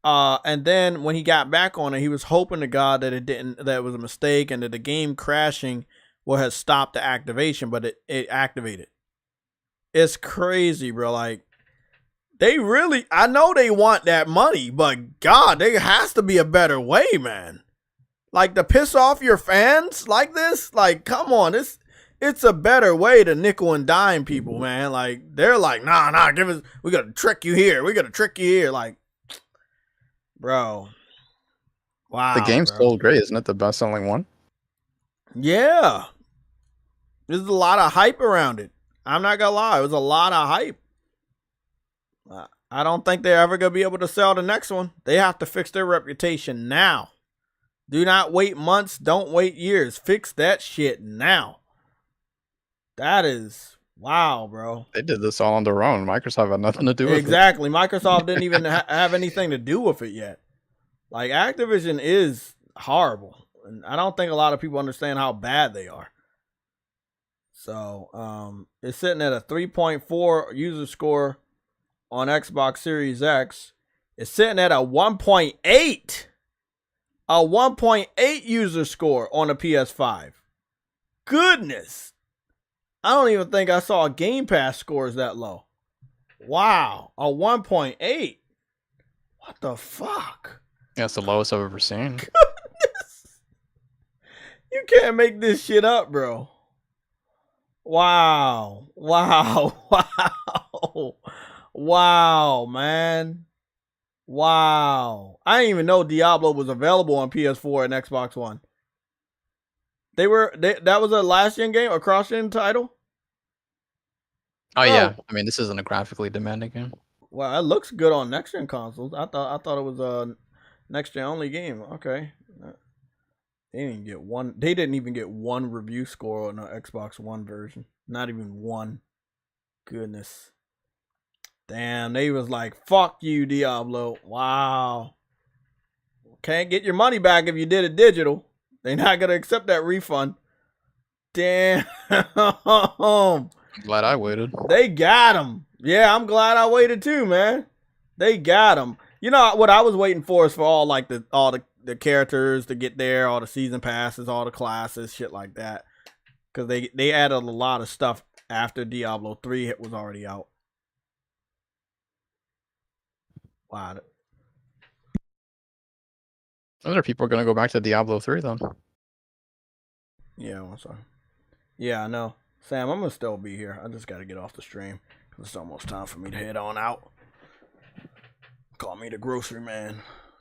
And then when he got back on it, he was hoping to God that that it was a mistake and that the game crashing would have stopped the activation, but it activated. It's crazy, bro. Like, I know they want that money, but God, there has to be a better way, man. Like, to piss off your fans like this? Like, come on, it's a better way to nickel and dime people, man. Like, they're like, nah, we gotta trick you here. We gotta trick you here. Like, bro. Wow. the game's bro. still great, isn't it? The best-selling one. Yeah. There's a lot of hype around it. I'm not gonna lie. It was a lot of hype. I don't think they're ever gonna be able to sell the next one. They have to fix their reputation now. Do not wait months. Don't wait years. Fix that shit now. That is wow, bro. They did this all on their own. Microsoft had nothing to do with it. Exactly. Microsoft didn't even have anything to do with it yet. Like, Activision is horrible. And I don't think a lot of people understand how bad they are. So, it's sitting at a 3.4 user score on Xbox Series X. It's sitting at a 1.8. A 1.8 user score on a PS5. Goodness. I don't even think I saw a Game Pass scores that low. Wow. A 1.8. What the fuck? That's the lowest I've ever seen. Goodness. You can't make this shit up, bro. Wow. Wow, man. Wow. I didn't even know Diablo was available on PS4 and Xbox One. That was a last gen game, a cross gen title? Oh yeah. I mean, this isn't a graphically demanding game. Well, it looks good on next gen consoles. I thought it was a next gen only game. Okay. They didn't even get one review score on the Xbox One version. Not even one. Goodness. Damn, they was like, fuck you, Diablo. Wow. Can't get your money back if you did it digital. They're not going to accept that refund. Damn. I'm glad I waited. They got him. Yeah, I'm glad I waited too, man. They got him. You know what I was waiting for is for all the characters to get there, all the season passes, all the classes, shit like that. Because they added a lot of stuff after Diablo 3 was already out. Wow. Other people are going to go back to Diablo 3 then. Yeah, I'm sorry. Yeah, I know. Sam, I'm going to still be here. I just got to get off the stream. It's almost time for me to head on out. Call me the grocery man.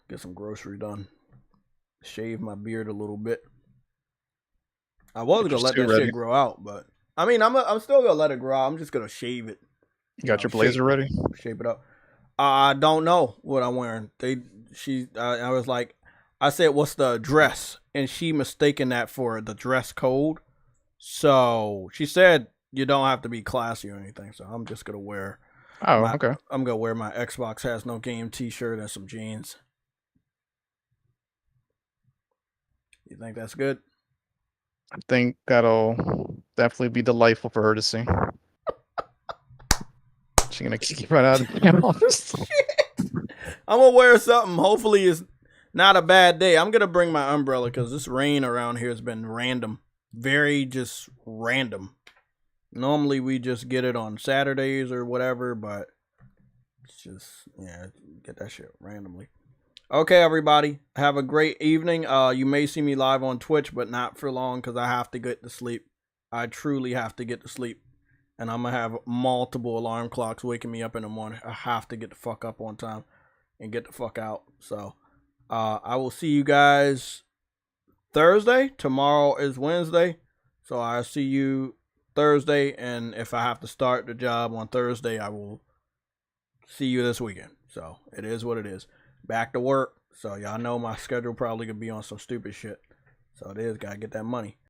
Get some grocery done. Shave my beard a little bit. I was Get gonna your let suit that ready. shit grow out, but I mean, I'm still gonna let it grow out. I'm just gonna shave it. You got your blazer ready? Shape it up. I don't know what I'm wearing. I was like, I said, "What's the dress?" And she mistaken that for the dress code. So she said, "You don't have to be classy or anything." So I'm just gonna wear. Oh, okay. I'm gonna wear my Xbox Has No Game T-shirt and some jeans. You think that's good? I think that'll definitely be delightful for her to see. She's gonna keep right out of the campus. I'm gonna wear something. Hopefully, it's not a bad day. I'm gonna bring my umbrella because this rain around here has been random, very just random. Normally, we just get it on Saturdays or whatever, but it's just get that shit randomly. Okay, everybody, have a great evening. You may see me live on Twitch, but not for long because I have to get to sleep. I truly have to get to sleep. And I'm going to have multiple alarm clocks waking me up in the morning. I have to get the fuck up on time and get the fuck out. So, I will see you guys Thursday. Tomorrow is Wednesday. So, I'll see you Thursday. And if I have to start the job on Thursday, I will see you this weekend. So, it is what it is. Back to work. So, y'all know my schedule probably going to be on some stupid shit. So, it is. Got to get that money.